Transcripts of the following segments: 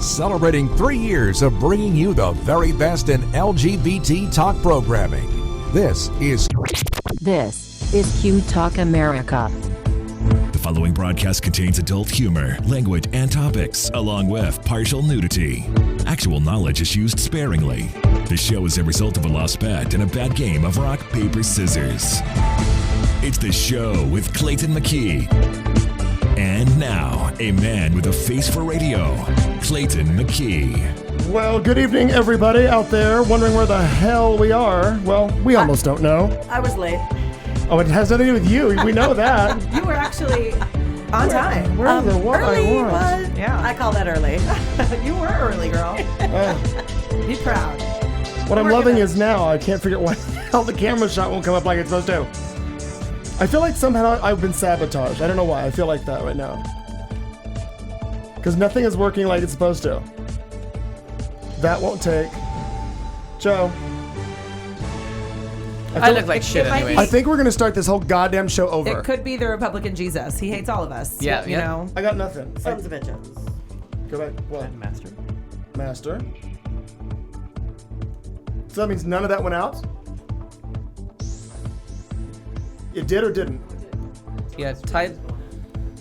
celebrating 3 years of bringing you the very best in LGBT talk programming. This is Q Talk America. The following broadcast contains adult humor, language, and topics, along with partial nudity. Actual knowledge is used sparingly. This show is a result of a lost bet and a bad game of rock, paper, scissors. It's The Show with Clayton McKee. And now, a man with a face for radio, Clayton McKee. Well, good evening, everybody out there wondering where the hell we are. Well, we almost don't know. I was late. Oh, it has nothing to do with you. We know that. You were actually on time. Where the what early I was. Yeah, I call that early. You were early, girl. Be proud. What I'm loving is now I can't figure out why the hell the camera shot won't come up like it's supposed to. I feel like somehow I've been sabotaged. I don't know why. I feel like that right now. Because nothing is working like it's supposed to. That won't take. Joe. I look like shit anyway. I think we're going to start this whole goddamn show over. It could be the Republican Jesus. He hates all of us. Yeah, you know. I got nothing. Sons of bitches. Go back. What? Master. Master. So that means none of that went out? It did or didn't? Yeah, type.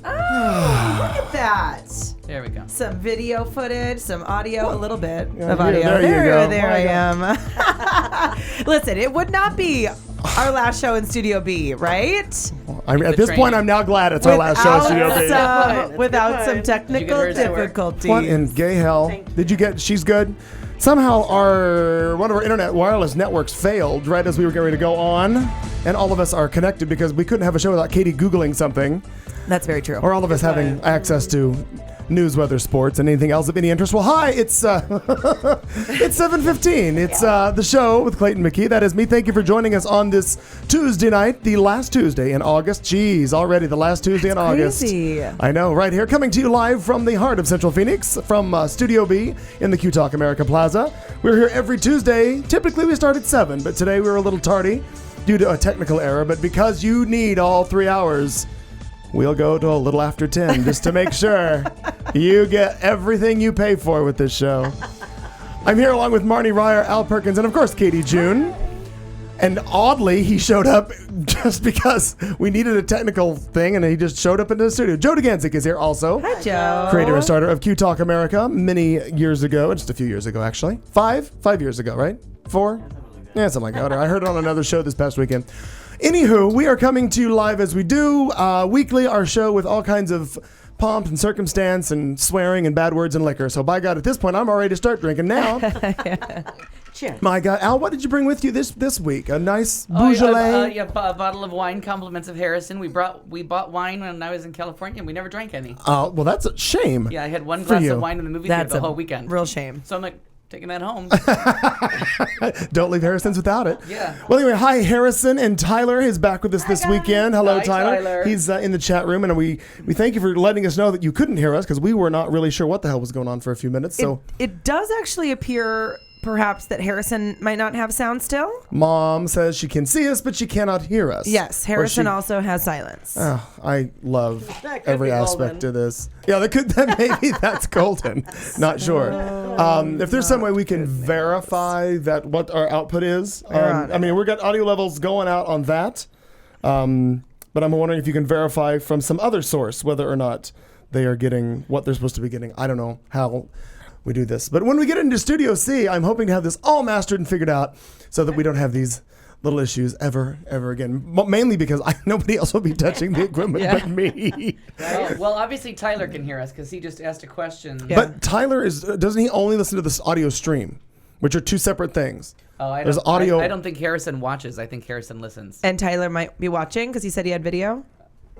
Oh, look at that. There we go. Some video footage, some audio, a little bit Yeah, of here, audio. there you go. There Oh my I am. Listen, it would not be our last show in Studio B, right? I mean, at this point, I'm now glad it's our last show in Studio B. That's Without some good. technical Did you get her to work? difficulties. What in gay hell? Did you get? She's good. Somehow one of our internet wireless networks failed right as we were getting ready to go on, and all of us are connected because we couldn't have a show without Katie Googling something, That's very true. or all of us having access to news, weather, sports, and anything else of any interest. Well, hi, it's it's 7:15. It's the show with Clayton McKee. That is me. Thank you for joining us on this Tuesday night, the last Tuesday in August. Jeez, already the last Tuesday in August. Crazy. I know, right here, coming to you live from the heart of Central Phoenix, from Studio B in the Q Talk America Plaza. We're here every Tuesday. Typically, we start at 7, but today we were a little tardy due to a technical error. But because you need all 3 hours, we'll go to a little after 10 just to make sure you get everything you pay for with this show. I'm here along with Marnie Ryer, Al Perkins, and of course Katie June. And oddly, he showed up just because we needed a technical thing, and he just showed up into the studio. Joe DeGanzik is here also. Hi, Joe. Creator and starter of Q Talk America many years ago, just a few years ago actually. 5 years ago, right? 4? Yeah, something like that. I heard it on another show this past weekend. Anywho, we are coming to you live as we do weekly, our show with all kinds of pomp and circumstance and swearing and bad words and liquor. So by God, at this point, I'm all ready to start drinking now. Cheers. My God, Al, what did you bring with you this week? A nice Beaujolais? A bottle of wine, compliments of Harrison. We bought wine when I was in California, and we never drank any. Well, that's a shame. Yeah, I had one for glass you. of wine in the movie theater That's the a whole weekend. real shame. So I'm like, taking that home. Don't leave Harrison's without it. Yeah. Well, anyway, hi, Harrison, and Tyler is back with us this weekend. Hello, Hi, Tyler. Tyler. He's in the chat room, and we thank you for letting us know that you couldn't hear us because we were not really sure what the hell was going on for a few minutes. So It does actually appear perhaps that Harrison might not have sound still. Mom says she can see us, but she cannot hear us. Yes, Or Harrison she- also has silence. Oh, I love That could every be aspect golden. of this. Yeah, that maybe that's golden. Not sure. If there's some way we can verify that what our output is. I mean, we've got audio levels going out on that. But I'm wondering if you can verify from some other source whether or not they are getting what they're supposed to be getting. I don't know how we do this. But when we get into Studio C, I'm hoping to have this all mastered and figured out so that we don't have these little issues ever again. Mainly because nobody else will be touching the equipment but me. Well, obviously Tyler can hear us because he just asked a question. Yeah. But Tyler doesn't he only listen to this audio stream, which are two separate things? Oh, I There's don't, audio. I don't think Harrison watches. I think Harrison listens. And Tyler might be watching because he said he had video.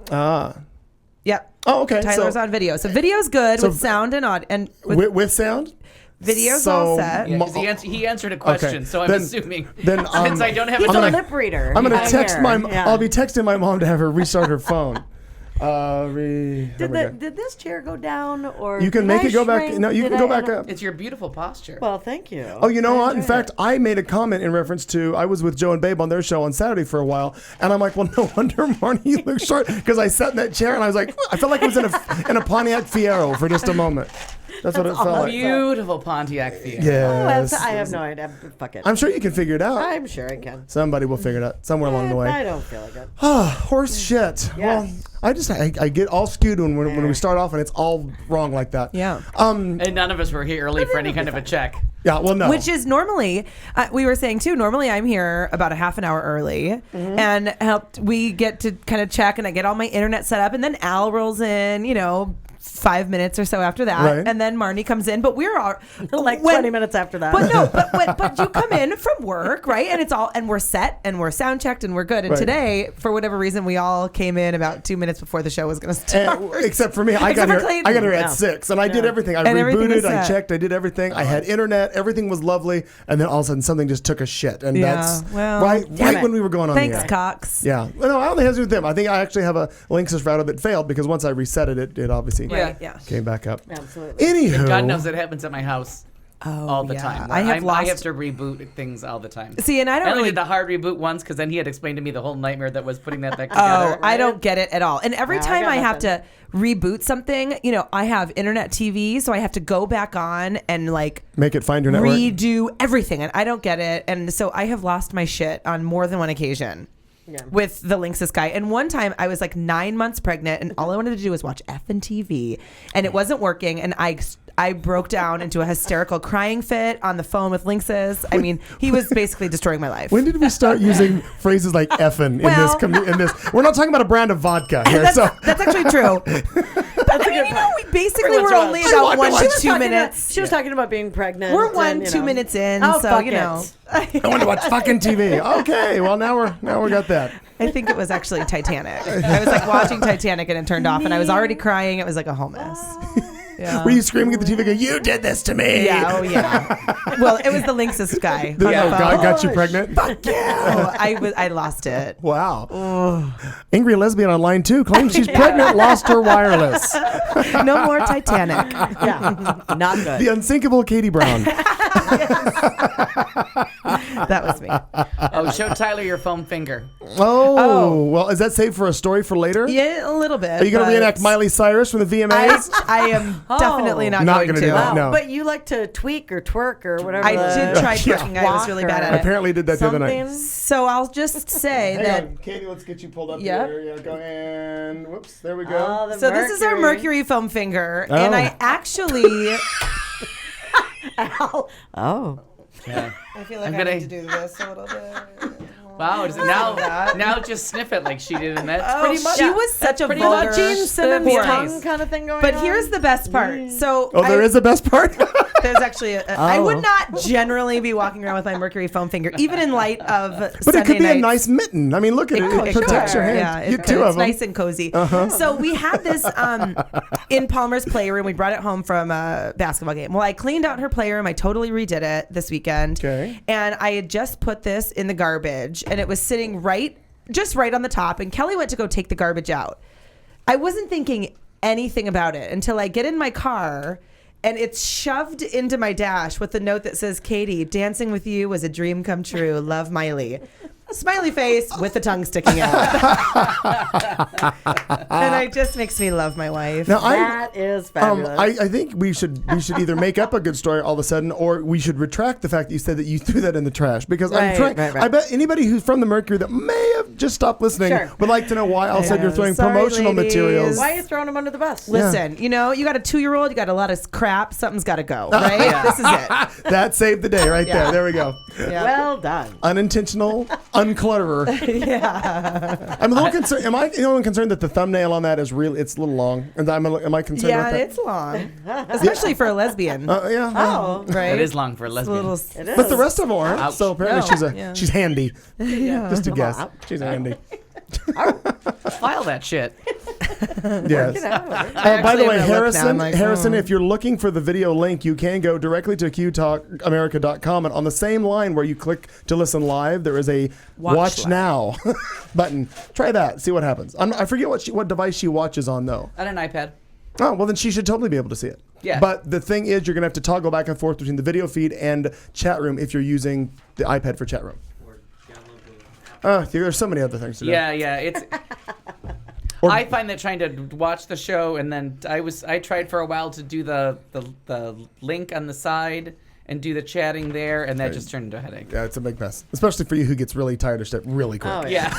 Yep. Oh, okay. Tyler's so, on video. So video's good So- with sound and audio. And with sound? video's so all set. Yeah, 'cause he answered a question, so I'm Then- assuming. then, since I don't have He's a a gonna- lip reader. I'm gonna He's text here. Yeah. I'll be texting my mom to have her restart her phone. There we go. Did this chair go down or You can did make I it go back. shrink? No, you Did can go I- back up. It's your beautiful posture. Well, thank you. Oh, you know I what? In enjoy fact, it. I made a comment in reference to I was with Joe and Babe on their show on Saturday for a while, and I'm like, well, no wonder Marnie looks short because I sat in that chair and I was like, I felt like I was in a Pontiac Fiero for just a moment. That's what it felt like. Beautiful Pontiac Fiat. Yes. I have no idea. Fuck it. I'm sure you can figure it out. I'm sure I can. Somebody will figure it out somewhere along the way. I don't feel like it. Horse shit. Well, I get all skewed when we start off and it's all wrong like that. Yeah. And none of us were here early for any kind of a check. Yeah, well, no. Which is normally, we were saying too, normally I'm here about a half an hour early and we get to kind of check and I get all my internet set up and then Al rolls in, 5 minutes or so after that. Right. And then Marnie comes in, but we're all Like 20 minutes after that. But no, but you come in from work, right? And it's all, and we're set and we're sound checked and we're good. And Right. today, for whatever reason, we all came in about 2 minutes before the show was going to start. Except for me, I got Except for here Clayton. at 6 and I did everything. I And everything was rebooted, I set. checked, I did everything. I had internet, everything was lovely, and then all of a sudden something just took a shit. And Yeah, that's well, right it. when we were going on Thanks, the air. Cox. Yeah. Well, no, I only have to do with them. I think I actually have a Linksys router that failed because once I reset it, it obviously Right, yeah. came back up. Absolutely. Anywho. God knows it happens at my house all the yeah. time. I have I have lost- to reboot things all the time. See, and I don't only really did the hard reboot once because then he had explained to me the whole nightmare that was putting that back Oh, together. I don't get it at all. And every No, I time got I have nothing. to reboot something, I have internet TV, so I have to go back on and Make it find your network. redo everything, and I don't get it. And so I have lost my shit on more than one occasion. Yeah. With the Linksys guy. And one time I was like 9 months pregnant and all I wanted to do was watch effing TV and it wasn't working and I broke down into a hysterical crying fit on the phone with Linksys. I mean, he was basically destroying my life. When did we start using phrases like effing Well- in this? We're not talking about a brand of vodka here. That's, So that's actually true. But I mean, we basically were only about 1 to 2 minutes. She was talking about being pregnant. We're 1, and, 2 minutes in, Oh, so fuck you know. I want to watch fucking TV. Okay, well now we got that. I think it was actually Titanic. I was like watching Titanic and it turned off and I was already crying. It was like a whole mess. Yeah. Were you screaming at the TV going, "You did this to me"? Yeah, oh yeah. Well, it was the Linksys guy. The on the phone. guy got you pregnant? Oh, I lost it. Wow. Angry lesbian on line 2 claims she's pregnant, lost her wireless. No more Titanic. Yeah, not good. The unsinkable Katie Brown. That was me. Oh, show Tyler your foam finger. Oh, well, is that saved for a story for later? Yeah, a little bit. Are you going to but reenact Miley Cyrus from the VMAs? I am definitely not, Not going gonna to. do that, no. But you like to tweak or twerk or whatever. I did try Yeah. twerking. I was really bad I at it. apparently did that the other night. Something. So I'll just say Hang that. on, Katie, let's get you pulled up Yep. here. Yeah, go and whoops, there we go. Oh, the So this is our Mercury foam finger, and Oh. I actually. Oh. Yeah. I feel like I'm I gonna- need to do this a little bit. Wow. Now just sniff it like she did, and that's pretty much. She was such a pretty vulgar. much Gene Simmons Poor tongue eyes. kind of thing going But on. here's the best part. So Oh, there is the best part? There's actually I Oh. would not generally be walking around with my Mercury foam finger, even in light of But Sunday it could be nights. a nice mitten. I mean, look at it. It protects your hands. Yeah, You it's, two it's of them. nice and cozy. So we had this in Palmer's playroom. We brought it home from a basketball game. Well, I cleaned out her playroom. I totally redid it this weekend. Okay. And I had just put this in the garbage, and it was sitting just right on the top. And Kelly went to go take the garbage out. I wasn't thinking anything about it until I get in my car. And it's shoved into my dash with a note that says, "Katie, dancing with you was a dream come true. Love, Miley." Smiley face with the tongue sticking out. And it just makes me love my wife. Now, That is fabulous. I think we should either make up a good story all of a sudden, or we should retract the fact that you said that you threw that in the trash. Because I'm Right, trying. right. I bet anybody who's from the Mercury that may have just stopped listening Sure. would like to know why all of a sudden you're throwing Sorry, promotional ladies. materials. Why are you throwing them under the bus? Listen, you got a 2-year-old, you got a lot of crap. Something's got to go, right? This is it. That saved the day right there. There we go. Yeah. Well done. Unintentional unclutterer. Yeah. I'm a little concerned. Am I the only one concerned that the thumbnail on that is really? It's a little long. And am I concerned Yeah, about that? it's long, especially for a lesbian, Yeah. Oh. right? It is long for a It's a lesbian. little. It is. But the rest of them aren't. Ouch. So apparently No. she's handy. Yeah. Just a guess. She's handy. File that shit. Yes. I By the actually way, have a look now. Harrison, I'm like, Harrison, oh. if you're looking for the video link, you can go directly to qtalkamerica.com, and on the same line where you click to listen live, there is a watch Live. now button. Try that. See what happens. I forget what device she watches on though. On an iPad. Oh, well then she should totally be able to see it. Yeah. But the thing is, you're gonna have to toggle back and forth between the video feed and chat room if you're using the iPad for chat room. There's so many other things to do. Yeah. It's. I find that trying to watch the show and then I tried for a while to do the link on the side and do the chatting there, and that just turned into a headache. Yeah, it's a big mess, especially for you who gets really tired of shit really quick. Oh, Yeah.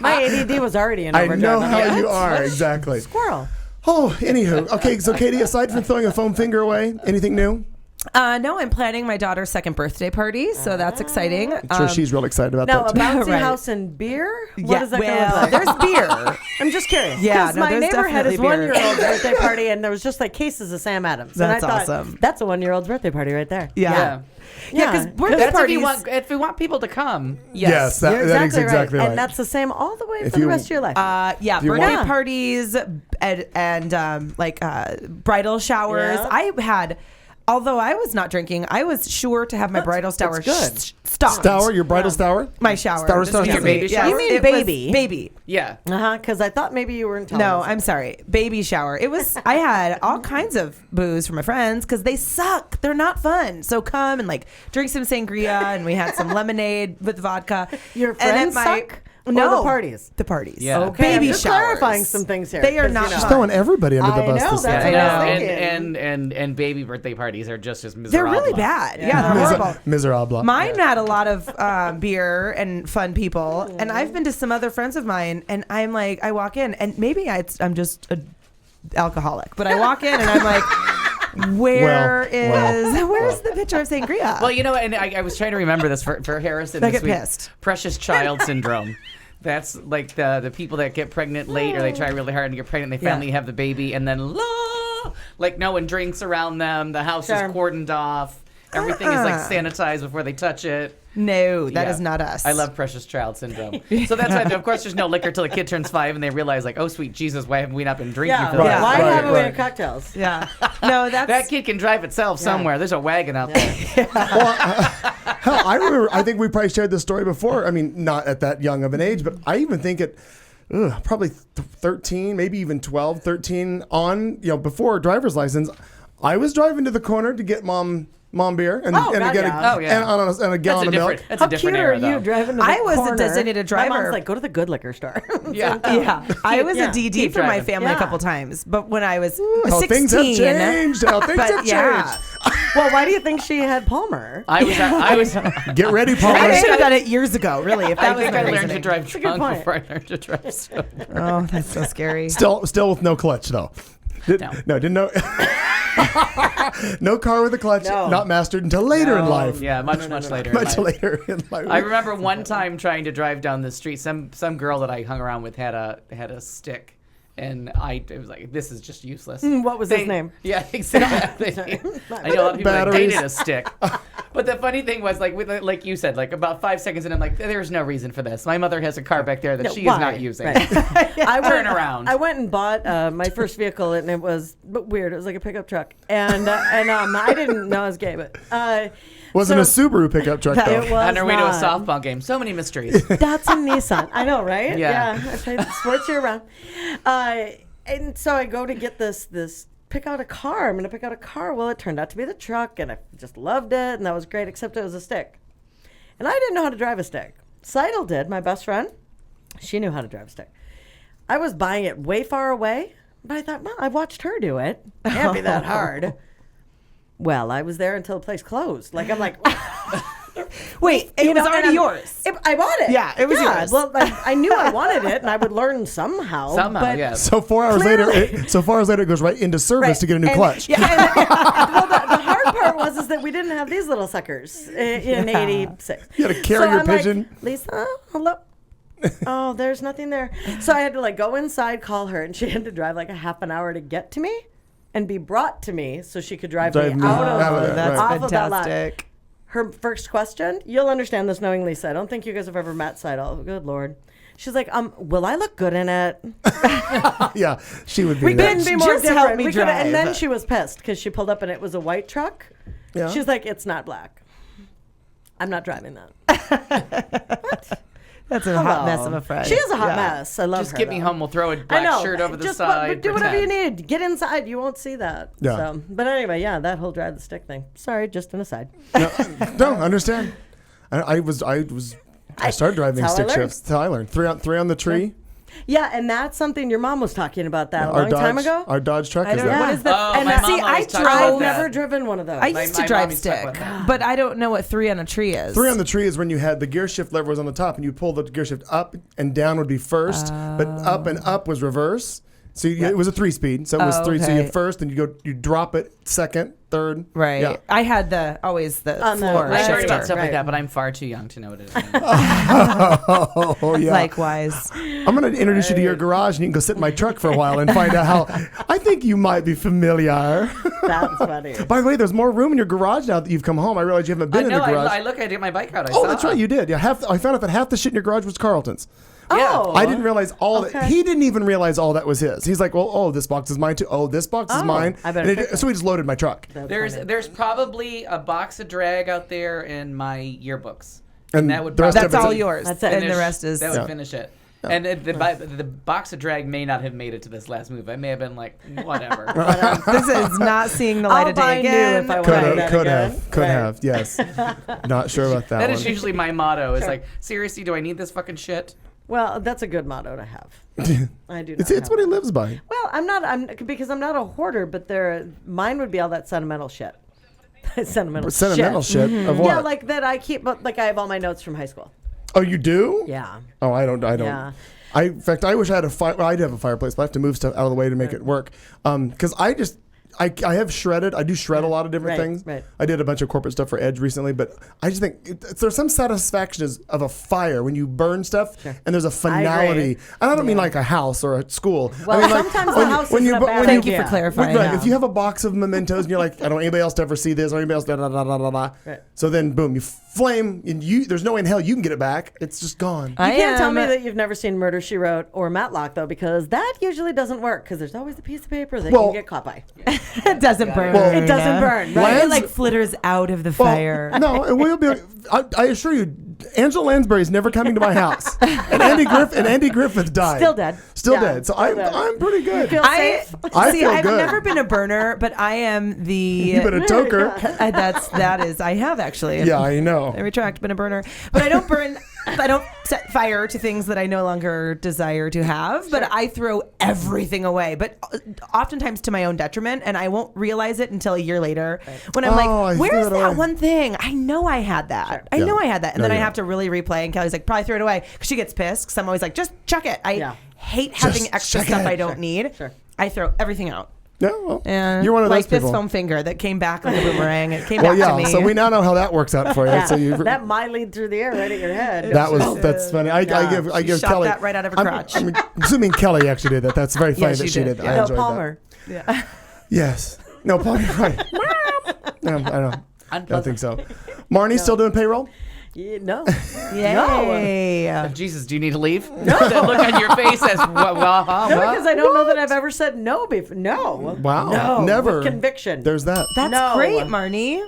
My ADD was already in I overdrive. know I'm how like, you "What? are, exactly. Squirrel. Oh, anywho. Okay, so Katie, aside from throwing a foam finger away, anything new? No, I'm planning my daughter's second birthday party, so that's exciting. I'm sure she's real excited about Now, a that, too. bouncy Right. house and beer? What Yeah, is that well, going to look like? there's beer. I'm just curious. Yeah, 'Cause no, my there's neighbor had his definitely beer. 1-year-old's birthday party, and there was just like cases of Sam Adams. That's and I thought, awesome. That's a 1-year-old's birthday party right there. Yeah. Yeah, because birthday That's parties. if you want people to come. Yes, that You're is exactly exactly right. And that's the same all the way If for the you- rest of your life. Yeah, Do you birthday want- parties and bridal showers. Yeah. I had, although I was not drinking, I was sure to have my bridal shower good. stopped. Stour, your bridal stour? My shower. Stour, This stour, was Your stour. baby shower? You mean it was baby? baby. Yeah. Because I thought maybe you were in No, I'm sorry. Baby shower. It was. I had all kinds of booze for my friends because they suck. They're not fun. So come and like drink some sangria, and we had some lemonade with vodka. Your And at friends suck? Or No, the parties? The parties. Yeah. Okay, Baby I'm just showers. clarifying some things here. They are 'cause, not you know, Just throwing everybody under the I bus know, this that's year. what I was And, thinking. and baby birthday parties are just as They're miserable. really bad. Yeah, they're horrible. Miserable. Mine had a lot of beer and fun people, and I've been to some other friends of mine, and I'm like, I walk in, and maybe I'm just an alcoholic, but I walk in and I'm like, where's the picture of sangria? Well, you know, and I was trying to remember this for Harrison I this get week. pissed. Precious child syndrome. That's like the people that get pregnant late, or they try really hard to get pregnant. They finally have the baby, and then like no one drinks around them. The house Sure. is cordoned off. Everything is like sanitized before they touch it. No, that Yeah. is not us. I love precious child syndrome. So that's why, of course, there's no liquor till the kid turns 5, and they realize, like, oh, sweet Jesus, why haven't we not been drinking Yeah, for Right, this? why right, haven't we right. had cocktails? Yeah. No, that's That kid can drive itself somewhere. There's a wagon out there. Hell, I remember. I think we probably shared this story before. I mean, not at that young of an age, but I even think at probably 13, maybe even 12, 13 on, before a driver's license, I was driving to the corner to get mom beer and, Oh, and God, get yeah. Oh, yeah. and a gallon of milk. That's How a different cute era, are though. you driving to the I was a corner? designated My driver. mom's like, go to the good liquor store. Yeah, I was Yeah. a DD Keep for my driving. family Yeah. a couple times, but when I was How 16, things have changed. How things but have changed. Well, why do you think she had Palmer? I was Get ready, Paul. I should have done it years ago. Really, if that I was think my I learned to reasoning. drive a good drunk point. before I learned to drive sober. Oh, that's so scary. Still with no clutch though. Didn't know. No car with a clutch. No. Not mastered until later in life. Yeah, much later. in Much life. later in life. I remember one time trying to drive down the street. Some girl that I hung around with had a stick, and it was like, this is just useless. What was his name? Yeah, exactly. I know a lot of people that Batteries. dated a stick. But the funny thing was, like you said, like about 5 seconds, and I'm like, there's no reason for this. My mother has a car back there that she is Why? not using. Right. Turn around. I went and bought my first vehicle, and it was weird. It was like a pickup truck, and I didn't know I was gay, but Wasn't a Subaru pickup truck though. it was On our way to a not. softball game. So many mysteries. That's a Nissan. I know, right? Yeah. I played sports year round. And so I go to get this pick out a car. I'm going to pick out a car. Well, it turned out to be the truck, and I just loved it, and that was great, except it was a stick. And I didn't know how to drive a stick. Seidel did, my best friend. She knew how to drive a stick. I was buying it way far away, but I thought, well, I've watched her do it. Can't be that hard. Well, I was there until the place closed. Like, I'm like... Wait, it You was know, already and yours. I bought it. Yeah, it was yours. Well, I knew I wanted it, and I would learn somehow. Somehow, but yeah. So 4 hours later, it goes right into service Right. to get a new And- clutch. Yeah, well, the hard part was that we didn't have these little suckers in '86. You had to carry your I'm pigeon. Like, Lisa, hello. Oh, there's nothing there. So I had to go inside, call her, and she had to drive like a half an hour to get to me, and be brought to me so she could drive Drive me me out out of of there, That's right. off of that lot. fantastic. Her first question, you'll understand this knowing Lisa. I don't think you guys have ever met Seidel. Good Lord. She's like, will I look good in it? Yeah, she would be. We that. couldn't be more Just help different. me We coulda- drive. And then she was pissed because she pulled up and it was a white truck. Yeah. She's like, it's not black. I'm not driving that. That's a hot mess of a friend. She is a hot Yeah. mess. I love her. Just get me though. home. We'll throw a I black know. shirt over the Just side. do whatever you pretend. need. Get inside. You won't see that. Yeah. So, but anyway, yeah, that whole drive the stick thing. Sorry, just an aside. No, understand. I started driving That's how I stick learned. shifts. That's how I learned. Three on the tree. Yeah, and that's something your mom was talking about that a Our long time Dodge, ago. our Dodge truck I is don't know that. what is the. Oh, and my mom see, I always talks about I've drove. that. never driven one of those. I used to my drive mommy's stuck stick, with that. but I don't know what 3 on a tree is. 3 on the tree is when you had the gear shift lever was on the top and you pull the gear shift up and down would be first, but up and up was reverse. So it was a 3-speed. So it was 3. So you okay. had first, and you drop it second, third. Right. Yeah. I had always the On the floor right. I've heard shifter. about stuff Right. like that, but I'm far too young to know what it is. Oh yeah. Likewise. I'm going to introduce you to your garage, and you can go sit in my truck for a while and find out how. I think you might be familiar. That's funny. By the way, there's more room in your garage now that you've come home. I realize you haven't been in No, the garage. I get my bike out. I Oh, saw. that's right, you did. Yeah, I found out that half the shit in your garage was Carlton's. Yeah. Oh. I didn't realize all Okay. that. He didn't even realize all that was his. He's like, well, oh, this box is mine too. Oh, this box is Oh, mine. I better And pick so he just loaded my truck. There's probably a box of drag out there in my yearbooks, And that would the rest probably of That's it's- all yours. That's it. And the finish- rest is. that would Yeah. finish it. And the box of drag may not have made it to this last move. I may have been like, whatever. This is not seeing the light I'll of day buy new again. if I want Could that have, again. could Right. have, yes. Not sure about that That one. is usually my motto. Is like, seriously, do I need this fucking shit? Well, that's a good motto to have. I do. Not It's have what he it. lives by. Well, because I'm not a hoarder, but mine would be all that sentimental shit. Sentimental Shit of what? Yeah, like that I keep. Like I have all my notes from high school. Oh, you do? Yeah. Oh, I don't. Yeah. In fact, I wish I had a fire. Well, I do have a fireplace, but I have to move stuff out of the way to make it work. Because I have shredded. I do shred a lot of different Right, things. right. I did a bunch of corporate stuff for Edge recently, but I just think there's some satisfaction of a fire when you burn stuff, and there's a finality. And I don't mean like a house or a school. Well, I mean like sometimes the house isn't a bad when Thank you idea. for clarifying. Right, Yeah. if you have a box of mementos and you're like, I don't want anybody else to ever see this or anybody else, da da da da da da. Right. So then, boom, you flame, and there's no way in hell you can get it back. It's just gone. You can't tell me am- that you've never seen Murder, She Wrote or Matlock, though, because that usually doesn't work, because there's always a piece of paper that Well- you can get caught by. It doesn't burn. Well, It doesn't burn, right? It like flitters out of the Well, fire. no, it will be. I assure you, Angela Lansbury is never coming to my house. And Andy Griffith died. Still dead. Still Yeah, dead. So I'm dead. pretty good. Feel safe? I See, feel I've good. never been a burner, but I am the. You've been a toker. I have actually. Yeah, I know. I retract, been a burner, but I don't burn. I don't set fire to things that I no longer desire to have. But I throw everything away, but oftentimes to my own detriment, and I won't realize it until a year later when I'm Oh, I like, threw "Where's it that away." one thing? I know I had that. I Yeah. know I had that." And No, then I you have to really replay. And Kelly's like, "Probably throw it away," because she gets pissed. Because I'm always like, "Just chuck it." I Yeah. hate having Just extra chuck stuff it. I don't need. Sure. I throw everything out. Yeah, well, And you're one of those like this people. foam finger that came back like a boomerang. It came Well, back to yeah. me. So we now know how that works out for you. Yeah, So you. that might lead through the air right at your head. That's funny. I give shot Kelly that right out of her I'm- crotch. I'm assuming Kelly actually did that. That's very funny Yeah, that she she did. did. Yeah. I No, enjoyed Palmer. Yeah. Yes. No, Palmer. Right. I don't. I don't think so. Marnie still doing payroll? Yeah, no. Yay. Jesus, do you need to leave? No. That look on your face says, well, No, because I don't know that I've ever said no before. No. Wow. No. Never. With conviction. There's that. That's No. great, Marnie.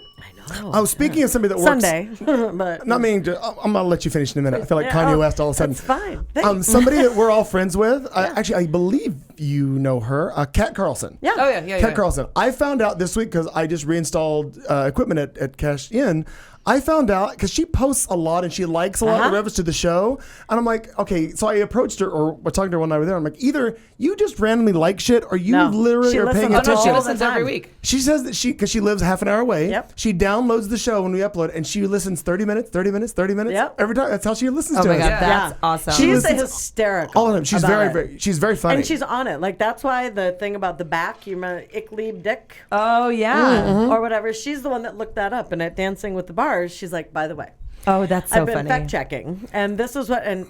Oh, speaking of somebody that works. Sunday. But Not meaning to, I'm gonna let you finish in a minute. I feel like Yeah, Kanye oh, West all of a sudden. that's fine. Thanks. Somebody that we're all friends with. Actually, I believe you know her. Kat Carlson. yeah. Oh, yeah. Kat Carlson. I found out this week because I just reinstalled equipment at Cash In. I found out because she posts a lot and she likes a lot of reference to the show. And I'm like, okay, so I approached her or was talking to her one night over there. I'm like, either you just randomly like shit or you No. literally She are paying listens Oh, no, she attention. all listens the every time. week. She says that because she lives half an hour away. Yep. She downloads the show when we upload and she listens 30 minutes Yep. every time. That's how she listens Oh to my us. God, Yeah. that's awesome. She She's listens hysterical. all the time. She's about very, it. she's very funny. And she's on it. Like, that's why the thing about the back, you remember Ich lieb Dick? Oh, yeah. Or whatever. She's the one that looked that up. And at Dancing with the Bars, she's like, by the way, Oh, that's so I've been funny. fact checking. And this is what, and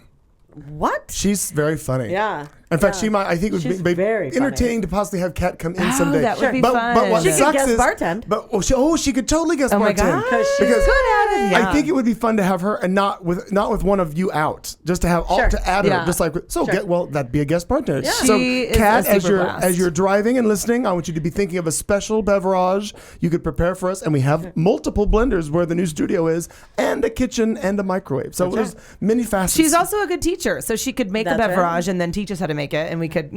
what? She's very funny. Yeah. In fact, Yeah. she might. I think it would She's be very funny. entertaining to possibly have Kat come in Oh, someday. that would be but, fun. But what She could sucks guest is, bartend. But she could totally guest Oh my bartend God. Because she's because good at it. Yeah. I think it would be fun to have her and not with one of you out, just to have all Sure. to add her, Yeah. just like so. That'd be a guest bartender. Yeah. So She is Kat, a as super you're blast. as you're driving and listening, I want you to be thinking of a special beverage you could prepare for us, and we have multiple blenders where the new studio is, and a kitchen and a microwave. So there's many facets. She's also a good teacher, so she could make That's a right. beverage and then teach us how to make it, and we could,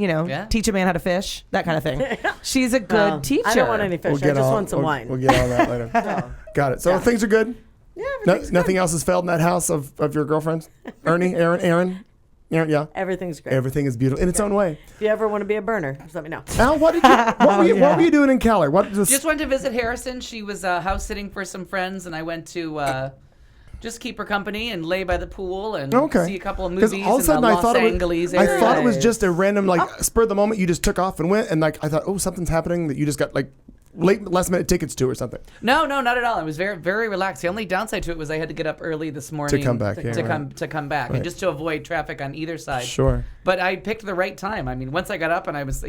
teach a man how to fish, that kind of thing. She's a good teacher. I don't want any fish. I just want some wine. We'll get all that later. Got it. So things are good. Yeah, No, everything's nothing else has failed in that house of your girlfriends? Ernie, Aaron? Yeah. Everything's great. Everything is beautiful in its own way. If you ever want to be a burner, just let me know. Al, what were you doing in Cali? Just went to visit Harrison. She was house sitting for some friends, and I went to just keep her company and lay by the pool and see a couple of movies in the Los Angeles area. I thought it was just a random, spur of the moment. You just took off and went, and I thought, oh, something's happening that you just got last minute tickets to or something. No, not at all. I was very, very relaxed. The only downside to it was I had to get up early this morning to come back, to come back, and just to avoid traffic on either side. Sure. But I picked the right time. I mean, once I got up and I was,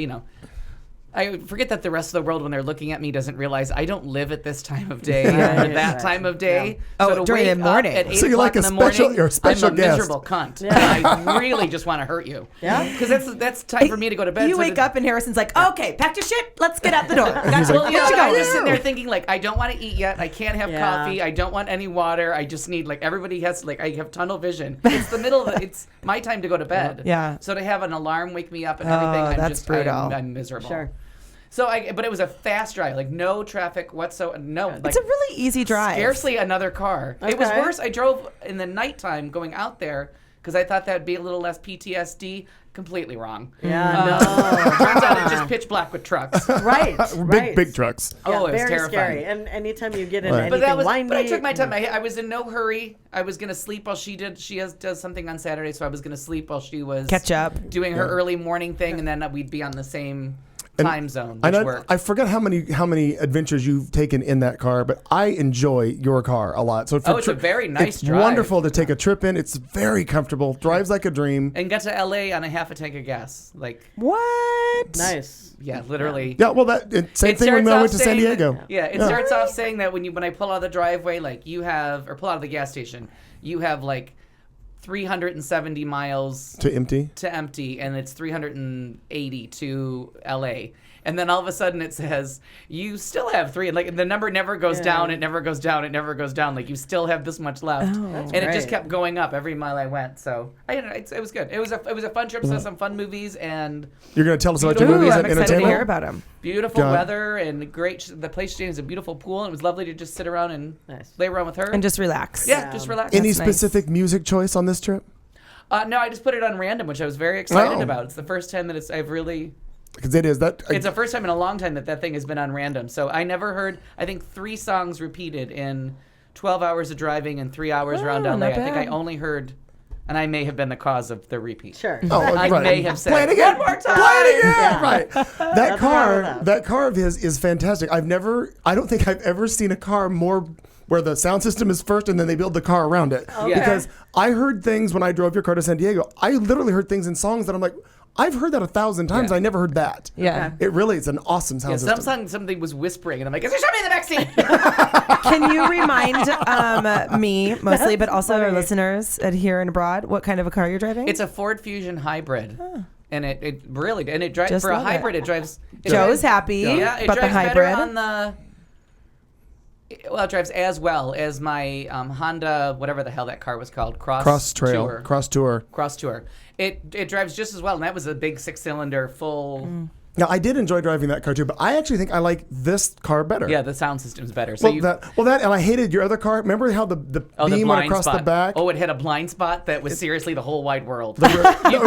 I forget that the rest of the world, when they're looking at me, doesn't realize I don't live at this time of day or that time of day. Yeah. So to during wake the morning. up at 8 So you're o'clock like in a the morning, special- you're a special I'm a guest. miserable cunt. Yeah. I really just want to hurt you. Yeah. Because that's time for me to go to bed. You So wake up and Harrison's like, okay, packed your shit. Let's get out the door. Well, Let's I go. was sitting there thinking, I don't want to eat yet. I can't have coffee. I don't want any water. I just need, everybody has, I have tunnel vision. It's the middle of it's my time to go to bed. Yeah. So to have an alarm wake me up and everything, that's brutal. I'm miserable. Sure. So but it was a fast drive, no traffic whatsoever. No, It's a really easy drive. scarcely another car. It was Okay. worse. I drove in the nighttime going out there because I thought that'd be a little less PTSD. Completely wrong. Yeah, Turns out it's just pitch black with trucks. Right. Big trucks. Oh, it was very terrifying. scary. And anytime you get in Right. anything But windy. but I took my time. I was in no hurry. I was gonna sleep while she did. Does something on Saturday, so I was gonna sleep while she was Catch up. doing her early morning thing, and then we'd be on the same time zone, which worked. I forget how many adventures you've taken in that car, but I enjoy your car a lot. So it's a very nice It's drive. wonderful to take a trip in. It's very comfortable. Drives like a dream. And got to LA on a half a tank of gas. What? Nice. Yeah, literally. Yeah, well, same thing when I went to San saying Diego. that- it starts off saying that when I pull out of the driveway, pull out of the gas station, you have 370 miles To empty. to empty, and it's 380 to LA. And then all of a sudden it says you still have three, and the number never goes down. It never goes down. It never goes down. You still have this much left, and it just kept going up every mile I went. So it was good. It was a fun trip. Saw some fun movies and You're going to tell us about your Ooh, movies I'm and excited to entertainment? hear about them. beautiful God. weather and great. The place has a beautiful pool, and it was lovely to just sit around and lay around with her And just relax. just relax. Any That's nice. specific music choice on this trip? No, I just put it on random, which I was very excited Oh. about. It's the first time that I've really. Because it is that. It's the first time in a long time that thing has been on random. So I never heard, I think, 3 songs repeated in 12 hours of driving and 3 hours around LA. not I think I bad. only heard, and I may have been the cause of the repeat. Sure. Oh, I right. may have said, Play it again. one more time. Play it again. Yeah. Right. That Nothing wrong car, with that car of his is fantastic. I don't think I've ever seen a car more where the sound system is first and then they build the car around it. Okay. Because I heard things when I drove your car to San Diego. I literally heard things in songs that I'm like, I've heard that 1,000 times. Yeah. I never heard that. Yeah. It really is an awesome sound Yeah, system. some song somebody was whispering, and I'm like, "Is there somebody in the backseat?" Can you remind me mostly, but also our listeners at here and abroad, what kind of a car you're driving? It's a Ford Fusion hybrid, and it really and it drives Just for a love it. hybrid. It drives. It Joe's drives, happy Yeah, it about the drives hybrid. better on the. Well, it drives as well as my Honda, whatever the hell that car was called, Cross Tour. Cross Tour. It drives just as well, and that was a big 6-cylinder full. Now, I did enjoy driving that car too, but I actually think I like this car better. Yeah, the sound system's better. So that, and I hated your other car. Remember how the the beam went blind across spot. the back? Oh, it had a blind spot that was seriously the whole wide world. You could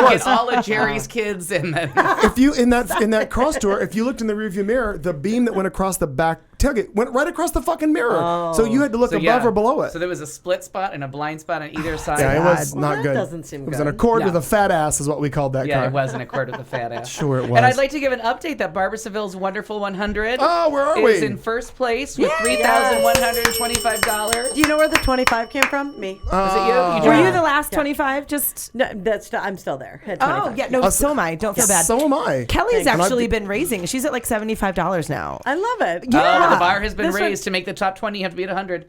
get all of Jerry's kids and then. If you in that cross tour, if you looked in the rearview mirror, the beam that went across the back tailgate went right across the fucking mirror. So you had to look above or below it. So there was a split spot and a blind spot on either side. Yeah, it was Well, not that good. doesn't seem It was good. an Accord Yeah. with a fat ass, is what we called that Yeah, car. it was an Accord with a fat ass. Sure it was. And I'd like to give an update that Barbara Seville's Wonderful 100 Oh, where are is we? in first place with $3,125. Do you know where the 25 came from? Me. Was it you? Were drove- you the last 25? Just No, I'm still there. At oh 25. yeah, no, so am I. Don't feel bad. So am I. Kelly's And I've actually been- been raising. She's at like $75 now. I love it. Oh, the bar has been This one- raised to make the top 20. You have to be at 100.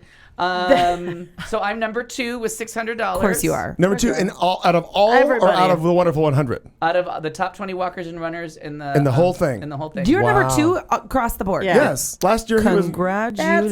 So I'm number 2 with $600. Of course you are. Number 2, out of all or Everybody. out of the Wonderful 100? Out of the top 20 walkers and runners in the whole thing. In the whole thing. You're number Wow. 2 across the board. Yeah. Yes. Last year he was. Congratulations.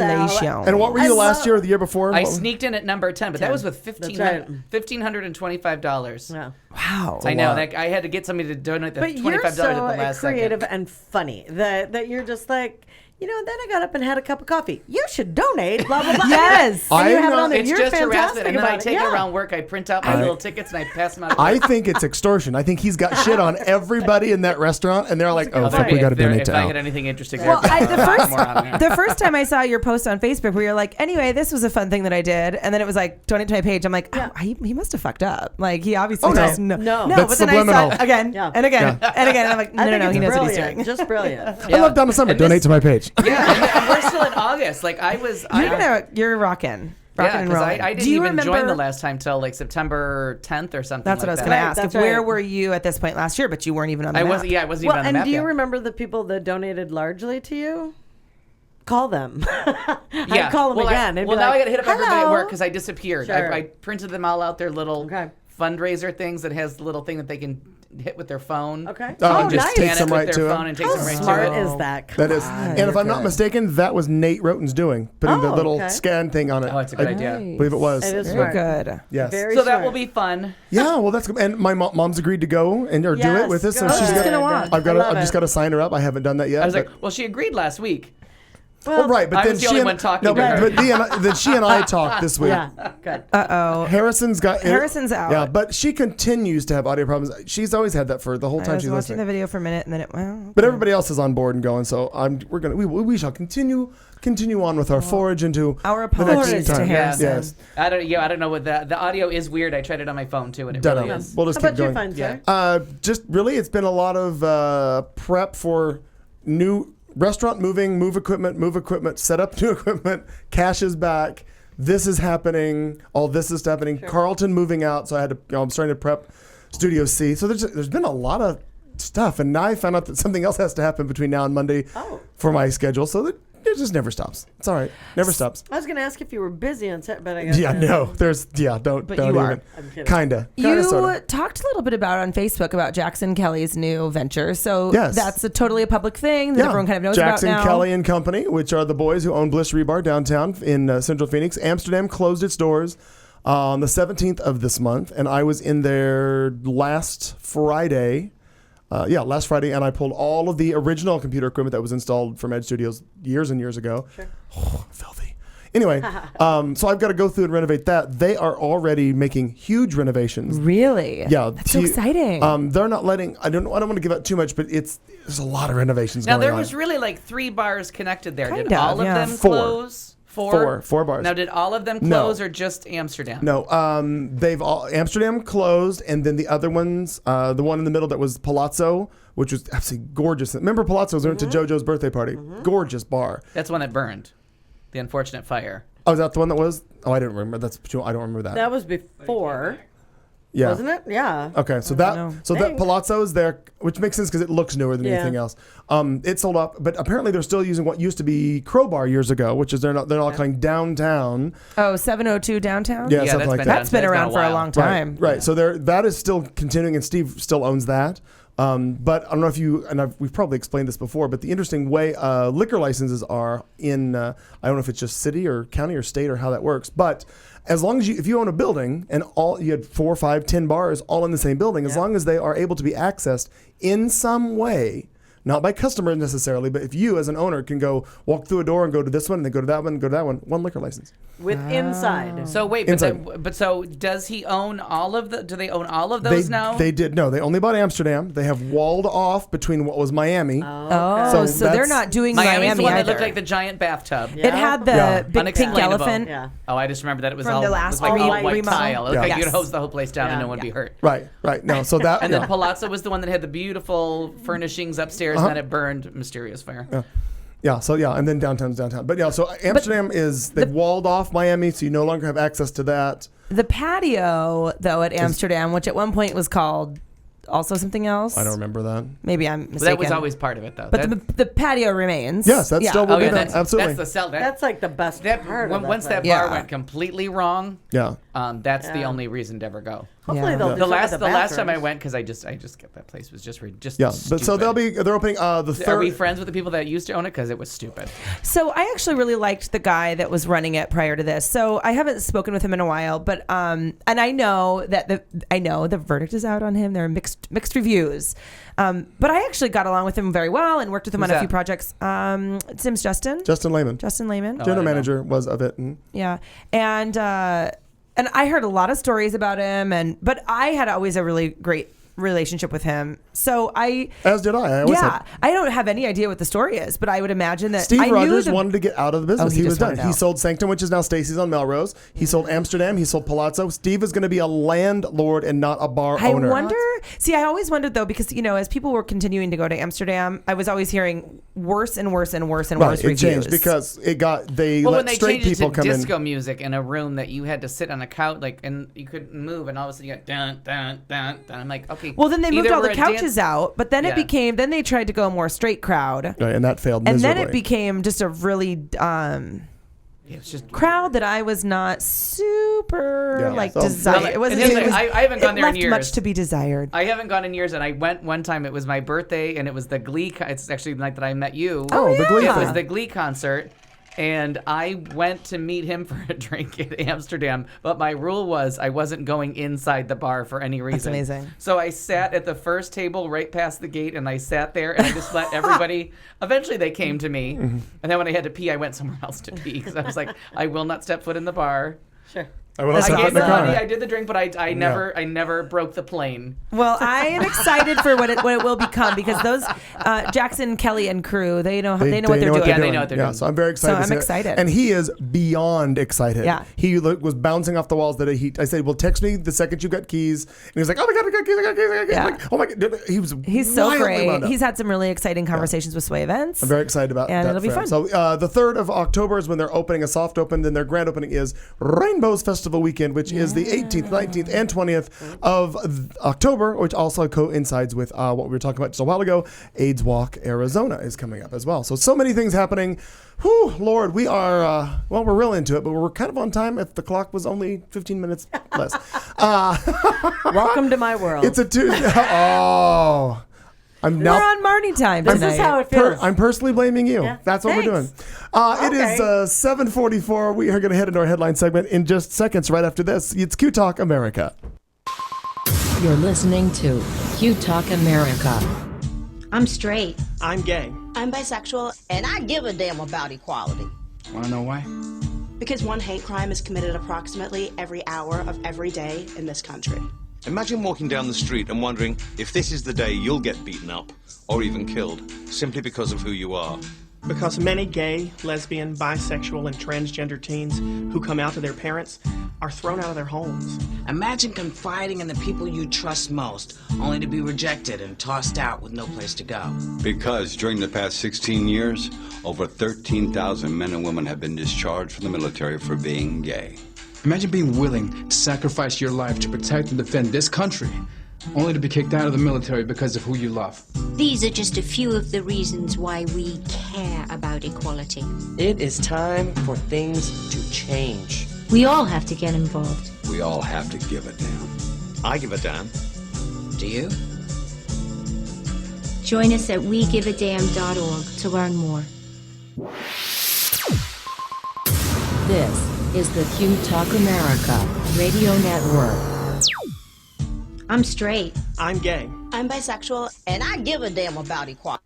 And what were you I the last love- year or the year before? I What- sneaked in at number 10, but that was with That's right. $1,525. Yeah. Wow. I know. lot. I had to get somebody to donate the But $25 you're so at the last creative second. and funny that you're just like, you know, then I got up and had a cup of coffee. You should donate, blah, blah, blah. Yes. And you I'm have it not- on there. It's You're just fantastic harassment, and then I about take it. it Yeah. around work. I print out my little tickets and I pass them out. I think it's extortion. I think he's got shit on everybody in that restaurant, and they're like, "Oh, fuck, we got to donate if to I Al." get anything interesting. Well, more on there. the first time I saw your post on Facebook where you're like, anyway, this was a fun thing that I did, and then it was like, donate to my page. I'm like, oh, he must have fucked up. Like he obviously Oh, no. does No. no. That's But then I subliminal. saw it again Yeah. and again and again. And I'm like, I no, think he it's knows what he's brilliant. doing. Just brilliant. I love Donna Summer. And this- Donate to my page. Yeah, and we're still in August. Like You're rocking. Yeah, and because rolling. I Do didn't you even join remember? the last time till like September 10th or something. That's what I was like going to that. ask. That's Where right. were you at this point last year? But you weren't even on the I map. wasn't. Yeah, I wasn't Well, even on and the map do you yet. remember the people that donated largely to you? Call them. Yeah. I'd call them well, again. I and well, be now like, I got to hit up everybody at "Hello." work because I disappeared. Sure. I printed them all out their little Okay. fundraiser things that has the little thing that they can hit with their phone. Okay. Oh, And just just takes scan them it with right their to phone it. and takes How them right smart to it. is that? That is, Come on. and if I'm not mistaken, that was Nate Roten's doing, putting the Oh, little okay. scan thing on it. Oh, it's a good I idea. believe it was. It is Very smart. good. Yes. Very So that smart. will be fun. Yeah, well, that's good. And my mom's agreed to go and or do it Yes, with us, so good. she's She's gonna walk. I've got. I love I've just it. got to sign her up. I haven't done that yet. I was but- like, well, she agreed last week. well, right, but I then was the she only and, one talking no, to her. but then she and I talked this week. Yeah. Good. Uh-oh. Harrison's out. out. Yeah, but she continues to have audio problems. She's always had that for the whole I time was she's watching the listening. video for a minute and then it, But everybody else is on board and going, so we shall continue on with our forage into Our the next apologies to time. Harrison. Yes. I don't know what the audio is weird. I tried it on my phone too, and it Dunno. really is. We'll just How keep about you, going. fine Yeah. sir? Just really, it's been a lot of prep for new restaurant move equipment, set up new equipment, cash is back. This is happening. All this is happening. Carlton moving out, so I had to. I'm starting to prep Studio C. So there's been a lot of stuff, and now I found out that something else has to happen between now and Monday for my schedule. So that it just never stops. It's all right. Never stops. I was going to ask if you were busy on set, but I guess Yeah, no. Don't But don't you even. are. I'm kidding. Kinda You sorta. talked a little bit about on Facebook about Jackson Kelly's new venture. So Yes. that's totally a public thing that everyone kind of knows Jackson about now. Kelly and Company, which are the boys who own Bliss Rebar downtown in Central Phoenix. Amsterdam closed its doors on the 17th of this month, and I was in there last Friday. Last Friday, and I pulled all of the original computer equipment that was installed from Edge Studios years and years ago. Sure. Oh, filthy. Anyway, so I've got to go through and renovate that. They are already making huge renovations. Really? Yeah, That's so exciting. They're not letting. I don't want to give out too much, but there's a lot of renovations Now going there on. was really like 3 bars connected there. Kind Did of, all of yeah. them Four. close? Four bars. Now did all of them No. close or just Amsterdam? No, they've all Amsterdam closed, and then the other ones, the one in the middle that was Palazzo, which was absolutely gorgeous. Remember Palazzo's? We went to JoJo's birthday party. Gorgeous bar. That's one that burned. The unfortunate fire. Oh, is that the one that was? Oh, I didn't remember. I don't remember that. That was before, yeah. wasn't it? Yeah. Okay, so know. that Palazzo is there, which makes sense because it looks newer than Yeah. anything else. It sold up, but apparently they're still using what used to be Crowbar years ago, which is they're not calling downtown. Oh, 702 downtown? Yeah, Yeah, something like that. That's been That's been around a for a while. long time. Right. So that is still continuing, and Steve still owns that. But I don't know if you we've probably explained this before, but the interesting way liquor licenses are in I don't know if it's just city or county or state or how that works, but as long as if you own a building and you had 4, 5, 10 bars all in the same building, as long as they are able to be accessed in some way. Not by customers necessarily, but if you as an owner can go walk through a door and go to this one and then go to that one and go to that one liquor license. With inside. So wait, but so does he own all of the? Do they own all of those now? They did. No, they only bought Amsterdam. They have walled off between what was Miami. Oh, so they're that's- not doing Miami's Miami the one either. that looked like the giant bathtub. It had the Yeah. big pink Unexplainable. elephant. Yeah. Oh, I just remember that it was From all the it last was like all remodel. white tile. It looked Yeah. like you'd Yes. hose the whole place down and Yeah. no one would be hurt. Right. No, so that And then Palazzo was the one that had the beautiful furnishings upstairs, and then it burned. Mysterious fire. and then downtown's downtown. But yeah, so Amsterdam they've walled off Miami, so you no longer have access to that. The patio, though, at Amsterdam, which at one point was called also something else. I don't remember that. Maybe I'm mistaken. That was always part of it, though. But the patio remains. Yes, that's still oh will yeah, be there. that's Absolutely. the cell. That's like the best That part when, of once that place. bar Yeah. went completely wrong. Yeah. That's the only reason to ever go. Hopefully Yeah. they'll do The some last of the last time I bathrooms. went, because I just get that place was just Yeah, but so stupid. they're opening the third. Are we friends with the people that used to own it? Because it was stupid. So I actually really liked the guy that was running it prior to this. So I haven't spoken with him in a while, but and I know that the verdict is out on him. There are mixed reviews, but I actually got along with him very well and worked with him Who's on a that? few projects. His name's Justin. Justin Lehman, Justin Lehman. I general don't know. manager, was of it. Yeah, and I heard a lot of stories about him, but I had always a really great relationship with him. So As did I. I always yeah, had. I don't have any idea what the story is, but I would imagine that Steve I knew Rogers the- wanted to get out of the business. Oh, he he was just done. wanted He out. sold Sanctum, which is now Stacy's on Melrose. He sold Amsterdam. He sold Palazzo. Steve is going to be a landlord and not a bar I owner. wonder. See, I always wondered though, because as people were continuing to go to Amsterdam, I was always hearing worse and worse and worse and Right, worse it reviews. changed because they Well, let when they straight changed it people to come disco in. music in a room that you had to sit on a couch, and you couldn't move, and all of a sudden you got dun dun dun dun. I'm like, okay. Well, then they moved either all the we're a couches dance- out, but then Yeah. then they tried to go more straight crowd, Right, and that failed and miserably. then it became just a really It was just crowd that I was not super Yeah. So- desired. Well, It wasn't. and It was, I haven't gone it there in left years. much to be desired. I haven't gone in years, and I went one time. It was my birthday, and it was the Glee. It's actually the night that I met you. Oh, the Glee It thing. was the Glee concert, and I went to meet him for a drink in Amsterdam. But my rule was I wasn't going inside the bar for any reason. amazing. So I sat at the first table right past the gate, and I sat there, and I just let everybody. Eventually, they came to me, Mm-hmm. and then when I had to pee, I went somewhere else to pee because I was like, I will not step foot in the bar. Sure. I will I set gave in the the car. money, I did the drink, but I never broke the plane. Well, I am excited for what it will become because those Jackson, Kelly, and crew they know what they're doing. Yeah, they know what they're Yeah, doing. so I'm very excited. So to I'm see it. excited. And he is beyond excited. Yeah. He was bouncing off the walls that I said, well, text me the second you got keys. And he was like, oh my God, I got keys, I got keys, I got keys. Yeah. Like, oh my God. He's so wildly great. wound up. He's had some really exciting conversations with Sway Events. I'm very excited about And that. it'll be for him. fun. So the 3rd of October is when they're opening a soft open. Then their grand opening is Rainbows Festival Weekend, which is the 18th, 19th, and 20th of October, which also coincides with what we were talking about just a while ago. AIDS Walk Arizona is coming up as well. So many things happening. Whew, Lord, we are, we're real into it, but we're kind of on time if the clock was only 15 minutes less. Welcome to my world. It's a Tuesday. Oh. I'm We're now on Marnie time This tonight. is how it feels. I'm personally blaming you. Yeah. That's what we're doing. Thanks. It is 7:44. We are going to head into our headline segment in just seconds right after this. It's Q Talk America. You're listening to Q Talk America. I'm straight. I'm gay. I'm bisexual. And I give a damn about equality. Want to know why? Because one hate crime is committed approximately every hour of every day in this country. Imagine walking down the street and wondering if this is the day you'll get beaten up or even killed simply because of who you are. Because many gay, lesbian, bisexual, and transgender teens who come out to their parents are thrown out of their homes. Imagine confiding in the people you trust most, only to be rejected and tossed out with no place to go. Because during the past 16 years, over 13,000 men and women have been discharged from the military for being gay. Imagine being willing to sacrifice your life to protect and defend this country, only to be kicked out of the military because of who you love. These are just a few of the reasons why we care about equality. It is time for things to change. We all have to get involved. We all have to give a damn. I give a damn. Do you? Join us at WeGiveADamn.org to learn more. This is the Q Talk America Radio Network. I'm straight. I'm gay. I'm bisexual. And I give a damn about equality.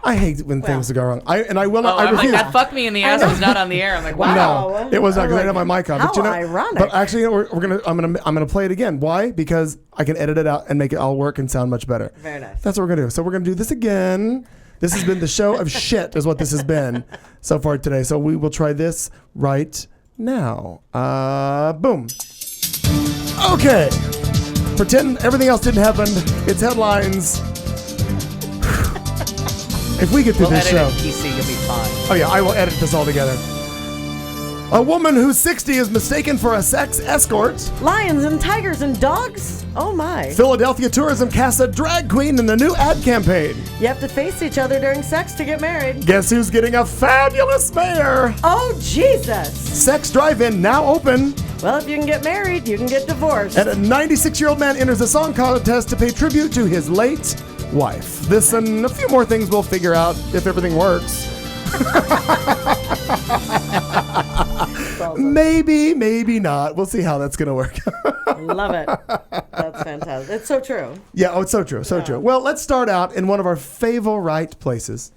I hate when things go wrong. I will not. Oh, I I'm like, refuse. that fuck me in the ass was not on the air. I'm like, wow. No, it was not because I didn't have my mic on. But how ironic. But actually, I'm gonna play it again. Why? Because I can edit it out and make it all work and sound much better. Very nice. That's what we're gonna do. So we're gonna do this again. This has been the show of shit, is what this has been so far today. So we will try this right now. Boom. Okay. Pretend everything else didn't happen. It's headlines. If we get through We'll this edit show. it, PC, you'll be fine. Oh yeah, I will edit this all together. A woman who's 60 is mistaken for a sex escort. Lions and tigers and dogs? Oh my. Philadelphia tourism casts a drag queen in a new ad campaign. You have to face each other during sex to get married. Guess who's getting a fabulous mayor? Oh, Jesus. Sex drive-in now open. Well, if you can get married, you can get divorced. And a 96-year-old man enters a song contest to pay tribute to his late wife. This and a few more things we'll figure out if everything works. Maybe, maybe not. We'll see how that's going to work. Love it. That's fantastic. It's so true. Yeah, oh, it's so true, so true. Well, let's start out in one of our favorite places.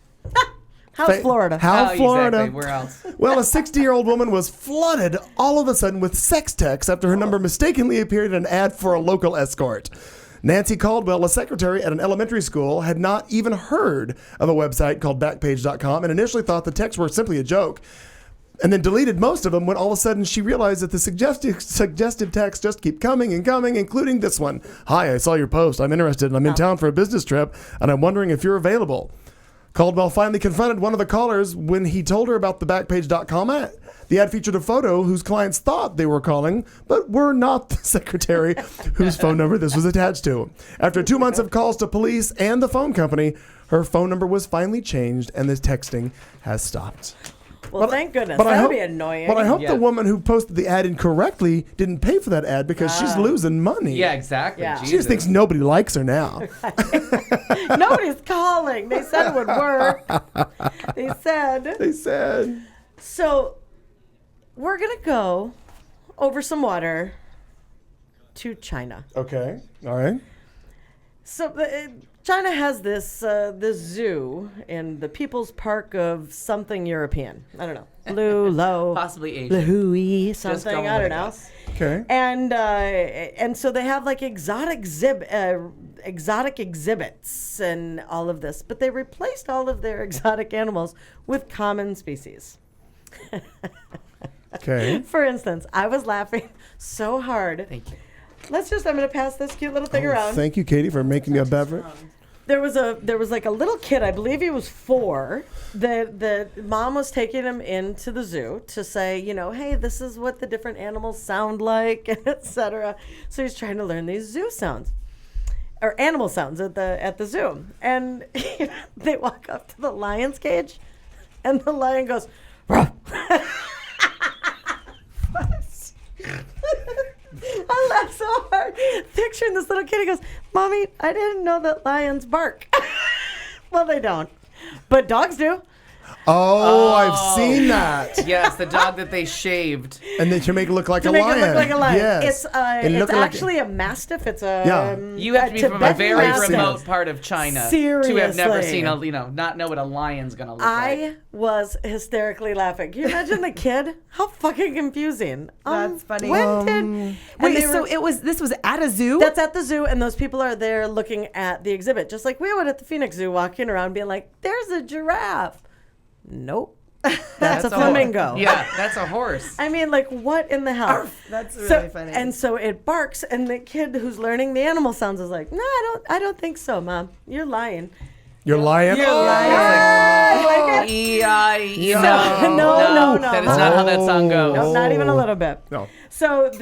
How's Florida? How Florida? Exactly. Where else? Well, a 60-year-old woman was flooded all of a sudden with sex texts after her number mistakenly appeared in an ad for a local escort. Nancy Caldwell, a secretary at an elementary school, had not even heard of a website called Backpage.com and initially thought the texts were simply a joke, and then deleted most of them when all of a sudden she realized that the suggestive texts just keep coming and coming, including this one. Hi, I saw your post. I'm interested and I'm in town for a business trip, and I'm wondering if you're available. Caldwell finally confronted one of the callers when he told her about the Backpage.com ad. The ad featured a photo whose clients thought they were calling, but were not the secretary whose phone number this was attached to. After 2 months of calls to police and the phone company, her phone number was finally changed and the texting has stopped. Well, thank goodness. That would be annoying. But I hope the woman who posted the ad incorrectly didn't pay for that ad because she's losing money. Yeah, exactly. Yeah. She just thinks nobody likes her now. Nobody's calling. They said it would work. They said. So we're going to go over some water to China. Okay. All right. So China has this zoo in the People's Park of something European. I don't know. Lulo. Possibly Asian. Luhui something. I don't know. Okay. And so they have like exotic exhibits and all of this, but they replaced all of their exotic animals with common species. Okay. For instance, I was laughing so hard. Thank you. I'm going to pass this cute little thing around. Thank you, Katie, for making me a beverage. There was like a little kid, I believe he was 4. The mom was taking him into the zoo to say, hey, this is what the different animals sound like, etc. So he's trying to learn these zoo sounds or animal sounds at the zoo. And they walk up to the lion's cage, and the lion goes, "Ruff." I laughed so hard picturing this little kid. He goes, "Mommy, I didn't know that lions bark." Well, they don't, but dogs do. Oh, I've seen that. Yes, the dog that they shaved. And then to make it look like To a make lion. it look like a lion. Yes. It's actually a mastiff. It's a You have to be from a Tibetan very mastiff. remote part of China to have never seen not know what a lion's gonna look like. I was hysterically laughing. Can you imagine the kid? How fucking confusing. That's funny. This was at a zoo? That's at the zoo, and those people are there looking at the exhibit, just like we would at the Phoenix Zoo, walking around being like, "There's a giraffe." Nope. That's a flamingo. Yeah, that's a horse. I mean, like, what in the hell? That's really funny. And so it barks, and the kid who's learning the animal sounds is like, "No, I don't think so, Mom. You're lying." You're lying? You're lying. No. That is not how that song goes. No, not even a little bit. No. So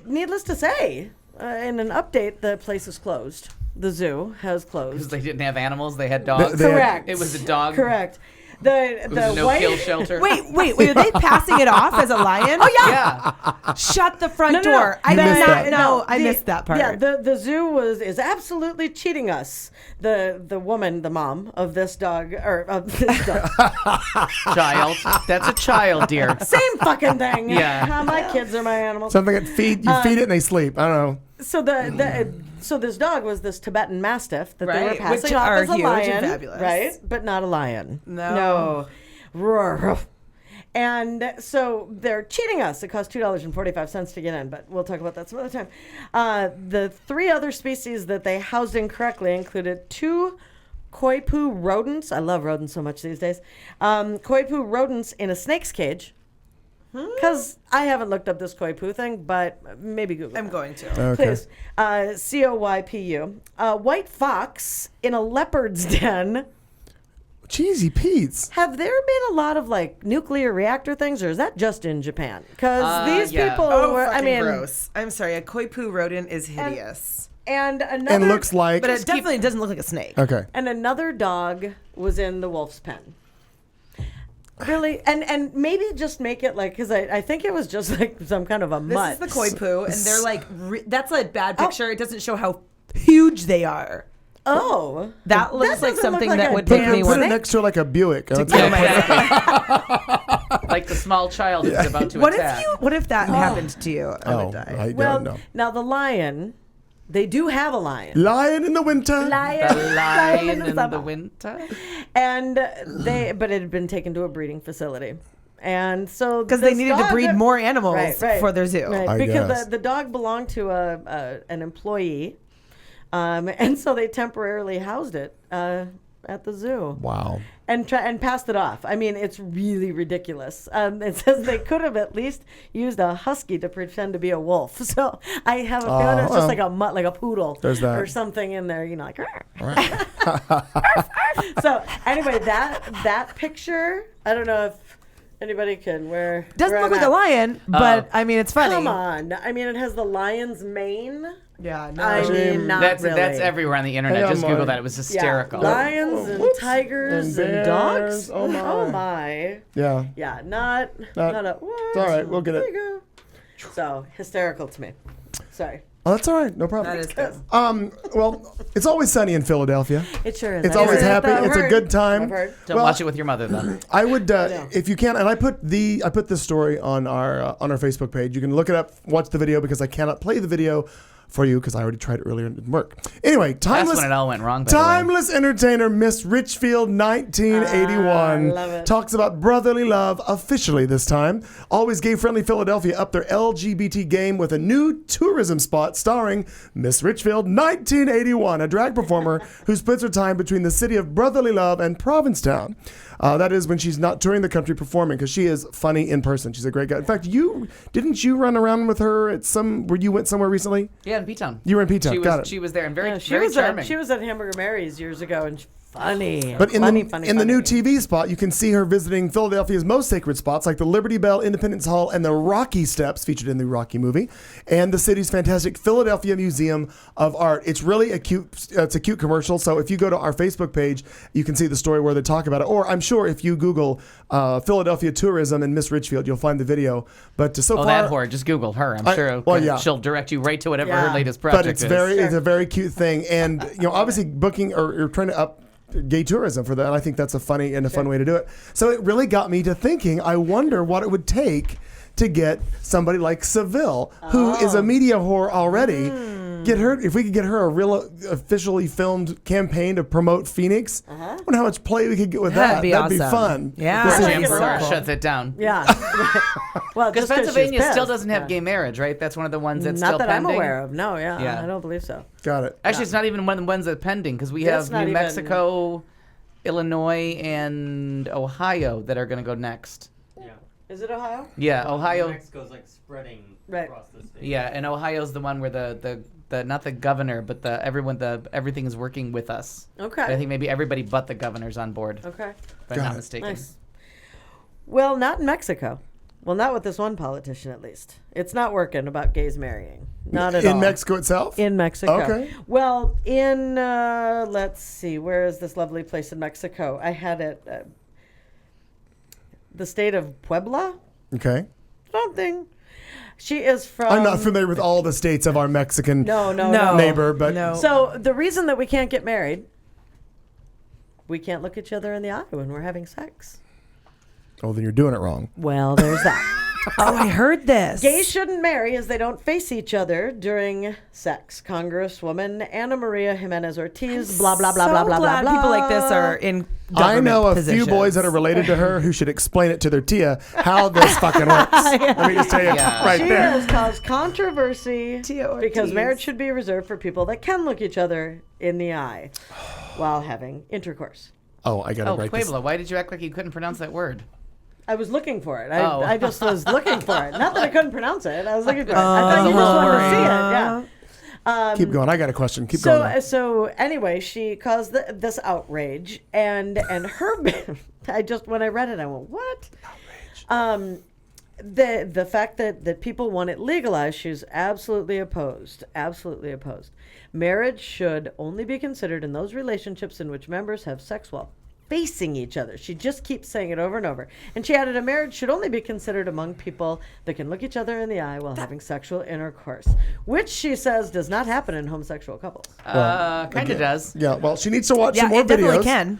needless to say, in an update, the place is closed. The zoo has closed. Because they didn't have animals, they had dogs. Correct. It was a dog. Correct. It was a no-kill shelter. Wait, were they passing it off as a lion? Oh, yeah. Shut the front door. I did not know. I missed that part. Yeah, the zoo is absolutely cheating us. The woman, the mom of this dog, Child. That's a child, dear. Same fucking thing. Yeah. My kids are my animals. Something that feed it and they sleep. I don't know. So so this dog was this Tibetan Mastiff that they were passing Which off are as a huge lion, and fabulous. right? But not a lion. No. Roar. And so they're cheating us. It costs $2.45 to get in, but we'll talk about that some other time. The 3 other species that they housed incorrectly included 2 Koipu rodents. I love rodents so much these days. Koipu rodents in a snake's cage. Because I haven't looked up this Koipu thing, but maybe Google. I'm going to. Okay. Please. Coypu. White fox in a leopard's den. Cheesy Pete's. Have there been a lot of like nuclear reactor things, or is that just in Japan? Because these people were, I mean, gross. I'm sorry, a koi poo rodent is hideous. And another, And looks like. But it definitely doesn't look like a snake. Okay. And another dog was in the wolf's pen. Really, and maybe just make it like, because I think it was just like some kind of a mutt. This is the koi poo, and they're like, that's a bad picture. It doesn't show how huge they are. Oh, that looks like doesn't something look like that a would Put take me it one. next to like a Buick. Like the small child who's about to attack. What if that happened to you? I would die. I Well, don't know. now the lion, they do have a lion. Lion in the winter. Lion, The lion in the summer. winter. And but it had been taken to a breeding facility. And so Because they this needed to dog- breed more animals Right. for their zoo. Right, I because guess. the dog belonged to an employee, and so they temporarily housed it at the zoo. Wow. And passed it off. I mean, it's really ridiculous. It says they could have at least used a husky to pretend to be a wolf. So I have a feeling it's well. just like a mutt, like a poodle, There's that. or something in there. You know, like. So anyway, that picture, I don't know if anybody can where. Doesn't where look I'm like a at. lion, but I mean, it's funny. Come on. I mean, it has the lion's mane. Yeah, no. I mean, not That's really. that's everywhere on the internet. Hey, Just I'm Google on. that. It was hysterical. Yeah. Lions and Whoops. tigers And and bears. dogs. Oh, my. Oh my. Yeah. Yeah, not a. What? It's all right. We'll get There it. you go. So hysterical to me. Sorry. Oh, that's all right. No problem. That is good. Well, it's always sunny in Philadelphia. It sure is. It's I've always heard. happy. I've It's a heard. good time. I've heard. Don't watch it with your mother then. I would, if you can, and I put this story on our Facebook page. You can look it up, watch the video, because I cannot play the video for you because I already tried it earlier and it didn't work. Anyway, That's timeless. when it all went wrong. By the way. Timeless entertainer Miss Richfield 1981 love it. talks about brotherly love officially this time. Always Gay Friendly Philadelphia upped their LGBT game with a new tourism spot starring Miss Richfield 1981, a drag performer who splits her time between the city of brotherly love and Provincetown. That is when she's not touring the country performing, because she is funny in person. She's a great guy. In fact, didn't you run around with her at where you went somewhere recently? Yeah, in P-Town. You were in P-Town. Got it. She was there and very, She very was charming. she was at Hamburger Mary's years ago, and funny. But in funny, the new TV spot, you can see her visiting Philadelphia's most sacred spots like the Liberty Bell, Independence Hall, and the Rocky Steps, featured in the Rocky movie, and the city's fantastic Philadelphia Museum of Art. It's really a cute commercial. So if you go to our Facebook page, you can see the story where they talk about it. Or I'm sure if you Google Philadelphia tourism and Miss Richfield, you'll find the video. But so far, that whore. Just Google her. I'm sure she'll direct you right to whatever her latest project but it's is. it's a very cute thing, and obviously booking or trying to up gay tourism for that. And I think that's a funny and a fun way to do it. So it really got me to thinking, I wonder what it would take to get somebody like Seville, who is a media whore already, get her, if we could get her a real officially filmed campaign to promote Phoenix. I wonder how much play we could get with that. That'd be fun. Yeah. Jim Brewer shuts it down. Yeah. Well, Because just Pennsylvania she's still pissed. doesn't have gay marriage, right? That's one of the ones that's Not still that pending. I'm aware of. No, Yeah. I don't believe so. Got it. Actually, it's not even one of the ones that's pending because we That's have not New even- Mexico, Illinois, and Ohio that are going to go next. Is it Ohio? Yeah, Ohio. New Mexico's like spreading Right. across the state. Yeah, and Ohio's the one where the not the governor, but everything is working with us. Okay. I think maybe everybody but the governor's on board. Okay. If I'm not mistaken. Nice. Well, not in Mexico. Well, not with this one politician, at least. It's not working about gays marrying. Not at all. In Mexico itself? In Mexico. Okay. Well, in, let's see, where is this lovely place in Mexico? I had it, the state of Puebla? Okay. Something. She is from... I'm not familiar with all the states of our Mexican neighbor, but... So the reason that we can't get married, we can't look each other in the eye when we're having sex. Oh, then you're doing it wrong. Well, there's that. Oh, I heard this. Gays shouldn't marry as they don't face each other during sex. Congresswoman Ana Maria Jimenez Ortiz, blah, blah, blah, so blah, blah, blah, glad blah. people like this are in I know a positions. few boys that are related to her who should explain it to their tia how this fucking works. Let me just tell you right She there. has caused controversy because marriage should be reserved for people that can look each other in the eye while having intercourse. Oh, I got to write Puebla. Why did you act like you couldn't pronounce that word? I was looking for it. Oh. I just was looking for it. Not that I couldn't pronounce it. I was looking for it. I that's thought a you just little wanted to see worrying. it. Yeah. Keep going. I got a question. Keep going. So anyway, she caused this outrage, and her. When I read it, I went, what? Outrage. The fact that people want it legalized, she's absolutely opposed. Absolutely opposed. Marriage should only be considered in those relationships in which members have sex while facing each other. She just keeps saying it over and over. And she added, a marriage should only be considered among people that can look each other in the eye while having sexual intercourse, which she says does not happen in homosexual couples. Kind of does. Yeah, well, she needs to watch some more it definitely videos. can.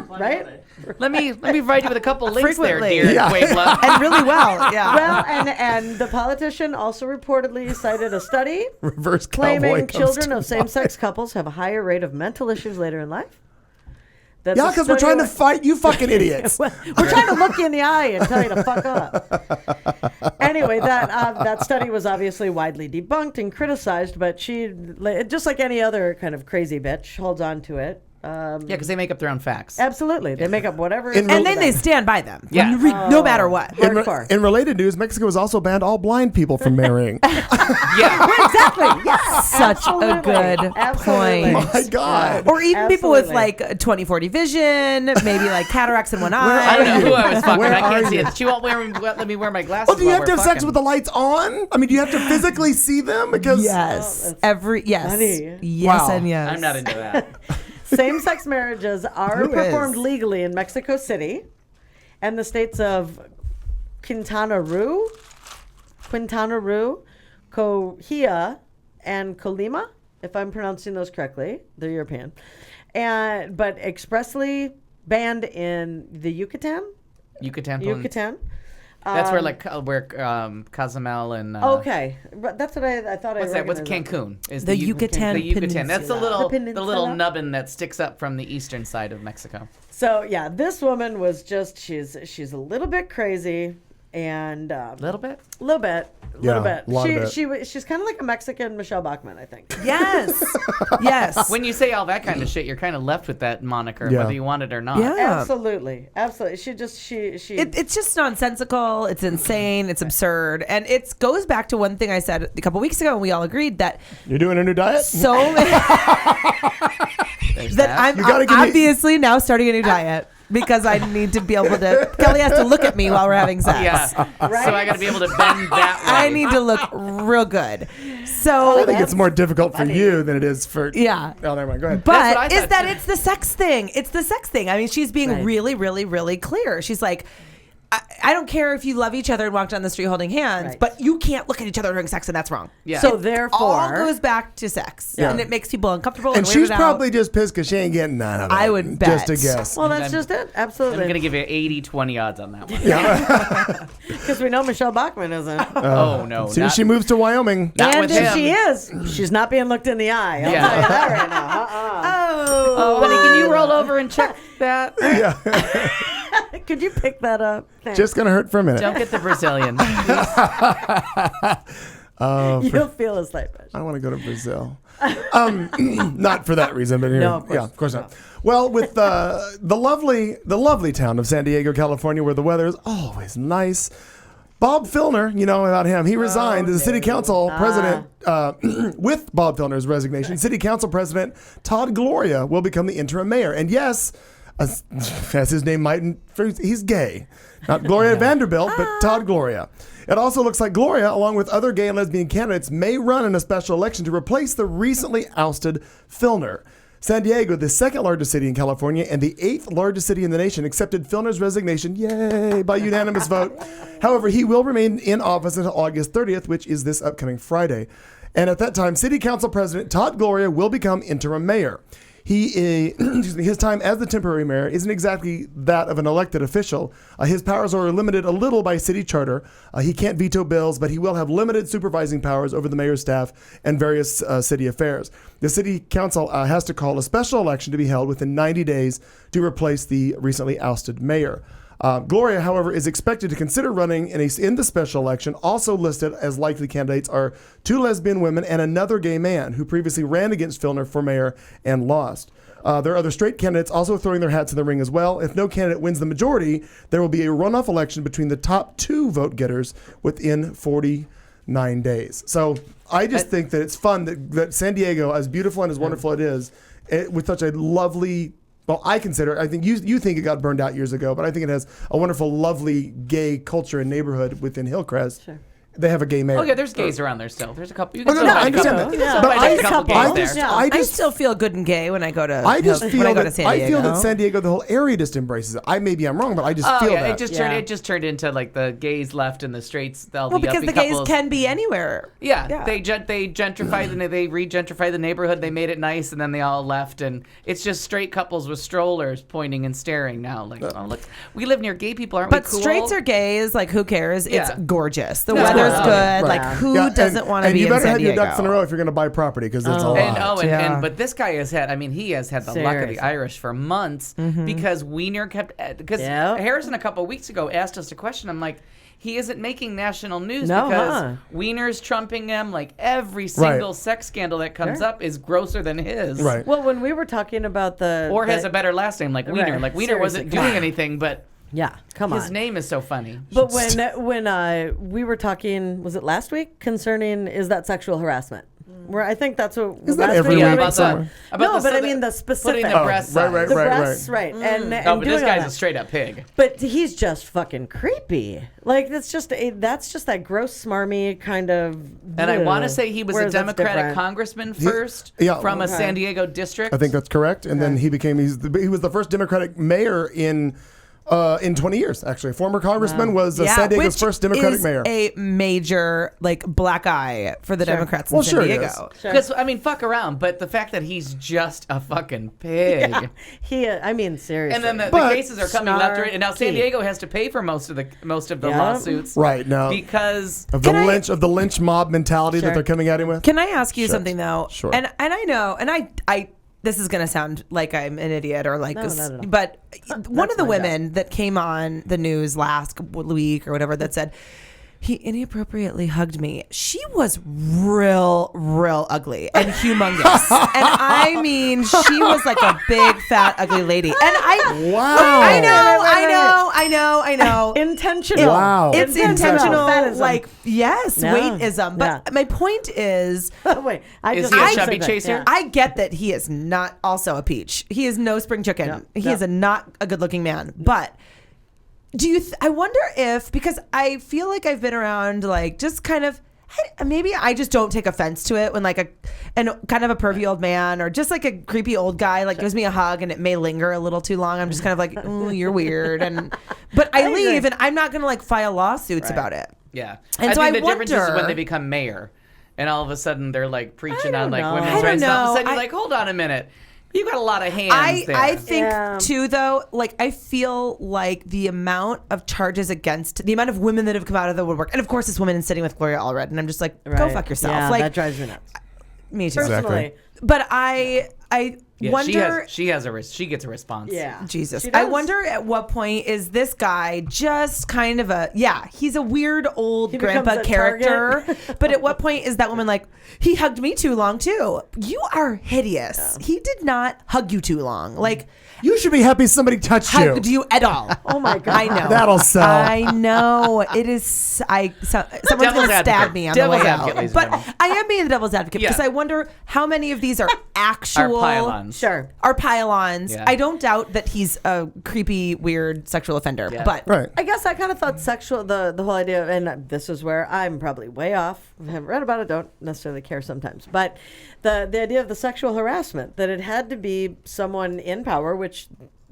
Right? Let me provide you with a couple links Frequently. there, dear Puebla. And really well. Yeah. Well, and the politician also reportedly cited a study Reverse claiming cowboy children of same-sex couples have a higher rate of mental issues later in life. That's Yeah, a because we're study trying to fight you fucking idiots. We're trying to look you in the eye and tell you to fuck up. Anyway, that study was obviously widely debunked and criticized, but she, just like any other kind of crazy bitch, holds on to it. Yeah, because they make up their own facts. Absolutely. They make up whatever. And then they stand by them. Yeah. No matter what. In related news, Mexico has also banned all blind people from marrying. Yeah. Exactly. Yes. Such a good point. My God. Or even people with like 20/40 vision, maybe like cataracts in one eye. I don't know who I was fucking. Where I can't are see you? it. She won't let me wear my glasses. Oh, do you while have to we're have sex fucking. with the lights on? I mean, do you have to physically see them? Because Yes. Yes. funny. Yes Wow. and yes. I'm not into that. Same-sex marriages are Who performed is? legally in Mexico City and the states of Quintana Roo, Coahuila, and Colima, if I'm pronouncing those correctly. They're European. But expressly banned in the Yucatan. Yucatan. That's where Cozumel and Okay, but that's what I thought. what's I that? What's recognized. Cancun? Is The Yucatan The Yucatan. That's the Peninsula. little nubbin that sticks up from the eastern side of Mexico. So yeah, this woman was just she's a little bit crazy and Little bit. She's kind of like a Mexican Michelle Bachmann, I think. Yes. Yes. When you say all that kind of shit, you're kind of left with that moniker, Yeah. whether you want it or not. Yeah. Absolutely. She It's just nonsensical. It's insane. It's absurd. And it goes back to one thing I said a couple weeks ago, and we all agreed that you're doing a new diet? so many, that I'm You gotta give me- obviously now starting a new diet because I need to be able to. Kelly has to look at me while we're having sex. Yeah. So I got to be able to bend that way. I need to look real good. So I think it's more difficult for you than it is for. Yeah. Oh, never mind. Go ahead. That's what I But is thought, that too. it's the sex thing? It's the sex thing. I mean, she's being Right. really, really, really clear. She's like, I don't care if you love each other and walk down the street holding hands, Right. but you can't look at each other during sex, and that's wrong. Yeah. So It therefore, all goes back to sex, Yeah. and it makes people uncomfortable. And weirded she's out. probably just pissed because she ain't getting none of it. I would bet. Just a guess. well, that's just it. I'm Absolutely. going to give you 80-20 odds on that one. Because we know Michelle Bachmann isn't. Oh, no. As soon as not- she moves to Wyoming. Not And with if him. she is, she's not being looked in the eye. I'll Yeah. tell you that right now. Oh, honey, can you roll over and check that? Yeah. Could you pick that up? Thanks. Just going to hurt for a minute. Don't get the Brazilian. You'll feel a slight pressure. I want to go to Brazil. Not for that reason, but here, No, of course. yeah, of course not. Well, with the lovely town of San Diego, California, where the weather is always nice. Bob Filner, you know about him. He resigned as the city council president. With Bob Filner's resignation, city council president Todd Gloria will become the interim mayor. And yes, as his name might, he's gay. Not Gloria Vanderbilt, but Todd Gloria. It also looks like Gloria, along with other gay and lesbian candidates, may run in a special election to replace the recently ousted Filner. San Diego, the second largest city in California and the 8th largest city in the nation, accepted Filner's resignation, yay, by unanimous vote. However, he will remain in office until August 30th, which is this upcoming Friday. And at that time, City Council President Todd Gloria will become interim mayor. His time as the temporary mayor isn't exactly that of an elected official. His powers are limited a little by city charter. He can't veto bills, but he will have limited supervising powers over the mayor's staff and various city affairs. The city council has to call a special election to be held within 90 days to replace the recently ousted mayor. Gloria, however, is expected to consider running in the special election. Also listed as likely candidates are 2 lesbian women and another gay man who previously ran against Filner for mayor and lost. There are other straight candidates also throwing their hats in the ring as well. If no candidate wins the majority, there will be a runoff election between the top 2 vote getters within 40 9 days. So I just think that it's fun that San Diego, as beautiful and as wonderful it is, with such a lovely, well, I think you think it got burned out years ago, but I think it has a wonderful, lovely gay culture and neighborhood within Hillcrest. Sure. They have a gay mayor. Oh yeah, there's gays around there still. There's a couple. You Oh, can no, still no, I find a couple. understand You that. can still But find a couple gays there. I still feel good and gay when I go to. I just feel when I go that to San Diego. I feel that San Diego, the whole area, just embraces it. Maybe I'm wrong, but I just Oh feel yeah, that. it just turned into like the gays left and the straights. Well, because the gays can be anywhere. Yeah, they gentrify they re-gentrify the neighborhood. They made it nice, and then they all left, and it's just straight couples with strollers pointing and staring now. Like, oh, look, we live near gay people, aren't we? But Cool? straights or gays, like who cares? Yeah. It's gorgeous. The No, weather's right. good. Right. Like who doesn't want to and be you in better San have your Diego? ducks in a row if you're going to buy property, because it's a lot. But this guy has had the luck of the Irish for months because Wiener Harrison a couple of weeks ago asked us a question. I'm like, he isn't making national news because Wiener's trumping him. Like every single sex scandal that comes up is grosser than his. Right. Well, when we were talking about has a better last name like Wiener. Right. Like Wiener wasn't Seriously. doing anything, but his name is so funny. But when we were talking, was it last week, concerning is that sexual harassment? Where I think that's what Is that last every week week we were somewhere? but I mean the specific putting the breasts right, right, the right, breasts, right. And no, but doing this all guy's that. a straight up pig. But he's just fucking creepy. Like that's just that gross, smarmy kind of. And I want to say he was a Whereas that's Democratic different. congressman first from a San Diego district. I think that's correct. And then he was the first Democratic mayor in 20 years, actually. A former congressman was San Diego's first Democratic mayor. A major black eye for the Democrats in Well, San sure it Diego. Because I mean, fuck around, but the fact that he's just a fucking pig. I mean, seriously. And then the cases are coming left and right, and now San Diego has to pay for most of the lawsuits, right now, because of the lynch mob mentality that they're coming at him with. Can I ask you something though? Sure. And I know, and I this is gonna sound like I'm an idiot or like this, no. but one of the women that came on the news last week or whatever that said he inappropriately hugged me. She was real ugly and humongous. And I mean, she was like a big, fat, ugly lady. And I know. Intentional. Wow. It's intentional. Fatism. Like, yes, Yeah. weightism. But my point is, wait, is he a chubby chaser? I get that he is not also a peach. He is no spring chicken. He is not a good-looking man. But do you? I wonder if, because I feel like I've been around, like, just kind of. Maybe I just don't take offense to it when like a kind of a pervy old man or just like a creepy old guy like gives me a hug and it may linger a little too long. I'm just kind of like, oh, you're weird, but I leave and I'm not gonna like file lawsuits about it. Yeah, and I so think I the difference is when they become mayor, and all of a sudden they're like preaching on like women's rights. And all of a sudden you're like, hold on a minute. You got a lot of hands there. I think too, though, like I feel like the amount of charges against the amount of women that have come out of the woodwork, and of course this woman is sitting with Gloria Allred, and I'm just like, go fuck yourself. Yeah, like that drives me nuts. Me too. Personally. But I wonder. She gets a response. Yeah, Jesus. I wonder at what point is this guy just kind of he's a weird old grandpa character. But at what point is that woman like, he hugged me too long too? You are hideous. Yeah. He did not hug you too long. Like, you should be happy somebody touched hugged you at all. Oh my God. I know. That'll sell. I know. It is. Someone's going to stab me on the way out. But I am being the devil's advocate because I wonder how many of these are actual. Are pylons. Sure. Are pylons. Yeah. I don't doubt that he's a creepy, weird sexual offender. Yeah. But I guess I kind of thought the whole idea, and this is where I'm probably way off. I haven't read about it, don't necessarily care sometimes. But the idea of the sexual harassment, that it had to be someone in power, which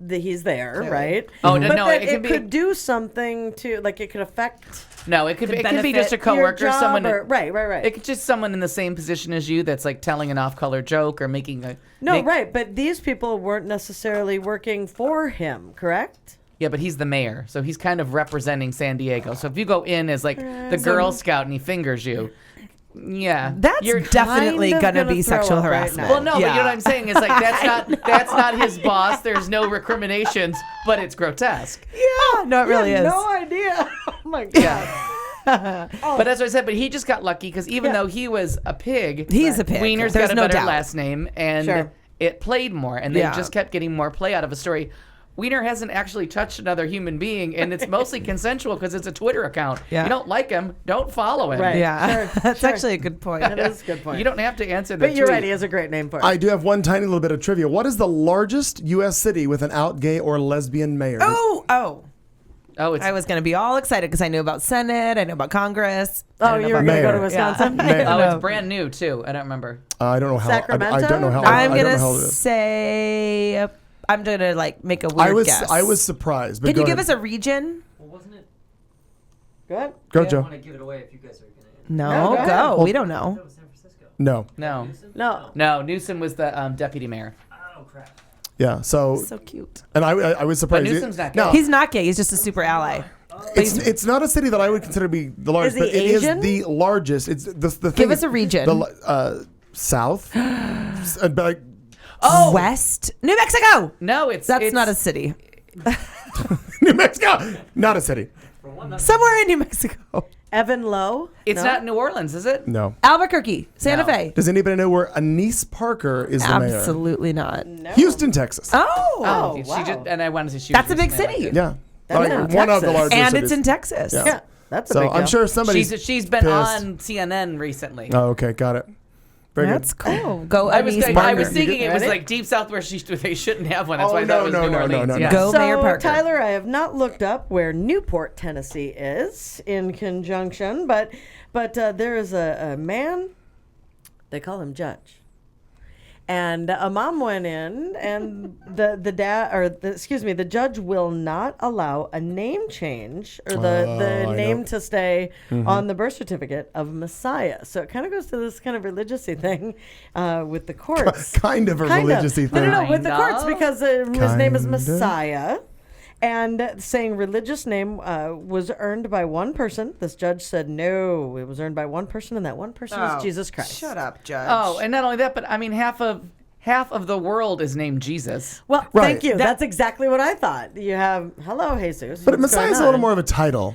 he's there, right? Oh, but no, that it could do something to, like, it could affect. No, it could be just a coworker, someone. Right. It could just someone in the same position as you that's like telling an off-color joke or making a. Right, but these people weren't necessarily working for him, correct? Yeah, but he's the mayor, so he's kind of representing San Diego. So if you go in as like the Girl Scout and he fingers you, that's definitely gonna be sexual harassment. Well, no, but you know what I'm saying is like that's not his boss. There's no recriminations, but it's grotesque. Yeah, no, it really is. No idea. Oh my God. But that's what I said. But he just got lucky because even though he was a pig, he's a pig. Wiener's got a better last name, and it played more, and they just kept getting more play out of a story. Wiener hasn't actually touched another human being, and it's mostly consensual because it's a Twitter account. Yeah. You don't like him, don't follow him. Right. Yeah, Sure, that's sure. actually a good point. That is a good point. You don't have to answer the But you're tweet. right. He has a great name for it. I do have one tiny little bit of trivia. What is the largest U.S. city with an out gay or lesbian mayor? Oh, it's I was going to be all excited because I knew about Senate, I knew about Congress. Oh, I didn't know you were about going to go to Mayor. Wisconsin? Mayor. Oh, No. it's brand new too. I don't remember. I don't know how. Sacramento? I don't know how. I'm I don't going know how to it is. say, I'm going to like make a weird guess. I was surprised. But Can you go give ahead. us a region? Well, wasn't it? Go ahead. Go, I don't Joe. want to give it away if you guys are going to. No, go go. ahead. We don't know. That was San Francisco. No. No. No. No, Newsom was the deputy mayor. Oh, crap. Yeah. So. So cute. And I was surprised. But Newsom's not No, gay. He's not gay. He's just a super ally. it's not a city that I would consider to be the largest, Is he but it is Asian? the largest. It's the thing. Give us a region. The South. But West New Mexico. No, it's That's not a city. New Mexico, not a city. Somewhere in New Mexico. Evan Lowe? It's No? not New Orleans, is it? No. Albuquerque, Santa No. Fe. Does anybody know where Anise Parker is the mayor? Absolutely not. Houston, Texas. Oh, Oh, She wow. just, and I wanted to say she That's was a big recently city. elected. Yeah. That's in one of the Texas. largest and cities. it's in Texas. Yeah. Yeah, that's a So big I'm deal. sure somebody's She's been pissed. on CNN recently. Oh, okay, got it. Very That's good. cool. Go I was Anise I Parker. was thinking You it was ready? like deep south where they shouldn't have one. That's Oh, why I thought it was no, New no, Orleans. no, no. Yeah. Go So, Mayor Parker. Tyler, I have not looked up where Newport, Tennessee is in conjunction, but there is a man, they call him Judge. And a mom went in, and the judge will not allow a name change or the I name know. to stay Mm-hmm. on the birth certificate of Messiah. So it kind of goes to this kind of religious-y thing with the courts. Kind of a religious-y thing. No, with the Kind courts of? because his name is Kinda. Messiah. And saying religious name was earned by one person. This judge said no, it was earned by one person, and that one person is Jesus Christ. Shut up, Judge. Oh, and not only that, but I mean half of the world is named Jesus. Well, Right. thank you. That's exactly what I thought. You have hello, Jesus. But What's Messiah's going a little on? more of a title.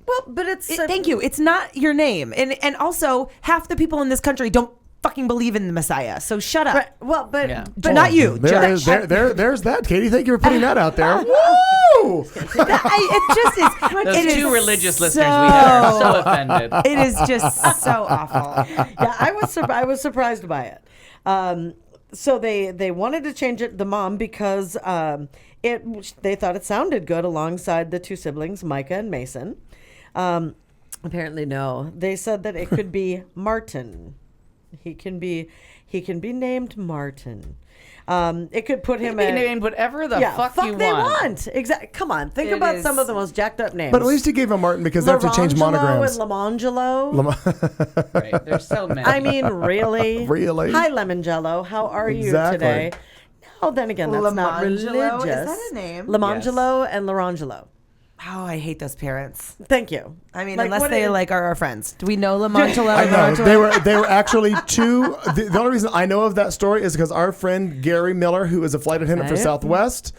Well, but it's Thank you. It's not your name. And also, half the people in this country don't fucking believe in the Messiah. So shut up. Right, well, but Yeah. But not you, Judge. There's that, Katie. Thank you for putting that out there. Woo! It just is. Those it two is religious listeners we have are so offended. It is just so awful. yeah, I was surprised by it. So they wanted to change it, the mom, because they thought it sounded good alongside the two siblings, Micah and Mason. Apparently, no. They said that it could be Martin. He can be named Martin. It could put him He at named whatever the fuck you they want. Exactly. Come on, think It about is- some of the most jacked up names. But at least he gave him Martin because they have to change monograms. and Lamangelo. Right, there's so many. I mean, really? Really? Hi, Lemongello. How are you Exactly. today? No, then again, that's not Lamangelo? religious. Is that a name? Lamangelo and Larangelo. Oh, I hate those parents. Thank you. I mean, Like, unless what they is- are our friends. Do we know Lamangelo? I and know Larangelo? they were actually two. The only reason I know of that story is because our friend Gary Miller, who is a flight attendant for Right. Southwest,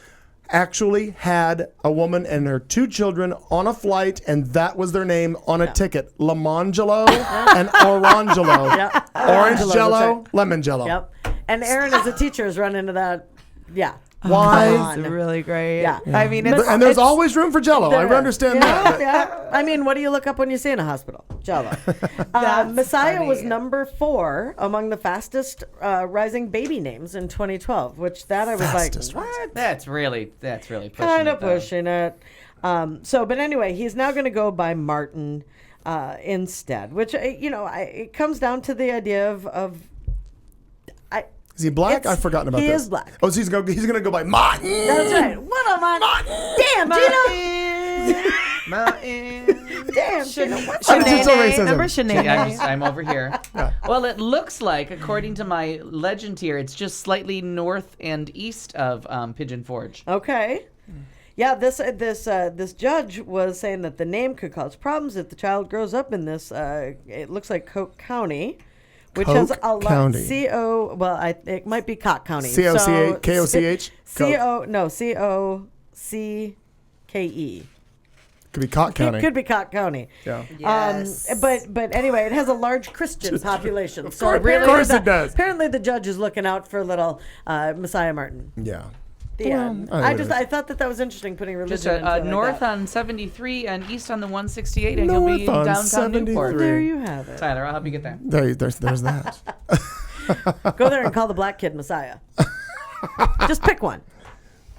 actually had a woman and her two children on a flight, and that was their name on a ticket: Lamangelo and Orangelo. Yeah. Orange Orangelo, Jello, that's lemon Jello. Yep. And Aaron, as a teacher, has run into that. Yeah. Why? It's really great. Yeah. I mean, it's, And there's it's- always room for Jello. I There- understand yeah, that. but- Yeah. I mean, what do you look up when you see in a hospital? Jello. Messiah funny. was number 4 among the fastest rising baby names in 2012, which that I was Fastest like, what? That's really pushing Kind it, of though. pushing it. But anyway, he's now going to go by Martin instead, which, it comes down to the idea of Is he black? It's- I've forgotten about he this. is black. Oh, so he's going to go by Martin. That's right. What am I? Damn, Gina. Damn, Gina. Unintentional racism. Remember Yeah, Shanae? I'm over here. Well, it looks like, according to my legend here, it's just slightly north and east of Pigeon Forge. Okay. Yeah, this judge was saying that the name could cause problems if the child grows up in this. It looks like Coke County, which has Coke a lot. County. C-O. Well, it might be Cock County. C-O-C-H? K-O-C-H? C-O. No, C-O-C-K-E. Could be Cott County. It could be Cock County. Yeah. Yes. But anyway, it has a large Christian population. So course- apparently of course it does. Apparently, the judge is looking out for little Messiah Martin. Yeah. The end. I thought that was interesting putting religion Just into it like north that. on 73 and east on the 168, and you'll be in North on downtown 73. Newport. There you have it. Tyler, I'll help you get there. There's that. Go there and call the black kid Messiah. Just pick one.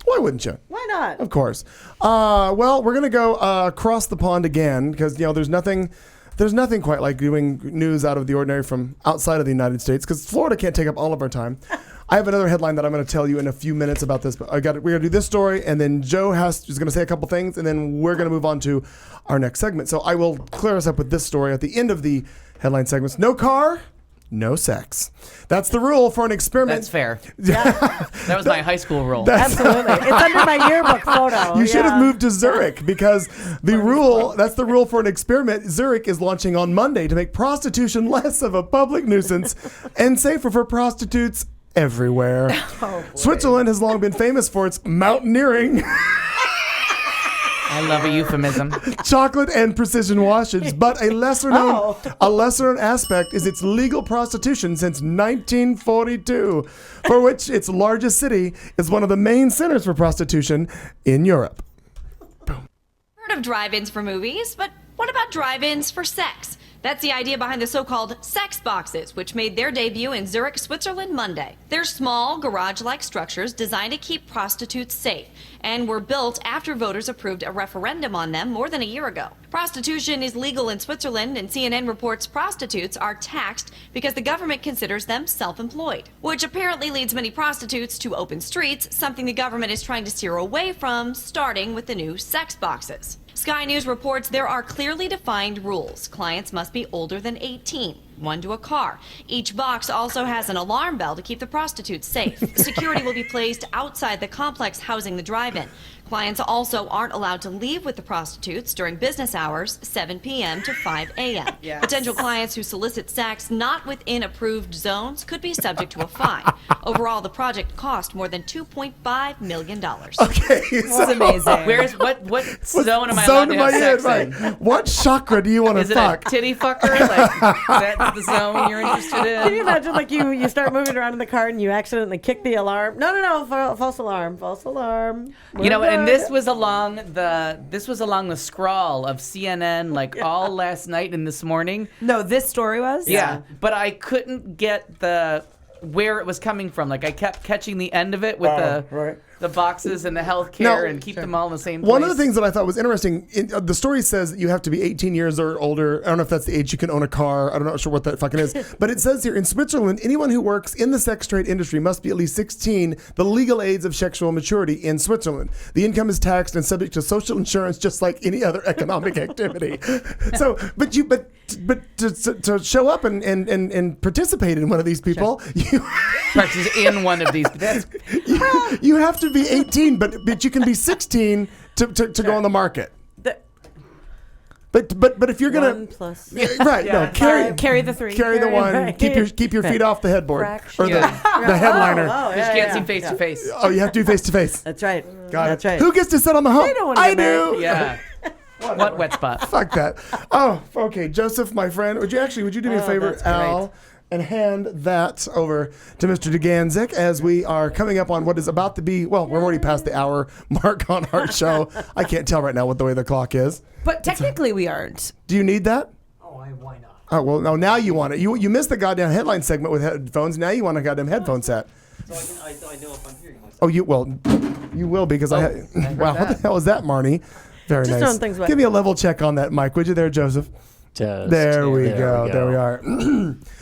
Why wouldn't you? Why not? Of course. Well, we're gonna go across the pond again because there's nothing quite like doing news out of the ordinary from outside of the United States because Florida can't take up all of our time. I have another headline that I'm going to tell you in a few minutes about this, but we're going to do this story, and then Joe is going to say a couple things, and then we're going to move on to our next segment. So I will clear us up with this story at the end of the headline segments. No car, no sex. That's the rule for an experiment. That's fair. That was my high school rule. Absolutely. It's under my yearbook photo. You should have moved to Zurich because that's the rule for an experiment. Zurich is launching on Monday to make prostitution less of a public nuisance and safer for prostitutes everywhere. Switzerland has long been famous for its mountaineering. I love a euphemism. Chocolate and precision washes, but a lesser known aspect is its legal prostitution since 1942, for which its largest city is one of the main centers for prostitution in Europe. Heard of drive-ins for movies, but what about drive-ins for sex? That's the idea behind the so-called sex boxes, which made their debut in Zurich, Switzerland Monday. They're small, garage-like structures designed to keep prostitutes safe and were built after voters approved a referendum on them more than a year ago. Prostitution is legal in Switzerland, and CNN reports prostitutes are taxed because the government considers them self-employed, which apparently leads many prostitutes to open streets, something the government is trying to steer away from, starting with the new sex boxes. Sky News reports there are clearly defined rules. Clients must be older than 18, one to a car. Each box also has an alarm bell to keep the prostitutes safe. Security will be placed outside the complex housing the drive-in. Clients also aren't allowed to leave with the prostitutes during business hours, 7 p.m. to 5 a.m. Yes. Potential clients who solicit sex not within approved zones could be subject to a fine. Overall, the project cost more than $2.5 million. Okay, That's amazing. What zone am I allowed to have sex in? What chakra do you want to Is it fuck? a titty fucker? Like, that's the zone you're interested in? Can you imagine, like, you start moving around in the car and you accidentally kick the alarm? No, false alarm. You know, and this was along the scroll of CNN, like all last night and this morning. No, this story was? Yeah, but I couldn't get where it was coming from. Like I kept catching the end of it with the boxes and the healthcare and keep them all in the same place. One of the things that I thought was interesting, the story says that you have to be 18 years or older. I don't know if that's the age you can own a car. I'm not sure what that fucking is. But it says here, in Switzerland, anyone who works in the sex trade industry must be at least 16, the legal age of sexual maturity in Switzerland. The income is taxed and subject to social insurance just like any other economic activity. So, but to show up and participate in one of these people, practice in one of these. You have to be 18, but you can be 16 to go on the market. But if you're gonna 1 plus right, no, carry the 3, carry the 1, right. keep your feet off the headboard Fraction. or the headliner. You just can't see face to face. Oh, you have to do face to face. That's right. That's right. Who gets to sit on the hump? They don't wanna I get do. Yeah. What wet spot? Fuck that. Oh, okay, Joseph, my friend. Would you do me a favor, that's Al, great. and hand that over to Mr. Duganzik as we are coming up on what is about to be, well, we're already past the hour mark on our show. I can't tell right now what the way the clock is. But technically we aren't. Do you need that? Why not? Oh, well, no, now you want it. You missed the goddamn headline segment with headphones. Now you want a goddamn headphone set. So I know if I'm hearing myself. Oh, you will because wow, what the hell is that, Marnie? Very Just nice. throwing things away. Give me a level check on that mic, would you there, Joseph? There we go. There we are.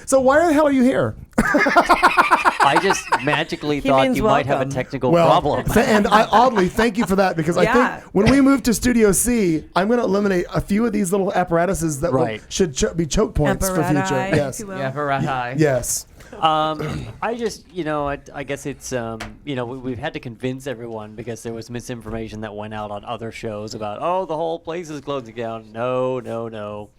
So why the hell are you here? I just magically thought means you might have a welcome. technical problem. And oddly, thank you for that because I think when we move to Studio C, I'm going to eliminate a few of these little apparatuses that should be choke points for future. Yes. Yeah, Yes. I just, I guess it's, we've had to convince everyone because there was misinformation that went out on other shows about, the whole place is closing down. No. No.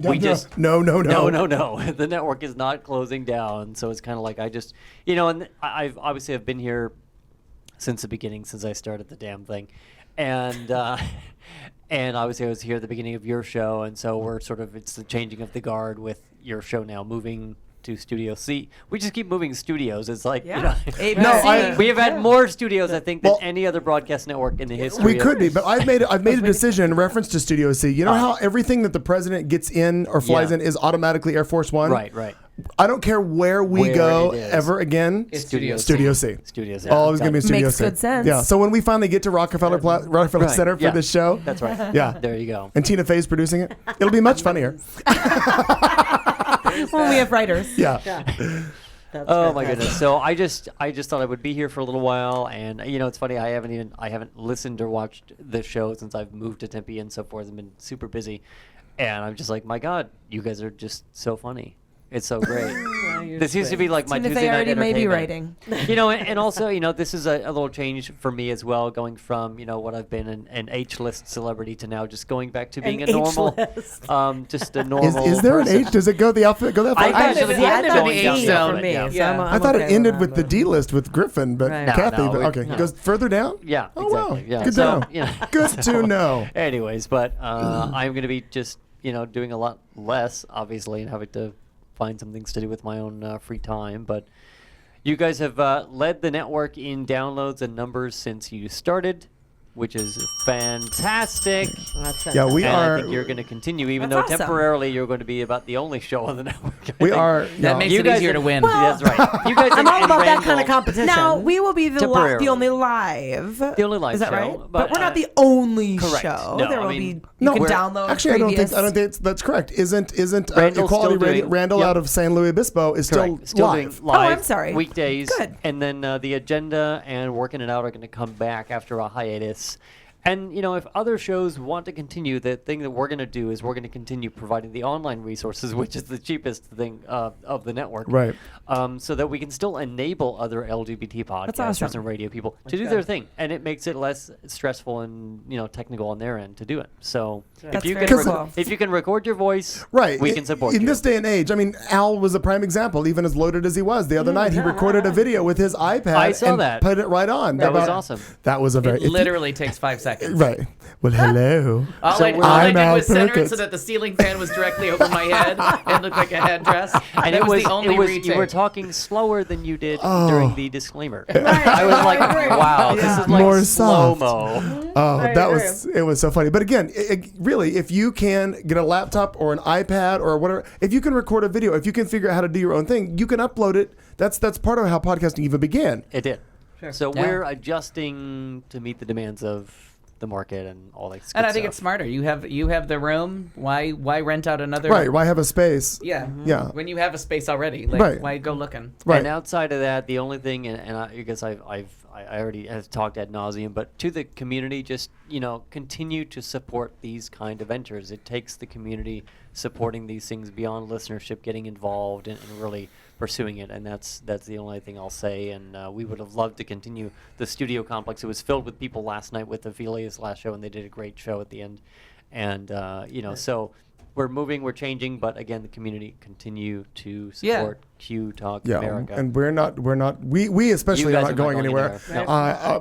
The network is not closing down. So it's kind of like and I've obviously I've been here since the beginning, since I started the damn thing. And obviously I was here at the beginning of your show. And so we're it's the changing of the guard with your show now moving to Studio C. We just keep moving studios. It's like, Yeah. ABC. No, we have had more studios, I think, than any other broadcast network in the history. We of- could be, but I've made a decision in reference to Studio C. You know how everything that the president gets in or flies Yeah. in is automatically Air Force One? Right. I don't care where we Where go it is. ever again. It's Studio C. Studio C. Studio C. Always going to be Studio Makes C. good sense. Yeah. So when we finally get to Rockefeller Right, Center for yeah. this show, That's right. Yeah. There you go. And Tina Fey's producing it, it'll be much funnier. When we have writers. Yeah. Oh my goodness! So I just thought I would be here for a little while, and it's funny. I haven't listened or watched the show since I've moved to Tempe and so forth. I've been super busy, and I'm just like, my God, you guys are just so funny. It's so great. This used to be like my Tina Fey Tuesday night already may be entertainment. And also, this is a little change for me as well, going from, what I've been an H-list celebrity to now just going back to being a normal, just a normal Is there an person. H? Does it go that far? I I actually had ended the going H down the for alphabet, me, yeah. so I'm I thought it okay ended with with the D list with Griffin, but Right. Kathy. No, Okay, no. it goes further down. Yeah, Oh exactly. wow. Yeah. Good So, to know. Good to know. Anyways, but I'm going to be just doing a lot less, obviously, and having to find some things to do with my own free time. But you guys have led the network in downloads and numbers since you started, which is fantastic. Yeah, we and are. I think you're going to continue, even That's though awesome. temporarily you're going to be about the only show on the network. We are. That makes You it guys easier are- to win. That's right. You guys I'm and- all and about that kind Randall- of competition. Now we will be the Temporarily. only live. The only live Is that show, right? but, But we're not uh, the only correct. show. No, There I will mean, be. You No, can we're- download. Actually, previous. I don't think that's correct. Isn't Randall's Equality still Radio? doing- Randall yep. out of San Luis Obispo is still Correct. Still doing live. live. Oh, I'm sorry. Weekdays. Good. And then the agenda and working it out are going to come back after a hiatus. And, if other shows want to continue, the thing that we're going to do is we're going to continue providing the online resources, which is the cheapest thing of the network. Right. So that we can still enable other LGBT podcasters awesome. and radio people to do their thing. And it makes it less stressful and, technical on their end to do it. So That's if you very can cool. if you can record your voice, Right. we can support in you. this day and age. I mean, Al was a prime example. Even as loaded as he was, the other night he recorded a video with his iPad I saw and that. put it right on. That was About- awesome. That was a very It literally takes 5 seconds. right. Well, hello. All So I I'm did Al was center it Perkins. so that the ceiling fan was directly over my head and looked like a headdress. And that was the only you were retake. talking slower than you did Oh. during the disclaimer. I was like, wow, this is like More slow soft. mo. Oh, it was so funny. But again, really, if you can get a laptop or an iPad or whatever, if you can record a video, if you can figure out how to do your own thing, you can upload it. That's part of how podcasting even began. It did. So Yeah. we're adjusting to meet the demands of the market and all that. And I think it's smarter. You have the room. Why rent out another? Right. Why have a space? Yeah. Yeah. When you have a space already, like Right. why go looking? Right. And outside of that, the only thing, and I guess I already have talked ad nauseum, but to the community, just continue to support these kind of ventures. It takes the community supporting these things beyond listenership, getting involved, and really pursuing it. And that's the only thing I'll say. And we would have loved to continue the studio complex. It was filled with people last night with the Velia's last show, and they did a great show at the end. And so. We're moving, we're changing, but again, the community continue to support Q Talk Yeah, America. and we especially You are guys not going anywhere.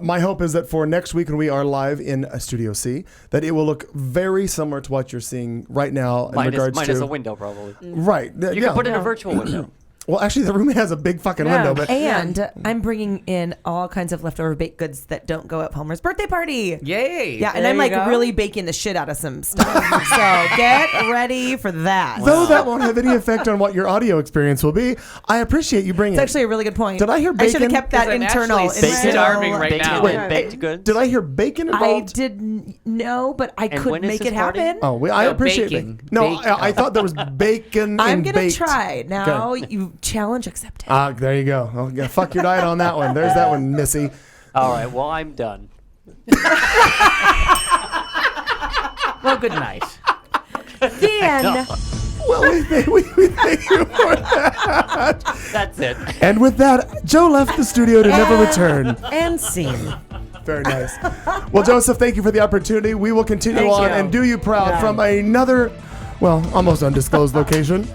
My hope is that for next week when we are live in Studio C, that it will look very similar to what you're seeing right now in regards minus to a window, probably. Right. You can put in a virtual window. Well, actually, the room has a big fucking window, but And I'm bringing in all kinds of leftover baked goods that don't go at Palmer's birthday party. Yay! Yeah, and There I'm you like go. really baking the shit out of some stuff. So get ready for that. though that won't have any effect on what your audio experience will be, I appreciate you bringing It's it. actually a really good point. Did I hear I should have bacon? kept that 'Cause I'm internal. actually instead starving of- right now. Baked goods. Did I hear bacon I involved? didn't know, but I And could when is make this it party? happen. Oh, I No, appreciate baking. it. No, Bake- I thought there was bacon I'm and gonna baked. try now. Okay. You challenge accepted. There you go. Oh, yeah, fuck your diet on that one. There's that one, Missy. All right, well, I'm done. Well, good night. The end. Well, we thank you for that. That's it. And with that, Joe left the studio to never return. And scene. Very nice. Well, Joseph, thank you for the opportunity. We will continue Thank on you. and do you proud Yeah. from another, well, almost undisclosed location.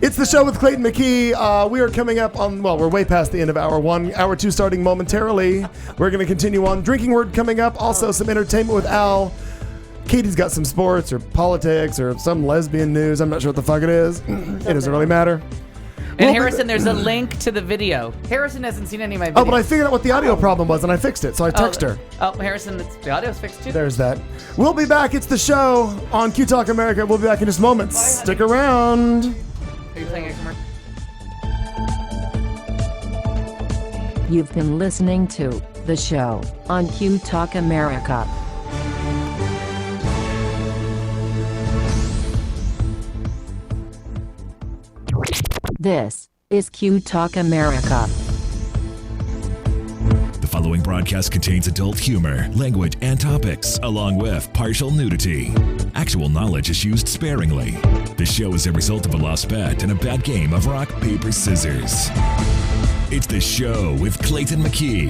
It's the show with Clayton McKee. We are coming up on, well, we're way past the end of hour one. Hour two starting momentarily. We're going to continue on. Drinking Word coming up. Also some entertainment with Al. Katie's got some sports or politics or some lesbian news. I'm not sure what the fuck it is. It doesn't really matter. And Harrison, there's a link to the video. Harrison hasn't seen any of my videos. Oh, but I figured out what the audio problem was, and I fixed it, so I texted her. Oh, Harrison, the audio's fixed too. There's that. We'll be back. It's the show on Q Talk America. We'll be back in just moments. Stick around. Are you playing a commercial? You've been listening to the show on Q Talk America. This is Q Talk America. The following broadcast contains adult humor, language, and topics, along with partial nudity. Actual knowledge is used sparingly. This show is a result of a lost bet and a bad game of rock, paper, scissors. It's the show with Clayton McKee.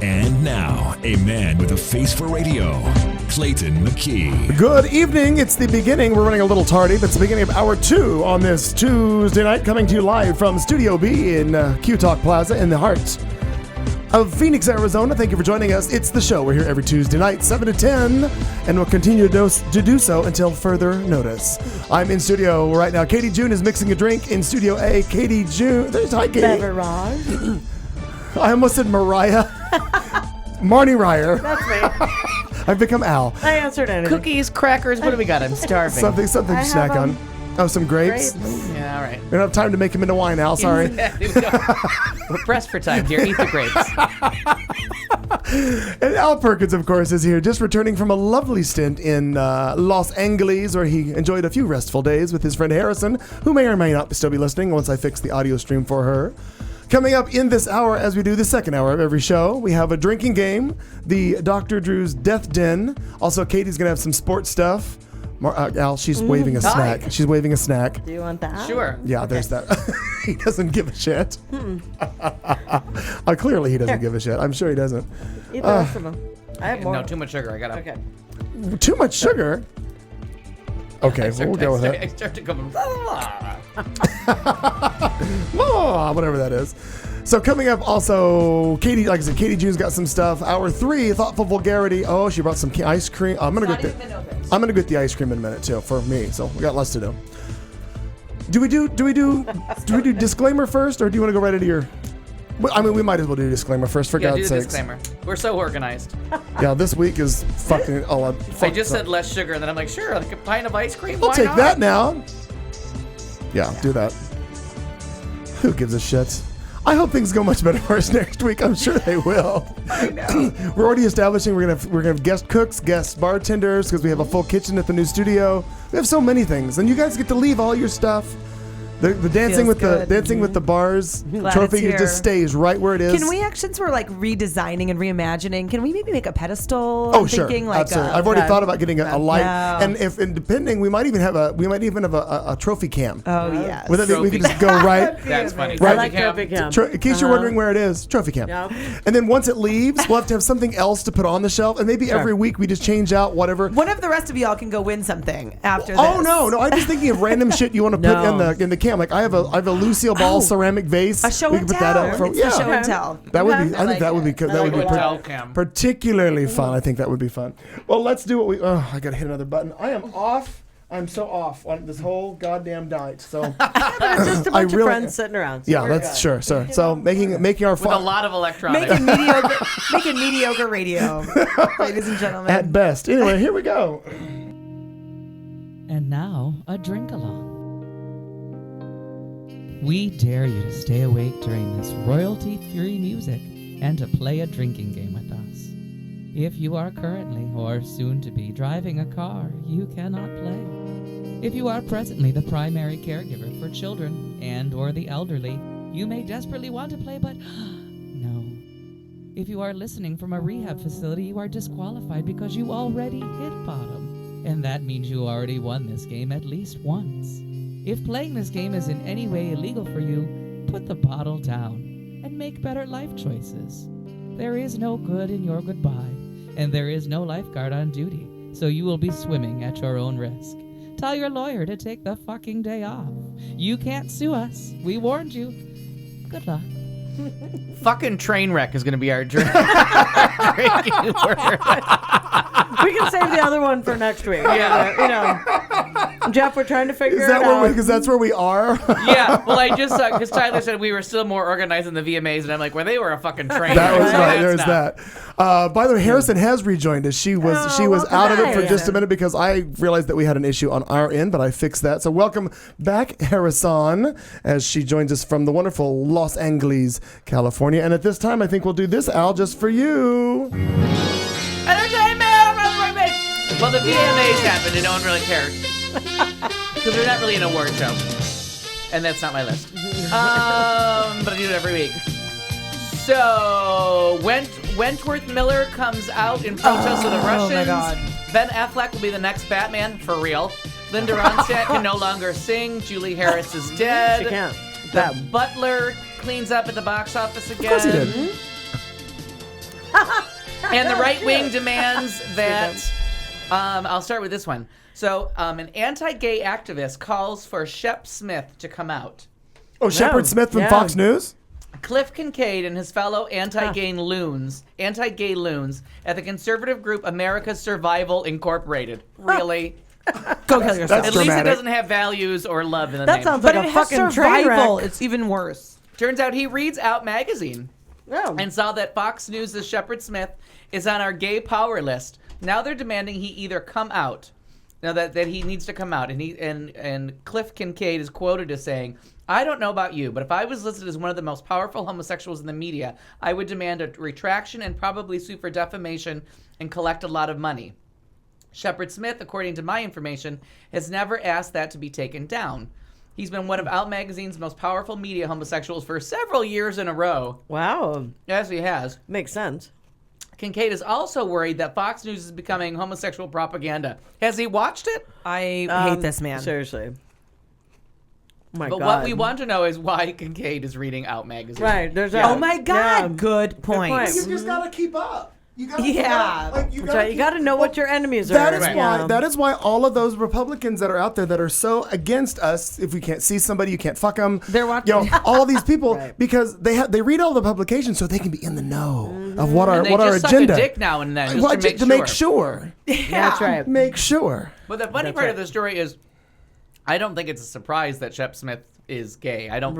And now, a man with a face for radio, Clayton McKee. Good evening. It's the beginning. We're running a little tardy, but it's the beginning of hour 2 on this Tuesday night, coming to you live from Studio B in Q Talk Plaza in the heart of Phoenix, Arizona. Thank you for joining us. It's the show. We're here every Tuesday night, 7 to 10, and we'll continue to do so until further notice. I'm in studio right now. Katie June is mixing a drink in Studio A. Katie June. Hi, Katie. Beverage. I almost said Mariah. Marnie Ryer. That's me. I've become Al. I answered anything. Cookies, crackers, what do we got? I'm starving. Something to snack on. Oh, some grapes? Yeah, all right. We don't have time to make them into wine, Al. Sorry. We're pressed for time, dear. Eat the grapes. And Al Perkins, of course, is here, just returning from a lovely stint in Los Angeles, where he enjoyed a few restful days with his friend Harrison, who may or may not still be listening once I fix the audio stream for her. Coming up in this hour, as we do the second hour of every show, we have a drinking game, the Dr. Drew's Death Den. Also, Katie's going to have some sports stuff. Al, she's waving a snack. She's waving a snack. Do you want that? Sure. Yeah, there's that. He doesn't give a shit. Clearly, he doesn't give a shit. I'm sure he doesn't. Eat the rest of them. I have more. No, too much sugar. I got to. Okay. Too much sugar? Okay, we'll go with it. I start to go, whatever that is. So coming up also, Katie, like I said, Katie June's got some stuff. Hour 3, Thoughtful Vulgarity. Oh, she brought some ice cream. I'm gonna get the ice cream in a minute too for me. So we got less to do. Do we do disclaimer first, or do you want to go right into your? I mean, we might as well do disclaimer first, for God's sake. sakes. Disclaimer. We're so organized. Yeah, this week is fucking. I just said less sugar, and then I'm like, sure, like a pint of ice cream. I'll why take not? that now. Yeah, do that. Who gives a shit? I hope things go much better for us next week. I'm sure they will. I know. We're already establishing we're gonna have guest cooks, guest bartenders, because we have a full kitchen at the new studio. We have so many things, and you guys get to leave all your stuff. The dancing with the bars Glad trophy, it's it here. just stays right where it is. Can we since we're like redesigning and reimagining, can we maybe make a pedestal? Oh, I'm sure, thinking like absolutely. I've already thought about getting a light, Yeah. and depending, we might even have a trophy cam. Oh yeah. With it, we can just go right. That's funny. Right. I like trophy cam. In case you're wondering where it is, trophy cam. Yep. And then once it leaves, we'll have to have something else to put on the shelf, and maybe every week we just change out whatever. One of the rest of y'all can go win something after this. Oh no! I'm just thinking of random shit you want to put in the cam. Like I have a Lucille Ball ceramic vase. A show we and can put that tell. up for It's the show and tell. That would be. I I think like that it. would be. That I would like be it. Hotel cam. particularly fun. I think that would be fun. Well, let's do what we. Oh, I gotta hit another button. I am off. I'm so off on this whole goddamn diet. So But it's just a bunch of friends sitting around. So yeah, we're that's good. sure. So making our With a fun lot of electronics. Making mediocre radio, ladies and gentlemen. at best. Anyway, here we go. And now, a drink along. We dare you to stay awake during this royalty-free music and to play a drinking game with us. If you are currently or soon to be driving a car, you cannot play. If you are presently the primary caregiver for children and or the elderly, you may desperately want to play, but no. If you are listening from a rehab facility, you are disqualified because you already hit bottom. And that means you already won this game at least once. If playing this game is in any way illegal for you, put the bottle down and make better life choices. There is no good in your goodbye, and there is no lifeguard on duty, so you will be swimming at your own risk. Tell your lawyer to take the fucking day off. You can't sue us. We warned you. Good luck. Fucking train wreck is going to be our drinking word. We can save the other one for next week. Yeah. You know. Jeff, we're trying to figure Is that it where out. because that's where we are? Yeah, well, I just saw because Tyler said we were still more organized than the VMAs, and I'm like, well, they were a fucking train. That was So right. that's There's not- that. By the way, Harrison has rejoined us. She was welcome out of it for back. just a minute because I realized that we had an issue on our end, but I fixed that. So welcome back, Harrison, as she joins us from the wonderful Los Angeles, California. And at this time, I think we'll do this, Al, just for you. Well, the VMAs happened and no one really cared. Because they're not really an award show. And that's not my list. But I do it every week. So, Wentworth Miller comes out in protest of the Russians. Oh my God. Ben Affleck will be the next Batman, for real. Linda Ronstadt can no longer sing. Julie Harris is dead. She can't. The Butler cleans up at the box office again. Of course he did. And the right wing demands that. I'll start with this one. So, an anti-gay activist calls for Shep Smith to come out. Oh, Shepard Smith from Fox News? Cliff Kincaid and his fellow anti-gay loons at the conservative group America's Survival Incorporated. Really? Go kill yourself. At least it doesn't have values or love in the name. That sounds like But a it has fucking train survival. wreck. It's even worse. Turns out he reads Out magazine Oh. and saw that Fox News' Shepard Smith is on our gay power list. Now they're demanding he either come out. Now that he needs to come out, and Cliff Kincaid is quoted as saying, "I don't know about you, but if I was listed as one of the most powerful homosexuals in the media, I would demand a retraction and probably sue for defamation and collect a lot of money." Shepard Smith, according to my information, has never asked that to be taken down. He's been one of Out Magazine's most powerful media homosexuals for several years in a row. Wow. Yes, he has. Makes sense. Kincaid is also worried that Fox News is becoming homosexual propaganda. Has he watched it? I hate this man. Seriously. Oh my But God. what we want to know is why Kincaid is reading Out magazine. Right. There's Oh my God. Yeah. Good point. point. You just gotta keep up. You gotta Yeah. you So you got to know what your enemies are. That is why all of those Republicans that are out there that are so against us, if we can't see somebody, you can't fuck them. They're watching. All of these people because they read all the publications so they can be in the know of what And they our just agenda. suck a dick now and then just What, to make sure. That's right. Make sure. But the funny part of the story is, I don't think it's a surprise that Shep Smith is gay. I don't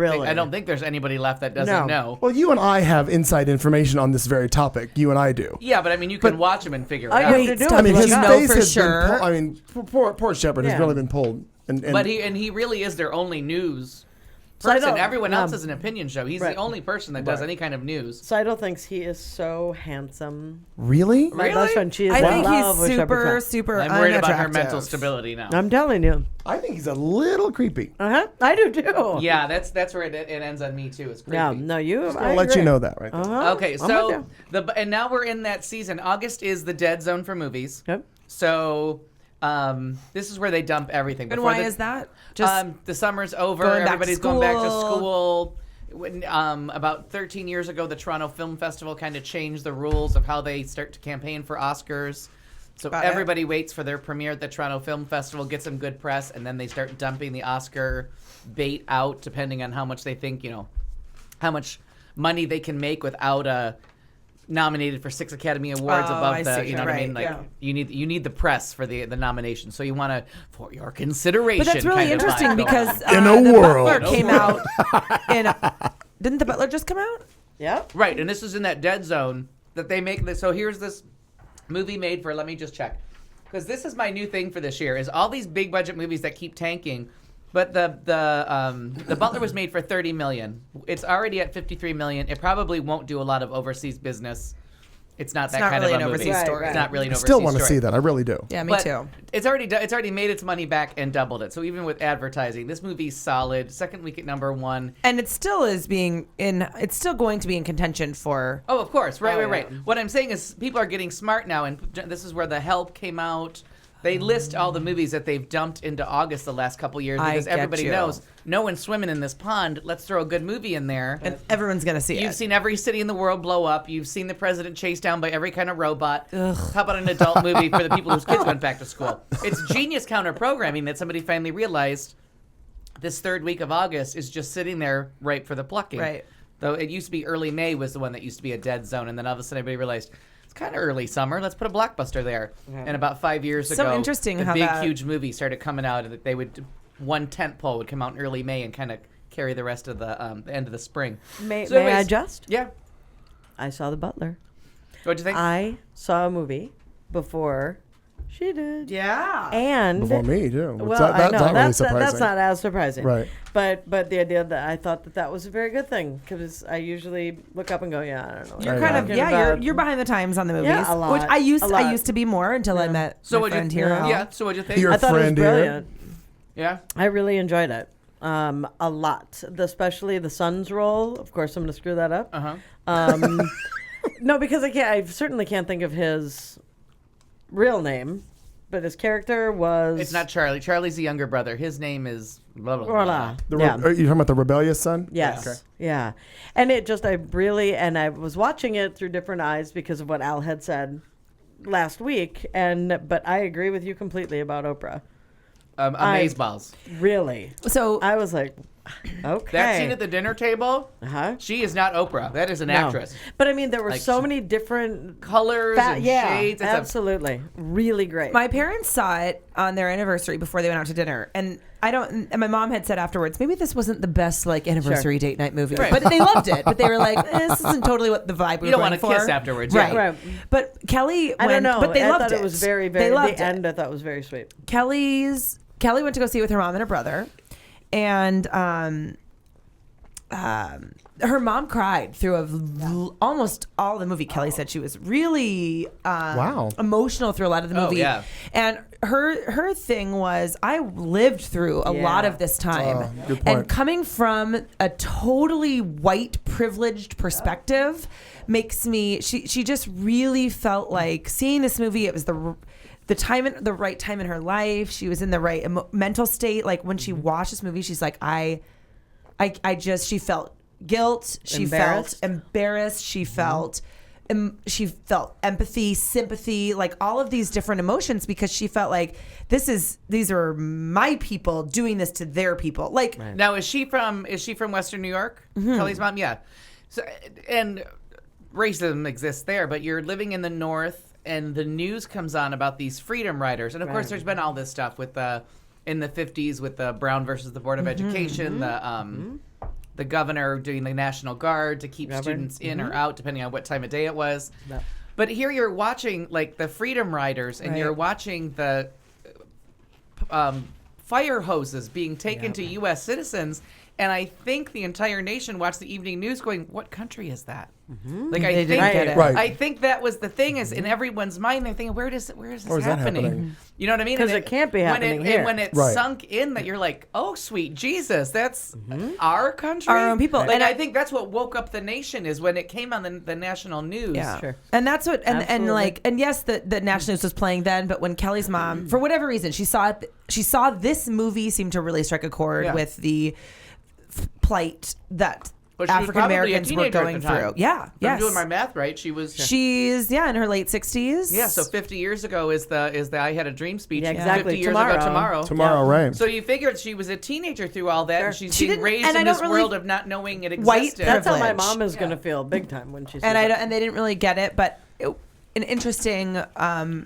think there's anybody left that doesn't know. Well, you and I have inside information on this very topic. You and I do. Yeah, but I mean, you can watch him and figure it I out. have to do I it. mean, his you know face for has sure? been. I mean, poor Shepard has Yeah. really been pulled. And But he really is their only news So I person. don't- Everyone else is an opinion show. He's Right. the only person that does any kind of news. Sidle thinks he is so handsome. really. My best friend, she is I in think love with he's Shepard super, Smith. super I'm worried about her unattractive. mental stability now. I'm telling you. I think he's a little creepy. I do too. Yeah, that's where it ends on me too. It's creepy. Yeah. No, you. I'll let you know that right there. Okay, I'm so with and now we're in that season. August is the dead zone for movies. Yep. So this is where they dump everything. And Before why is that? Just the summer's over. going back to Everybody's going back to school. school. When, about 13 years ago, the Toronto Film Festival kind of changed the rules of how they start to campaign for Oscars. So Got it. everybody waits for their premiere at the Toronto Film Festival, gets some good press, and then they start dumping the Oscar bait out, depending on how much they think, how much money they can make without nominated for 6 Academy Awards Oh, above I the, see. you know what I Right, mean? Like yeah. you need the press for the nomination. So you want to, for your consideration. But that's really kind of interesting vibe going because on. In a the world. Butler came out. Didn't the Butler just come out? Yep. Right, and this is in that dead zone that they make this. So here's this movie made for, let me just check. Because this is my new thing for this year, is all these big budget movies that keep tanking. But the Butler was made for $30 million. It's already at $53 million. It probably won't do a lot of overseas business. It's not that not kind really of an a movie. overseas story. It's not really an I overseas still want to story. see that. I really do. Yeah, me But too. It's already made its money back and doubled it. So even with advertising, this movie's solid. Second week at #1. And it still is it's still going to be in contention for. Oh, of course. Right. Oh, Right. What I'm saying is people are getting smart now, and this is where The Help came out. They list all the movies that they've dumped into August the last couple years I because get everybody you. knows no one's swimming in this pond. Let's throw a good movie in there. And everyone's going to see You've it. seen every city in the world blow up. You've seen the president chased down by every kind of robot. How about an adult movie for the people whose kids went back to school? It's genius counter programming that somebody finally realized this third week of August is just sitting there ripe for the plucking. Right. Though it used to be early May was the one that used to be a dead zone, and then all of a sudden everybody realized it's kind of early summer. Let's put a blockbuster there. And about 5 years So ago, interesting the how big, that- huge movie started coming out. And they would one tent pole would come out in early May and kind of carry the rest of the end of the spring. May So I anyways, just? Yeah. I saw The Butler. What'd you think? I saw a movie before she did. Yeah. And Before me, too. Well, That's I know not really that's surprising. not as surprising, Right. But the idea that I thought that was a very good thing because I usually look up and go, yeah, I don't know. what You're you're kind of talking about. you're behind the times on the movies, Yeah, a lot, which I a lot. used to be more until I met So my what'd you friend think? here. Yeah. So what'd you think? Your I thought friend it was here. brilliant. Yeah. I really enjoyed it. A lot, especially the son's role. Of course, I'm going to screw that up. No, because I certainly can't think of his real name, but his character was. It's not Charlie. Charlie's the younger brother. His name is blah blah blah. Voila. Are you talking about the rebellious son? Yes. Okay. Yeah. And I was watching it through different eyes because of what Al had said last week, but I agree with you completely about Oprah. Amazeballs. Really? So I was like, okay. That scene at the dinner table. Uh-huh. She is not Oprah. That is an No. actress. But I mean, there were Like, so many different colors and shades. It's absolutely. Really great. My parents saw it on their anniversary before they went out to dinner, and my mom had said afterwards, maybe this wasn't the best anniversary date night movie, Right. but they loved it. But they were like, this isn't totally what the vibe we You don't were want going to for. kiss afterwards, right? yeah. But Kelly, I don't know. but they I loved thought it was very, They very. loved The it. end I thought was very sweet. Kelly went to go see it with her mom and her brother, and her mom cried through almost all the movie. Kelly said she was really emotional through a lot of the movie. yeah. And her thing was, I lived through a lot of this time, good point. and coming from a totally white privileged perspective makes me. She just really felt like seeing this movie. It was the right time in her life. She was in the right mental state. Like when she watched this movie, she's like, she felt guilt. She felt embarrassed. She felt empathy, sympathy, like all of these different emotions because she felt like these are my people doing this to their people. Like Now, is she from Western New York? Kelly's mom, yeah. So, and racism exists there, but you're living in the North, and the news comes on about these freedom riders, and of course, there's been all this stuff with in the 50s with the Brown versus the Board of Education, the governor doing the National Guard to keep students in or out, depending on what time of day it was. Yeah. But here you're watching like the freedom riders, and you're watching the fire hoses being taken to U.S. citizens. And I think the entire nation watched the evening news going, what country is that? Like They didn't get it. Right. I think that was the thing is in everyone's mind, they're thinking, where is this Where's happening? that happening? You know what I mean? 'Cause And it can't be when happening it, here. And when it Right. sunk in that you're like, oh, sweet Jesus, that's our country. Our own people. Like, And I think that's what woke up the nation is when it came on the national news. Yeah. Sure. And that's what and Absolutely. yes, the national news was playing then, but when Kelly's mom, for whatever reason, she saw this movie seem to really strike a chord with the plight that But she was African Americans probably a were teenager at going the time. through. Yeah. If Yes. I'm doing my math right. She's in her late 60s. Yeah, so 50 years ago is the I Had a Dream speech. Yeah, exactly. 50 years Tomorrow. ago tomorrow. Tomorrow, right. So you figured she was a teenager through all that, and she's She being didn't- raised and I in don't this really- world of not knowing it White existed. That's how my privilege. mom is going to feel big time when she sees and it. and they didn't really get it, but an interesting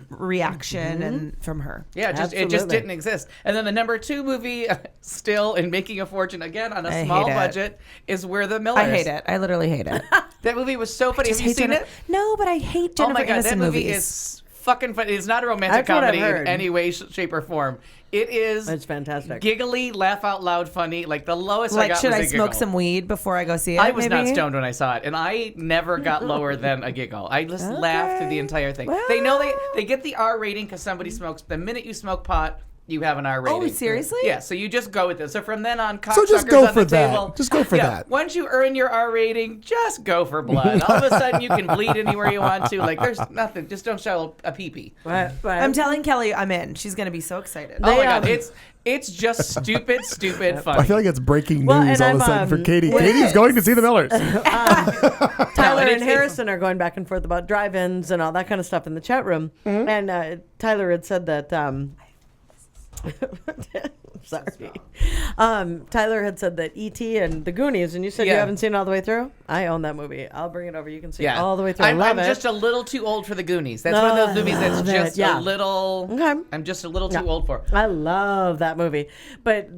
reaction and from her. Yeah, it just Absolutely. didn't exist. And then the number 2 movie, still in making a fortune again on a I small hate it. budget, is We're the Millers. I hate it. I literally hate it. That movie was so funny. Have Just you hate seen Jennifer- it? No, but I hate Oh Jennifer my god, that Aniston movie movies. is fucking funny. It's not a romantic That's what I've comedy in heard. any way, shape, or form. It is It's fantastic. giggly, laugh out loud funny. Like the lowest I Like, got should was I a smoke giggle. some weed before I go see it? I was not maybe? stoned when I saw it, and I never got lower than a giggle. I just laughed through the entire thing. They know they get the R rating because somebody smokes. The minute you smoke pot, you have an R rating. Oh, seriously? Yeah, so you just go with it. So from then on, So just cocksuckers go on for the that. table. Just go for that. Once you earn your R rating, just go for blood. All of a sudden, you can bleed anywhere you want to. Like, there's nothing. Just don't show a pee-pee. I'm telling Kelly I'm in. She's going to be so excited. Oh my God, it's just stupid funny. I feel like it's breaking Well, news and all of a I'm, sudden for Katie. it Katie's is. going to see the Millers. Tyler and and Harrison are going back and forth about drive-ins and all that kind of stuff in the chat room. And Tyler had said that Sorry. Tyler had said that E.T. and The Goonies, and you said you Yeah. haven't seen it all the way through? I own that movie. I'll bring it over. You can see it Yeah, all the way through. I I'm love it. just a little too old for the Goonies. That's one of those movies that's love just it. Yeah. a little. Okay. I'm just a little too Yeah. old for. I love that movie. But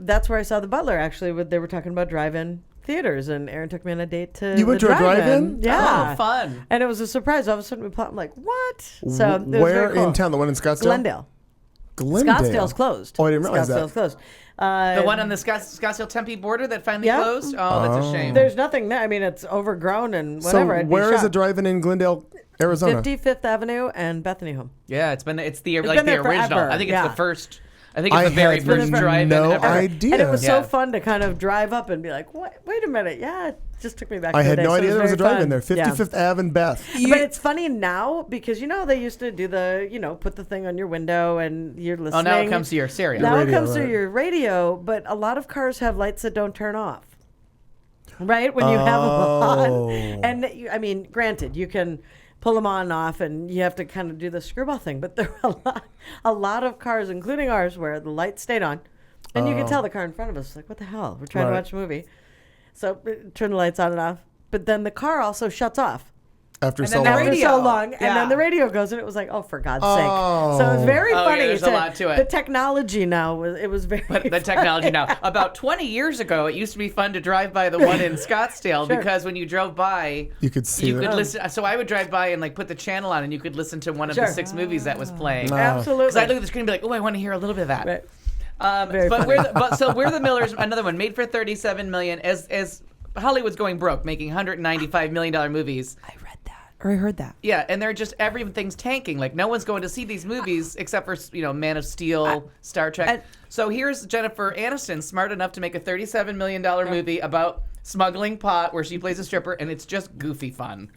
that's where I saw The Butler, actually. They were talking about drive-in theaters, and Aaron took me on a date to You went the to a drive-in? Yeah. Oh, fun. And it was a surprise. All of a sudden, we plot. I'm like, what? So it was Where very cool. in town? The one in Scottsdale? Glendale. Scottsdale's closed. Oh, I didn't realize Scottsdale's that. closed. The one on the Scottsdale-Tempe border that finally closed? Oh, that's a shame. There's nothing there. I mean, it's overgrown and So whatever. where is it driving in Glendale, Arizona? 55th Avenue and Bethany Home. Yeah, it's the It's like been the there original. forever. I think it's Yeah. the first. I think it's the very had first drive-in no ever. idea. And it was so Yeah. fun to kind of drive up and be like, "What? Wait a minute! Yeah, it just took me back." I to the had day. no So it idea there was a very drive-in fun. there. 55th Ave and Beth. But it's funny now because you know they used to do the put the thing on your window and you're listening. Oh, now it comes to your stereo. Now Radio, it comes to right. your radio, but a lot of cars have lights that don't turn off. Right when you have them Oh. on, and I mean, granted, you can pull them on and off, and you have to kind of do the screwball thing. But there are a lot of cars, including ours, where the lights stayed on, and you could tell the car in front of us was like, "What the hell? We're trying to Right. watch a movie." So turn the lights on and off, but then the car also shuts off. After And so then long. the After so radio. long, and Yeah. then the radio goes, and it was like, oh, for God's Oh. sake! So it was very Oh, yeah, funny. there's a lot to it. The technology now it was very. But the technology now. About 20 years ago, it used to be fun to drive by the one in Scottsdale Sure. because when you drove by, You could see you that. could listen. So I would drive by and like put the channel on, and you could listen to one of Sure. the 6 movies that was playing. Wow. Absolutely. Because I'd look at the screen and be like, "Oh, I want to hear a little bit of that." Right. Very But funny. we're the Millers. Another one made for $37 million. As Hollywood's going broke, making $195 million movies. I read that. Or I heard that. Yeah, and they're just everything's tanking. Like no one's going to see these movies except for Man of Steel, Star Trek. So here's Jennifer Aniston, smart enough to make a $37 million movie about smuggling pot, where she plays a stripper, and it's just goofy fun.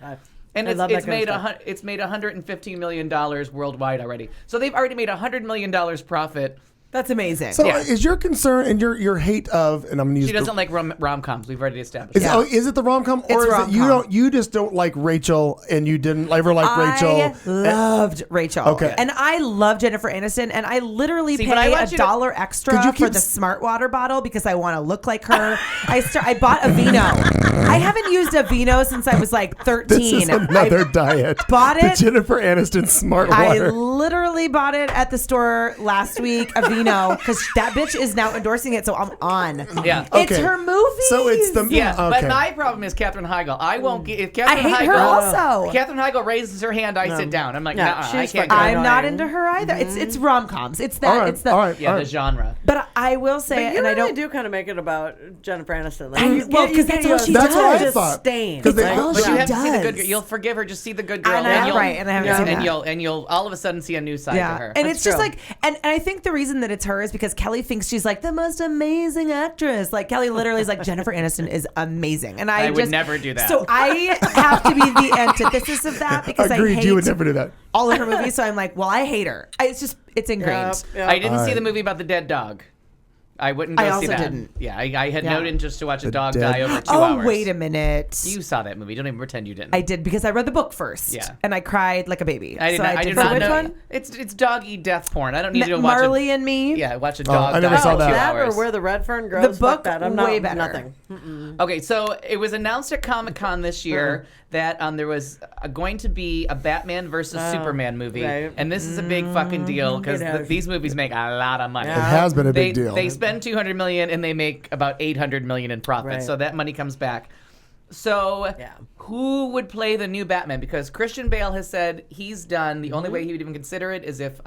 And I love that kind of stuff. it's made $115 million worldwide already. So they've already made $100 million profit. That's amazing. So Yeah. is your concern and your hate of, and I'm going to use She doesn't like rom-coms. We've already established. is it the rom-com, or It's is it rom-com. you just don't like Rachel and you didn't ever like Rachel? I loved Rachel. Okay. And I love Jennifer Aniston, and I literally See, but I pay want you to- $1 extra Could you for keep the s- smart water bottle because I want to look like her. I bought a Vino. I haven't used a Vino since I was like 13. This is another diet. bought The it. Jennifer Aniston smart I water. literally bought it at the store last week, a Vino, because that bitch is now endorsing it, so I'm on. Yeah. It's Okay. her movie. So it's the Yeah, okay. but my problem is Katherine Heigl. I won't get if I Katherine hate Heigl. her also. Katherine Heigl raises her hand, I sit down. I'm like, Yeah, nah, I she's can't. fucking go. I'm not annoying. into her either. It's rom-coms. It's that. all right, It's the. all right, Yeah, all the right. genre. But I will say, But you and I really don't. do kind of make it about Jennifer Aniston. Like, And- well, 'cause that's all she That's what I does. thought. Disdain. 'Cause they- Like, all But she you have to see the does. good girl. You'll forgive her. Just see the good girl, And I- and you'll, right, and I haven't seen that. and you'll all of a sudden see a new side to her. And That's it's just true. like, and I think the reason that it's her is because Kelly thinks she's like the most amazing actress. Like Kelly literally is like, Jennifer Aniston is amazing, and I would just never do that. So I have to be the antithesis of that because I Agreed, hate you would never do that. all of her movies. So I'm like, well, I hate her. It's ingrained. Yep. I didn't see Alright. the movie about the dead dog. I wouldn't go I see also that. didn't. Yeah, I had Yeah. no interest to watch a The dog dead- die over 2 Oh, hours. wait a minute. You saw that movie. Don't even pretend you didn't. I did because I read the book first. Yeah. And I cried like a baby. I did So not. I did did for not which know. one? It's doggy death porn. I don't need to watch Marley and Me. Yeah, watch a dog I never die saw for that. 2 that hours. or Where the Red Fern Grows. book, Fuck that. I'm way not, better. nothing. Okay, so it was announced at Comic-Con this year that there was going to be a Batman versus Superman movie, right. and this is a big fucking deal because It is. these movies make a lot of money. It has been a They, big deal. they spend $200 million and they make about $800 million in profit, Right. so that money comes back. So who would play the new Batman? Because Christian Bale has said he's done. The only way he would even consider it is if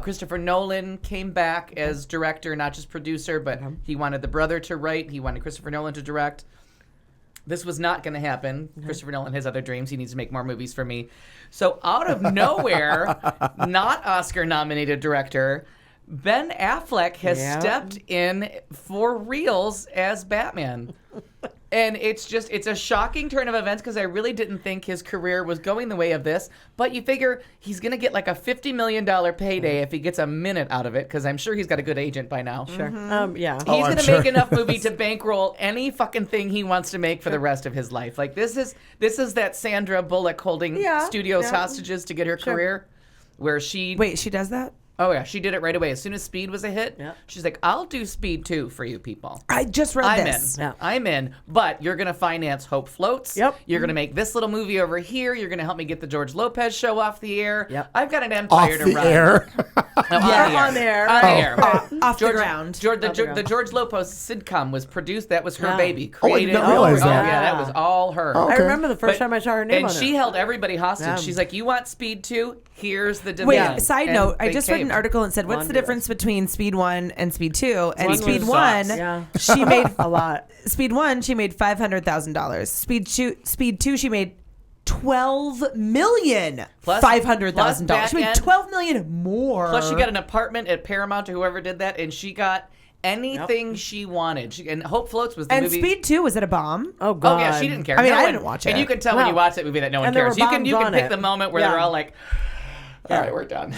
Christopher Nolan came back as director, not just producer, but he wanted the brother to write. He wanted Christopher Nolan to direct. This was not going to happen. Christopher Nolan has other dreams. He needs to make more movies for me. So out of nowhere, not Oscar-nominated director, Ben Affleck has stepped in for reals as Batman. And it's a shocking turn of events because I really didn't think his career was going the way of this. But you figure he's going to get like a $50 million payday if he gets a minute out of it, because I'm sure he's got a good agent by now. Sure. Yeah. He's going to make enough movie to bankroll any fucking thing he wants to make for the rest of his life. Like this is that Sandra Bullock holding studios hostages to get her career, where she Wait, she does that? Oh yeah, she did it right away. As soon as Speed was a hit, she's like, "I'll do Speed 2 for you people." I just read this. I'm in. But you're gonna finance Hope Floats. Yep. You're gonna make this little movie over here. You're gonna help me get the George Lopez show off the air. Yep. I've got an empire to run. Air. On air. On air. Off the ground. The George Lopez sitcom was produced. That was her baby. Oh, I did Created. not realize that. Yeah, that was all her. I remember the first time I saw her name And on she it. held everybody hostage. Yeah. She's like, "You want Speed 2? Here's the demand." Wait, side And note, I they just read an caved. article and said, what's the difference between Speed 1 and Speed 2? And Speed Speed 2 1, sucks. she made a lot. Speed 1, she made $500,000. Speed 2, she made $12,500,000. She made $12 million more. Plus, she got an apartment at Paramount or whoever did that, and she got anything she wanted. And Hope Floats was the And movie. Speed 2, was it a bomb? Oh, God. Oh yeah, she didn't care. I mean, No I one- didn't watch it. And you can tell when you watch that movie that no one and there cares. were You can bombs on pick it. the moment where Yeah. they're all like, "All right, we're done."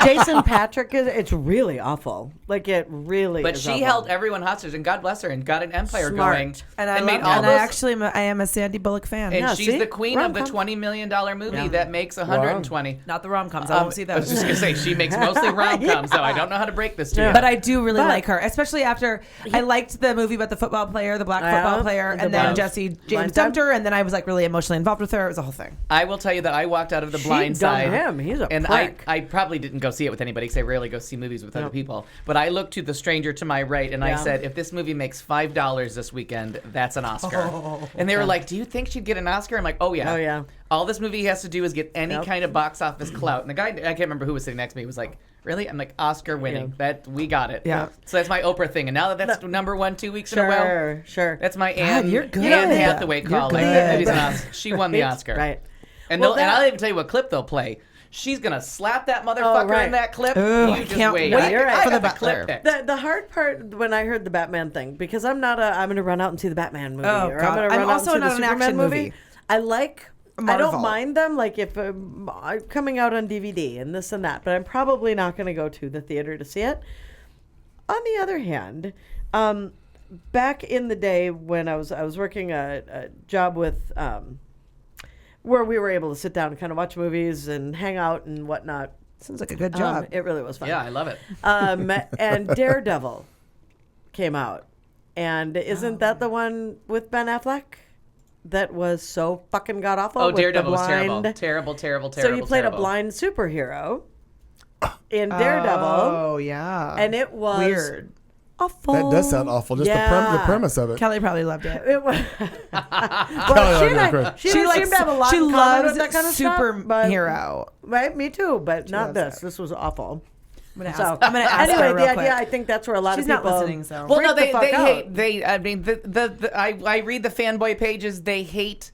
Jason Patrick it's really awful. Like it really. But is she awful. held everyone hostage, and God bless her, and got an empire Smart. going. And I made love all and those. I actually I am a Sandy Bullock fan. And she's the queen of the $20 million movie that makes 120. Not the rom-coms. I won't see I was those. just gonna say she makes mostly rom-coms, so I don't know how to break this to you. But I do really like her, especially after I liked the movie about the football player, the black football player, the and then Blind- Jesse Blind James Side? dumped her, and then I was like really emotionally involved with her. It was a whole thing. I will tell you that I walked out of the She Blind dumped Side. him. He's a and prick. I probably didn't go see it with anybody because I rarely go see movies with other people. But I looked to the stranger to my right and I Yeah. said, if this movie makes $5 this weekend, that's an Oscar. And they were like, do you think she'd get an Oscar? I'm like, oh yeah. Oh, yeah. All this movie has to do is get any kind of box office clout. And the guy, I can't remember who was sitting next to me, was like, really? I'm like, Oscar winning. That we got it. Yeah. So that's my Oprah thing. And now that that's number one 2 weeks in a row, Sure. that's my God, Anne, you're good. Anne Hathaway You're call. Like, good. that movie's an Oscar. She won the Oscar. Right. And, Well, and that- I'll even tell you what clip they'll play. She's gonna slap that motherfucker right. in that clip. Ooh, You I just can't wait. wait I for got the clip Butler. picked. The hard part when I heard the Batman thing, because I'm not I'm going to run out and see the Batman movie. Oh, or God. I'm going to I'm run out also and see not the an Superman action movie. I like. I Marvel. don't mind them, like if coming out on DVD and this and that, but I'm probably not going to go to the theater to see it. On the other hand, back in the day when I was working a job with where we were able to sit down and kind of watch movies and hang out and whatnot. Sounds like a good job. It really was fun. Yeah, I love it. And Daredevil came out, and isn't that the one with Ben Affleck that was so fucking god awful? Oh, with the Daredevil was blind- terrible. So you played terrible. a blind superhero in Daredevil. Oh, yeah. And it was weird. awful. That does sound awful. Just the premise of it. Kelly probably loved it. It was. Kelly, she seemed to have a lot she in common loves with that kind of stuff, but- superhero. Right, me too, but not loves this. it. This was awful. I'm gonna So, ask, I'm gonna ask anyway, her the real idea, quick. I think that's where a lot She's of not people. listening, so. Well, no, freak the fuck out. hate. I mean, I read the fanboy pages. They hate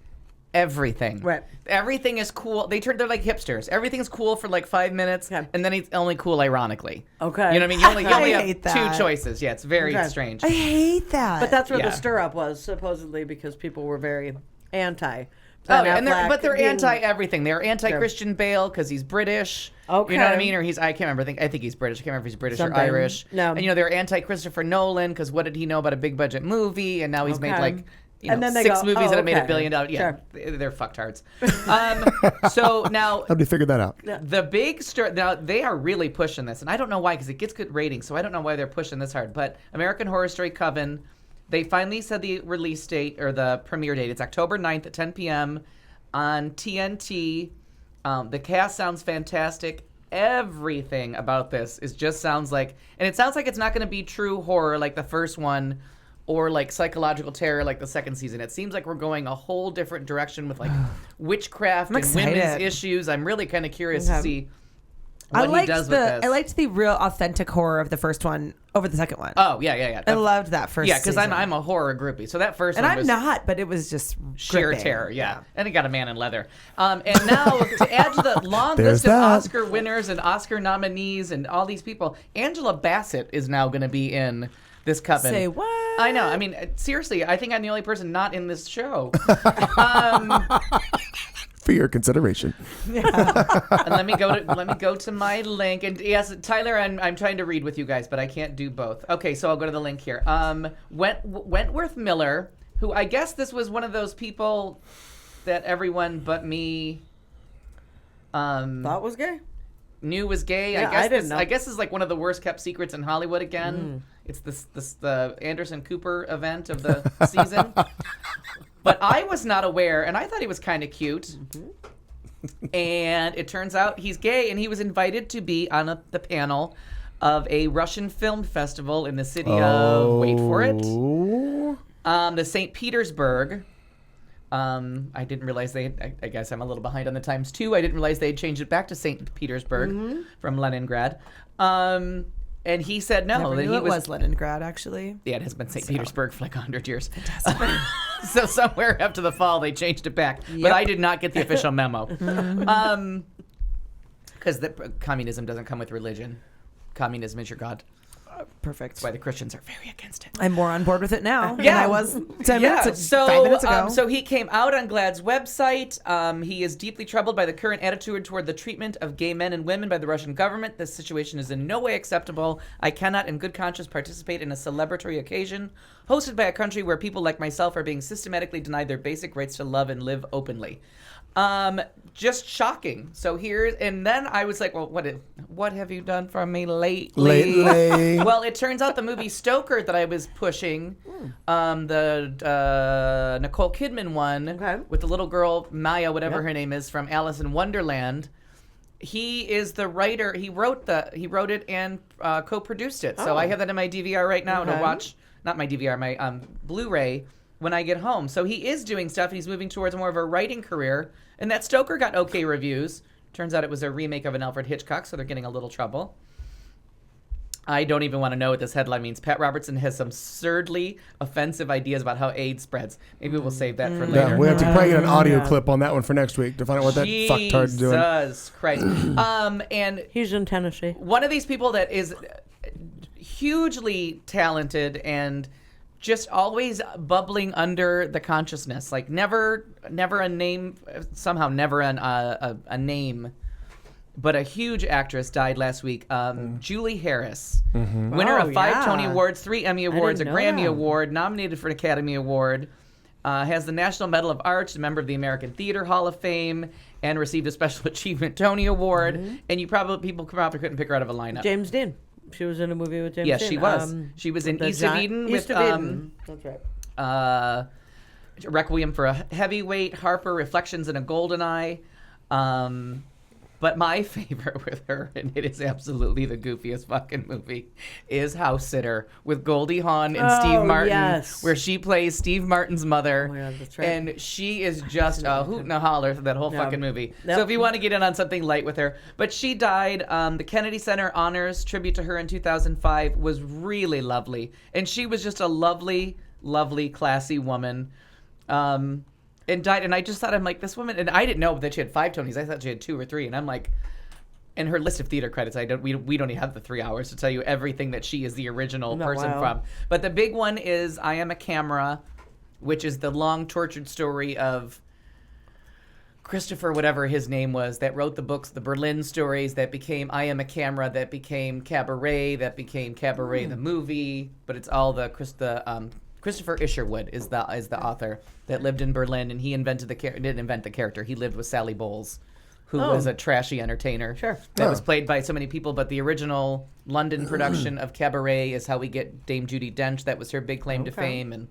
everything. Right. Everything is cool. They're like hipsters. Everything's cool for like 5 minutes, and then it's only cool ironically. Okay. You know what I mean? You only I have hate that. two choices. Yeah, it's very Okay. strange. I hate that. But that's where Yeah. the stir up was, supposedly, because people were very anti. Oh, Ben and Affleck they're being- anti everything. They're anti Christian Bale because he's British. Okay. You know what I mean? Or I can't remember. I think he's British. I can't remember if he's British Something. or Irish. No. And they're anti Christopher Nolan because what did he know about a big budget movie? And now he's made Okay. like And then they 6 go, movies oh, that have made okay. $1 billion. Yeah, Sure. they're fucktards. So now How do you figure that out? the big story. Now they are really pushing this, and I don't know why because it gets good ratings. So I don't know why they're pushing this hard. But American Horror Story Coven, they finally said the release date or the premiere date. It's October 9th at 10 p.m. on TNT. The cast sounds fantastic. Everything about this sounds like, and it sounds like it's not going to be true horror like the first one, or like psychological terror like the second season. It seems like we're going a whole different direction with like witchcraft I'm and women's excited. issues. I'm really kind of curious to Okay. see I what he liked does with this. I liked the real authentic horror of the first one over the second one. Oh yeah. I loved that first. Yeah, because season. I'm a horror groupie. So that first and one I'm was not, but it was just sheer gripping. terror. Yeah, and it got a man in leather. And now to add to the long There's list of that. Oscar winners and Oscar nominees and all these people, Angela Bassett is now going to be in this coven. Say what? I know. I mean, seriously, I think I'm the only person not in this show. For your consideration. And let me go to my link. And yes, Tyler, I'm trying to read with you guys, but I can't do both. Okay, so I'll go to the link here. Wentworth Miller, who I guess this was one of those people that everyone but me Thought was gay? knew was gay. Yeah, I I didn't know. guess is like one of the worst kept secrets in Hollywood again. It's the Anderson Cooper event of the season. But I was not aware, and I thought he was kind of cute. And it turns out he's gay, and he was invited to be on the panel of a Russian film festival in the city of, wait for it, the St. Petersburg. I didn't realize I guess I'm a little behind on the times too. I didn't realize they had changed it back to St. Petersburg from Leningrad. And he said no. Never that knew he it was Leningrad, actually. Yeah, it has been St. Petersburg for like 100 years. So somewhere after the fall, they changed it back. But I did not get the official memo. Because communism doesn't come with religion. Communism is your God. Perfect. That's why the Christians are very against it. I'm more on board with it now than Yeah, I was 5 minutes ago. So he came out on GLAAD's website. He is deeply troubled by the current attitude toward the treatment of gay men and women by the Russian government. This situation is in no way acceptable. I cannot, in good conscience, participate in a celebratory occasion hosted by a country where people like myself are being systematically denied their basic rights to love and live openly. Just shocking. So here, and then I was like, well, what have you done for me lately? Well, it turns out the movie Stoker that I was pushing, the Nicole Kidman one with the little girl, Maya, whatever her name is, from Alice in Wonderland. He is the writer. He wrote it and co-produced it. So I have that in my DVR right now to watch. Not my DVR, my Blu-ray when I get home. So he is doing stuff, and he's moving towards more of a writing career. And that Stoker got okay reviews. Turns out it was a remake of an Alfred Hitchcock, so they're getting a little trouble. I don't even want to know what this headline means. Pat Robertson has some absurdly offensive ideas about how AIDS spreads. Maybe we'll save that for later. Yeah, we have to probably get an audio clip on that one for next week to find out what that fucktard's doing. Jesus Christ. And he's in Tennessee. One of these people that is hugely talented and just always bubbling under the consciousness, like never a name, somehow never a name, but a huge actress died last week. Julie Harris, winner of 5 Tony Awards, 3 Emmy Awards, a Grammy Award, nominated for an Academy Award, has the National Medal of Arts, a member of the American Theater Hall of Fame, and received a Special Achievement Tony Award. And people probably couldn't pick her out of a lineup. James Dean. She was in a movie with James Yes, Dean. she was. She was in East of Eden with Eden. That's right. Requiem for a Heavyweight, Harper, Reflections in a Golden Eye. But my favorite with her, and it is absolutely the goofiest fucking movie, is House Sitter with Goldie Hawn and Steve Martin, where she plays Steve Martin's mother. Oh my God, that's right. And she is just a hoot and a holler for that whole fucking movie. Yep. So if you want to get in on something light with her. But she died. The Kennedy Center Honors tribute to her in 2005 was really lovely. And she was just a lovely, lovely, classy woman. And died, and I just thought, I'm like, this woman, and I didn't know that she had 5 Tonys. I thought she had 2 or 3, and I'm like, in her list of theater credits, we don't even have the 3 hours to tell you everything that she is the original person from. But the big one is I Am a Camera, which is the long tortured story of Christopher, whatever his name was, that wrote the books, the Berlin stories, that became I Am a Camera, that became Cabaret, the movie, but it's all Christopher Isherwood is the author that lived in Berlin, and he didn't invent the character. He lived with Sally Bowles, who was a trashy entertainer that was played by so many people. But the original London production of Cabaret is how we get Dame Judi Dench. That was her big claim to fame. And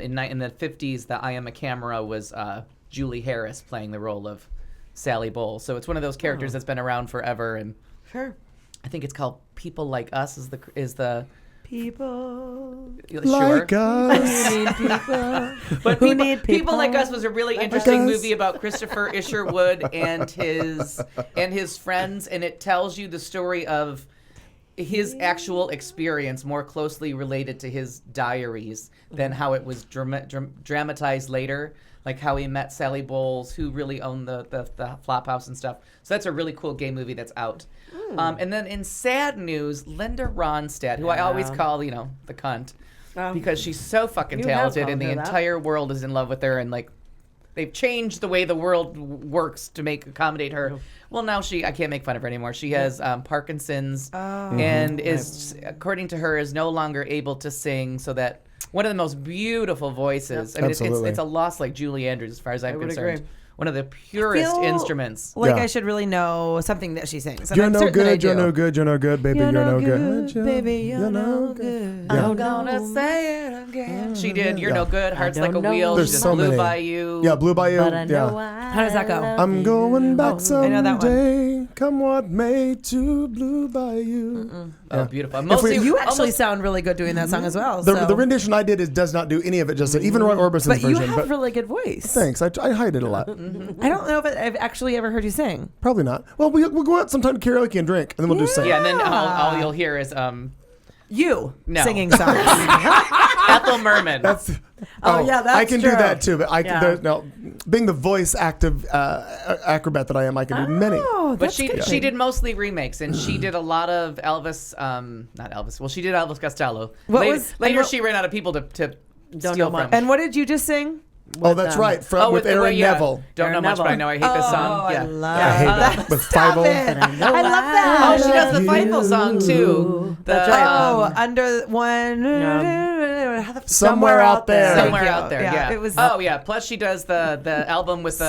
in the 50s, the I Am a Camera was Julie Harris playing the role of Sally Bowles. So it's one of those characters that's been around forever. And I think it's called People Like Us is the People like us. But People Like Us was a really interesting movie about Christopher Isherwood and his friends, and it tells you the story of his actual experience more closely related to his diaries than how it was dramatized later, like how he met Sally Bowles, who really owned the Flophouse and stuff. So that's a really cool gay movie that's out. And then in sad news, Linda Ronstadt, who I always call, the cunt, because she's so fucking talented and the entire world is in love with her, and like they've changed the way the world works to accommodate her. Well, now I can't make fun of her anymore. She has Parkinson's and is, according to her, is no longer able to sing, so that one of the most beautiful voices. I mean, Absolutely. it's a loss like Julie Andrews, as far as I'm would concerned. agree. One of the purest feel instruments. Like Yeah. I should really know something that she sings. And You're I'm no certain that I good, you're do. no good, you're no good, baby, you're no good. baby, you're no good. Yeah. I'm gonna say it again. She did. You're Yeah. no good. Heart's like a don't know. wheel. There's She just so blew many. by you. Yeah, Blue Bayou. But I know Yeah. How does that go? I'm going back I know that one. someday. Come what may to Blue Bayou. Oh, Yeah. beautiful. If we- Mostly, You actually almost- sound really good doing that song as well. The so. rendition I did does not do any of it justice. Even Roy Orbison's But you version. have really good voice. Thanks. I hide it a lot. I don't know if I've actually ever heard you sing. Probably not. Well, we'll go out sometime to karaoke and drink, and then we'll do sing. Yeah, and then all you'll hear is You No. singing songs. Ethel Merman. That's yeah, that's I can do true. that too. But Yeah. no, being the voice active acrobat that I am, I can do many. Oh, But that's she good. she did mostly remakes, and she did a lot of Elvis. Not Elvis. Well, she did Elvis Costello. What later was- later and what- she ran out of people to Don't steal know much. from. And what did you just sing? Oh, that's right. From with Aaron well, yeah. Neville. Don't know Aaron much, but I Neville. know I hate this song. Oh, Yeah. I love I hate that with Fievel. I love that. Oh, she does the Fievel song too. That's right. Oh, under one. Somewhere out there. Somewhere Thank you. out there. Yeah. It was. Oh yeah. Plus she does the album with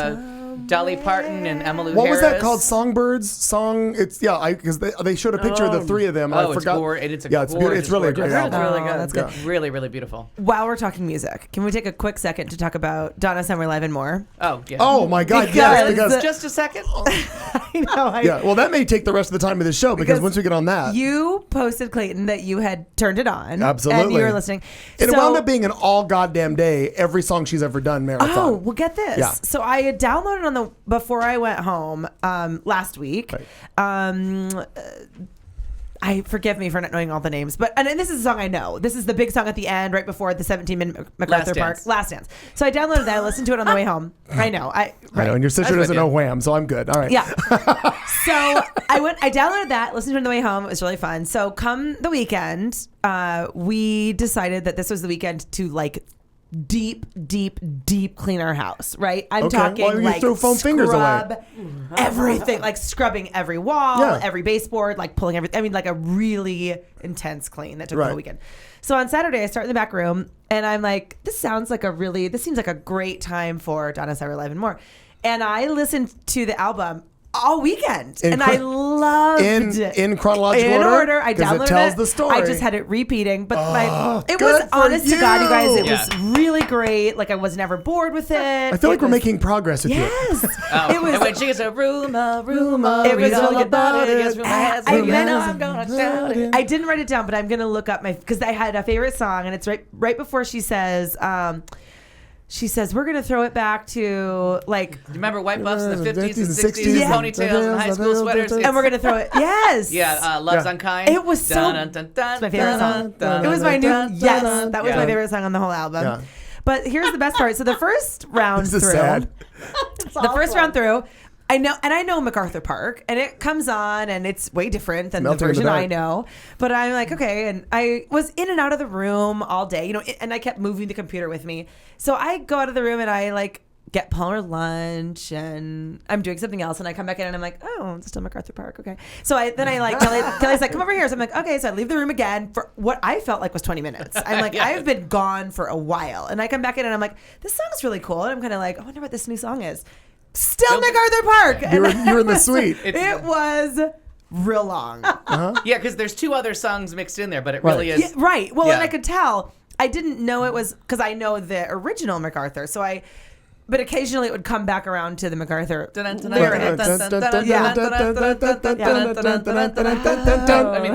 Dolly Parton and Emmylou What was Harris. that called? Songbirds song. It's because they showed a picture of the three of them. Oh, I it's forgot. it's a yeah, it's beautiful. It's really a great gorgeous. album. Really good. That's good. Really, really beautiful. While we're talking music, can we take a quick second to talk about Donna Summer Live and More? Oh yeah. Oh my God! Yes, because Just a second. I know. yeah. Well, that may take the rest of the time of the show because once we get on that, You posted, Clayton, that you had turned it on. Absolutely. And you were listening. it So- wound up being an all goddamn day. Every song she's ever done marathon. Oh, well, get this. Yeah. So I had downloaded on the before I went home last week. Right. I forgive me for not knowing all the names, but and this is a song I know. This is the big song at the end, right before the 17-minute MacArthur Last Park Dance. Last Dance. So I downloaded that. I listened to it on the way home. I know. I know, and your sister That's doesn't with know you. Wham, so I'm good. All right. Yeah. So I downloaded that, listened to it on the way home. It was really fun. So come the weekend, we decided that this was the weekend to like deep clean our house, right? I'm Okay. talking Well, you like throw foam fingers away. scrub everything, like scrubbing every wall, Yeah. every baseboard, like pulling everything. I mean, like a really intense clean that took the Right. whole weekend. So on Saturday, I start in the back room and I'm like, this seems like a great time for Donna Summer Live and More. And I listened to the album all weekend, and I loved in chronological in order? order. I 'Cause downloaded it tells the story. I just had it repeating, but it good was for honest to God, you guys. It you. was really great. Like I was never bored with it. I feel like we're making progress with you. Yes, Oh, it was. and when she gets a rumor, It was all really good. about it. Yes, rumor has it. I You meant- know I'm gonna shout it. I didn't write it down, but I'm gonna look up because I had a favorite song, and it's right before she says. She says, we're going to throw it back to like. Remember white buffs in the 50s and 60s, 60s, yeah. ponytails and high school sweaters? And we're going to throw it. Yes. Yeah, Love's Yeah. Unkind. It was so. It's my favorite song. It was my new. Yes, that was Yeah. my favorite song on the whole album. Yeah. But here's the best part. So the first round This through. is sad. The first round through. I know MacArthur Park, and it comes on, and it's way different than Melting the in the version I dark. know. But I'm like, okay, and I was in and out of the room all day, and I kept moving the computer with me. So I go out of the room, and I like get Palmer lunch, and I'm doing something else, and I come back in, and I'm like, oh, it's still MacArthur Park, okay. So then I like Kelly's like, come over here. So I'm like, okay. So I leave the room again for what I felt like was 20 minutes. I'm like, Yeah. I've been gone for a while, and I come back in, and I'm like, this song's really cool, and I'm kind of like, I wonder what this new song is. Still MacArthur Park. You were in the suite. It was real long. Yeah, because there's two other songs mixed in there, but it Right. really is. Yeah, right. Well, Yeah. and I could tell. I didn't know it was because I know the original MacArthur. But occasionally it would come back around to the MacArthur lyrics. I mean,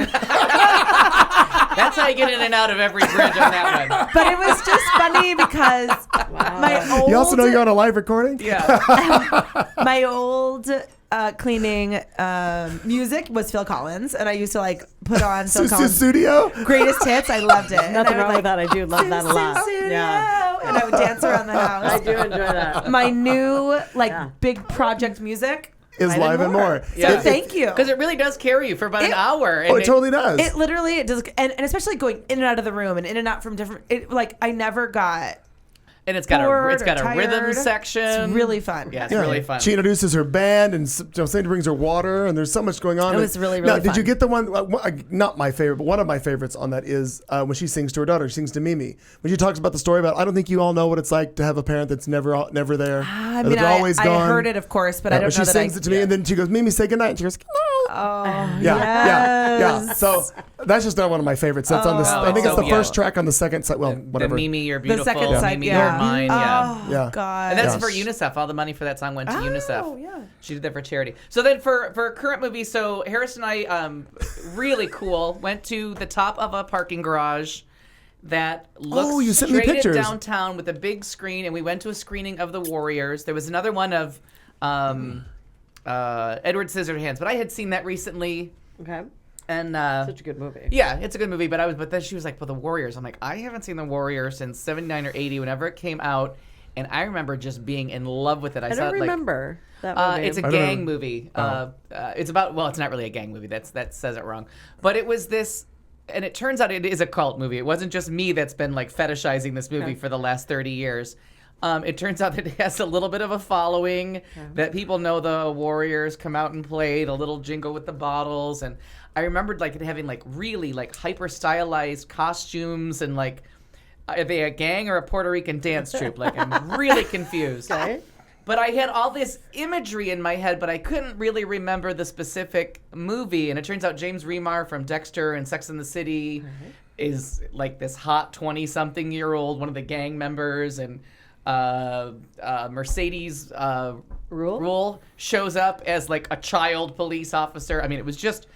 that's how you get in and out of every bridge on that one. But it was just funny because my old You also know you're on a live recording? Yeah. my old cleaning music was Phil Collins, and I used to like put on Phil Collins Studio? greatest hits. I loved it. And Nothing I would, wrong with that. I do love that a lot. Yeah. And I would dance around the house. I do enjoy that. My new big project music Is Live and More. So thank you. Because it really does carry you for about an hour. Oh, it totally does. It literally it does, and especially going in and out of the room and in and out from different. I never got. And it's got bored, a rhythm tired. section. It's really fun. Yeah, it's really fun. She introduces her band, and Sandy brings her water, and there's so much going on. It was really, really now, fun. Did you get the one? Not my favorite, but one of my favorites on that is when she sings to her daughter. She sings to Mimi when she talks about the story about. I don't think you all know what it's like to have a parent that's never there. I that mean, they're always I gone. heard it, of course, but I don't know She that sings it to me, and then she goes, "Mimi, say goodnight." And she goes, "No." Oh, Yeah. So that's just not one of my favorites. That's on this. Oh, I think it's the yeah. first track on the second side. Well, whatever. The Mimi, You're Beautiful. The second side, Mimi, yeah. You're Mine. Yeah. Yeah. God. And that's Yes. for UNICEF. All the money for that song went to UNICEF. Oh, yeah. She did that for charity. So then for a current movie, so Harris and I, really cool, went to the top of a parking garage that looks you sent me straight at pictures. downtown with a big screen, and we went to a screening of The Warriors. There was another one of Edward Scissorhands, but I had seen that recently. Okay. And Such a good movie. Yeah, it's a good movie, but then she was like, well, The Warriors. I'm like, I haven't seen The Warriors since 79 or 80, whenever it came out. And I remember just being in love with it. I don't remember that movie. It's a gang movie. It's about, well, it's not really a gang movie. That says it wrong. But it was this, and it turns out it is a cult movie. It wasn't just me that's been like fetishizing this movie for the last 30 years. It turns out that it has a little bit of a following, that people know the Warriors, come out and play the little jingle with the bottles. And I remembered like it having like really like hyper stylized costumes and like, are they a gang or a Puerto Rican dance troupe? Like, I'm really confused. Okay. But I had all this imagery in my head, but I couldn't really remember the specific movie. And it turns out James Remar from Dexter and Sex and the City is like this hot 20-something-year-old, one of the gang members. And Mercedes Rule shows up as like a child police officer. I mean, it was just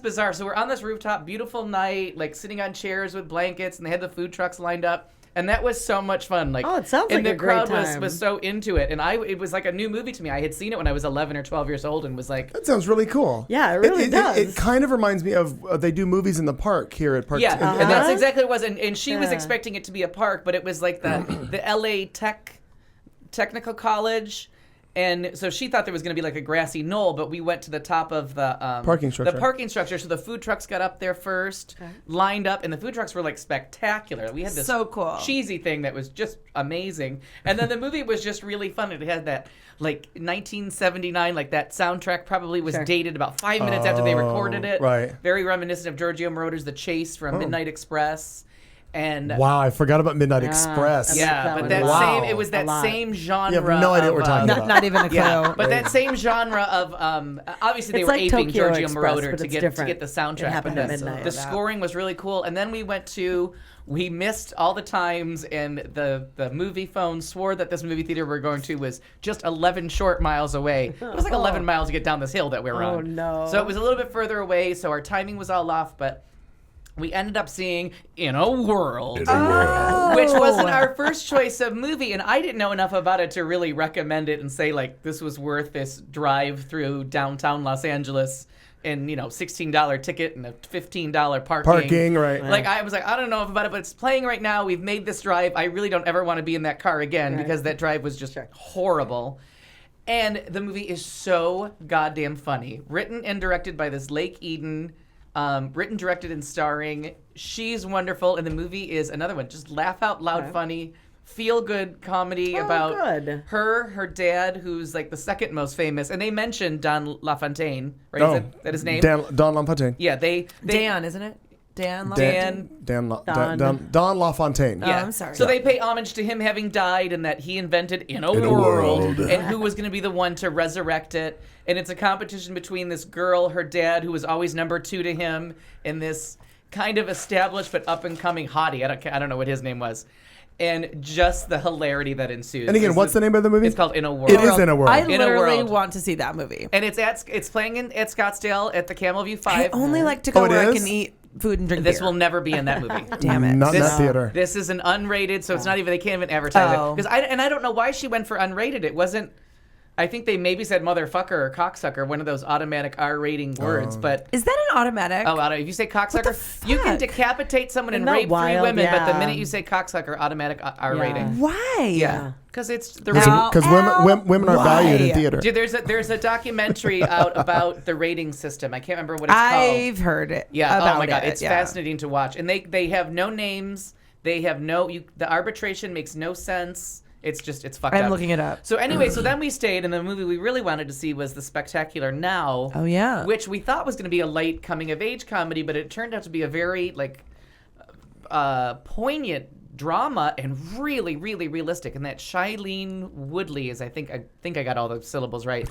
bizarre. So we're on this rooftop, beautiful night, like sitting on chairs with blankets, and they had the food trucks lined up, and that was so much fun. Like, it sounds like and the a great crowd time. was so into it, and it was like a new movie to me. I had seen it when I was 11 or 12 years old, and was like, That sounds really cool. Yeah, it really does. It kind of reminds me of they do movies in the park here at Park. yeah, Uh-huh. and that's exactly what it was. And she was Yeah. expecting it to be a park, but it was like the LA Technical College. And so she thought there was going to be like a grassy knoll, but we went to the top of the Parking structure. The parking structure. So the food trucks got up there first, lined up, and the food trucks were like spectacular. We had this So cool. cheesy thing that was just amazing. And then the movie was just really fun. It had that like 1979, like that soundtrack probably was dated about 5 minutes after they recorded it. right. Very reminiscent of Giorgio Moroder's The Chase from Midnight Express. And Wow, I forgot about Midnight Express. yeah, but that Wow. same, it was that same genre. You have no idea what we're talking about. Not even a clue. Yeah, but that same genre of obviously they It's were like aping Tokyo Giorgio Express, Moroder but to it's get different. the soundtrack. It happened but at midnight. The scoring was really cool, and then we missed all the times, and the movie phone swore that this movie theater we're going to was just 11 short miles away. It was like 11 miles to get down this hill that we were on. Oh, no. So it was a little bit further away, so our timing was all off, but we ended up seeing In a World. Which wasn't our first choice of movie, and I didn't know enough about it to really recommend it and say like this was worth this drive through downtown Los Angeles and $16 ticket and a $15 Parking, right. Like I was like, I don't know about it, but it's playing right now. We've made this drive. I really don't ever want to be in that car again because that drive was just horrible. And the movie is so goddamn funny. Written and directed by this Lake Eden. Written, directed, and starring. She's wonderful, and the movie is another one. Just laugh out loud, funny, feel good comedy about her dad, who's like the second most famous, and they mentioned Don LaFontaine, right? Oh, Is that his name? Don LaFontaine. Yeah, they Dan, isn't it? Dan. Don LaFontaine. Yeah, I'm sorry. So they pay homage to him having died and that he invented In a World, and who was going to be the one to resurrect it. And it's a competition between this girl, her dad, who was always number 2 to him, and this kind of established but up and coming hottie. I don't know what his name was. And just the hilarity that ensues. And again, what's the name of the movie? It's called In a World. It is In a World. I In a literally World. want to see that movie. And it's playing at Scottsdale at the Camel View 5. I only like to go it where I is? can eat food and drink This beer. will never be in that movie. Damn it. Not in that theater. This is an unrated, so it's not even, they can't even advertise Oh. it. Because I don't know why she went for unrated. It wasn't, I think they maybe said motherfucker or cocksucker, one of those automatic R rating words, but. Is that an automatic? Oh, if you say cocksucker, you can decapitate someone and Isn't that rape 3 wild? women, but the Yeah. minute you say cocksucker, automatic R rating. Why? Yeah. Because it's the Because women are valued in theater. Dude, there's a documentary out about the rating system. I can't remember what it's called. I've heard it. Yeah. About Oh my god, it, it's yeah. fascinating to watch. And they have no names. They have the arbitration makes no sense. It's fucked up. I'm looking it up. So anyway, so then we stayed, and the movie we really wanted to see was The Spectacular Now. Oh, yeah. Which we thought was going to be a light coming-of-age comedy, but it turned out to be a very, poignant drama and really, really realistic. And that Shailene Woodley is, I think I got all the syllables right.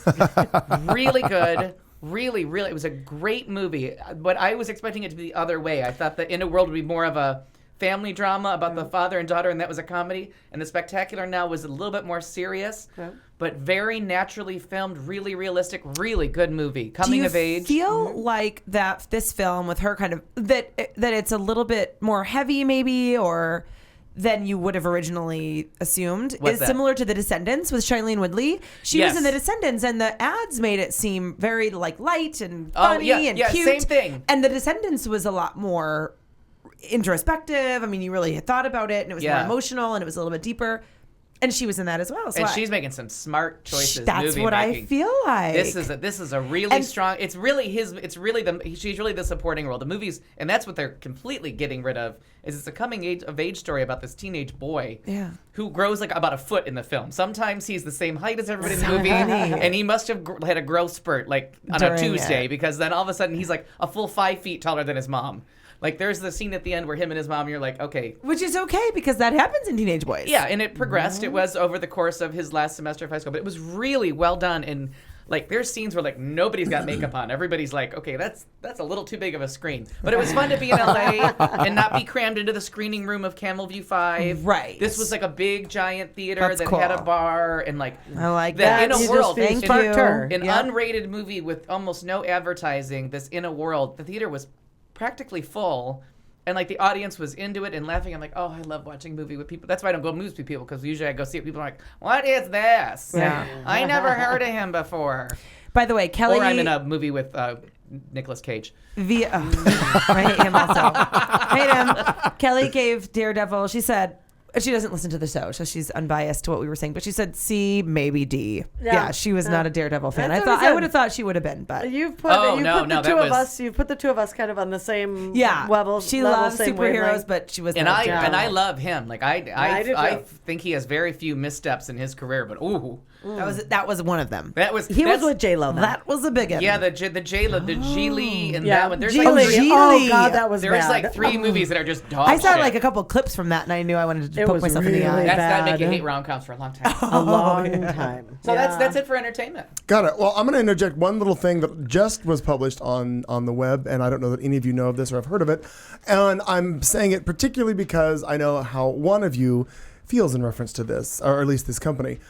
Really good. Really, really, it was a great movie. But I was expecting it to be the other way. I thought that In a World would be more of a family drama about the father and daughter, and that was a comedy. And The Spectacular Now was a little bit more serious, but very naturally filmed, really realistic, really good movie. Coming of age. Do you feel like that this film with her kind of that it's a little bit more heavy maybe, or than you would have originally assumed? What's is that? similar to The Descendants with Shailene Woodley. She was Yes. in The Descendants, and the ads made it seem very light and Oh, funny yeah, and yeah, cute. same thing. And The Descendants was a lot more introspective. I mean, you really had thought about it, and it was more Yeah. emotional, and it was a little bit deeper. And she was in that as well. So And she's making some smart choices. That's movie what making. I feel like. This is a really strong. She's really the supporting role. The movies, and that's what they're completely getting rid of. Is it's a coming of age story about this teenage boy. Yeah. Who grows about a foot in the film. Sometimes he's the same height as everybody in the So movie, funny. and he must have had a growth spurt on During a Tuesday it. because then all of a sudden he's a full 5 feet taller than his mom. There's the scene at the end where him and his mom, you're like, okay. Which is okay because that happens in teenage boys. Yeah, and it progressed. It was over the course of his last semester of high school, but it was really well done. And there's scenes where nobody's got makeup on. Everybody's like, okay, that's a little too big of a screen. But it was fun to be in LA and not be crammed into the screening room of Camel View 5. Right. This was a big giant theater That's that cool. had a bar and I like that. In a You world, just thank you. an Yeah. unrated movie with almost no advertising. This In a World, the theater was practically full. And the audience was into it and laughing. I'm like, oh, I love watching a movie with people. That's why I don't go to movies with people, because usually I go see it. People are like, what is this? Yeah. I never heard of him before. By the way, Kelly. Or I'm in a movie with Nicolas Cage. I hate him also. Hate him. Kelly gave Daredevil. She said she doesn't listen to the show, so she's unbiased to what we were saying. But she said C, maybe D. Yeah, she was not a Daredevil fan. That's I what we said. would have thought she would have been, but You've put the two of us kind of on the same level. She level, loves same superheroes, wavelength. but she was And not. I love him. I do I too. think he has very few missteps in his career, but ooh. That was one of them. He was with J-Lo then. That was a big one. Yeah, the J-Lo, the Geely, and Yeah, that one. There's Geely. Oh, God, that was There's bad. 3 movies that are just dog I saw shit. a couple clips from that, and I knew I wanted to It poke was myself in the eye. really That make you bad. hate rom-coms for a long time. A long time. So that's it for entertainment. Got it. Well, I'm going to interject one little thing that just was published on the web, and I don't know that any of you know of this or have heard of it. And I'm saying it particularly because I know how one of you feels in reference to this, or at least this company.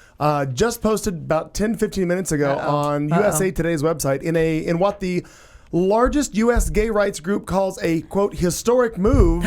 Just posted about 10-15 minutes ago on USA Today's website in what the largest U.S. gay rights group calls a, quote, historic move.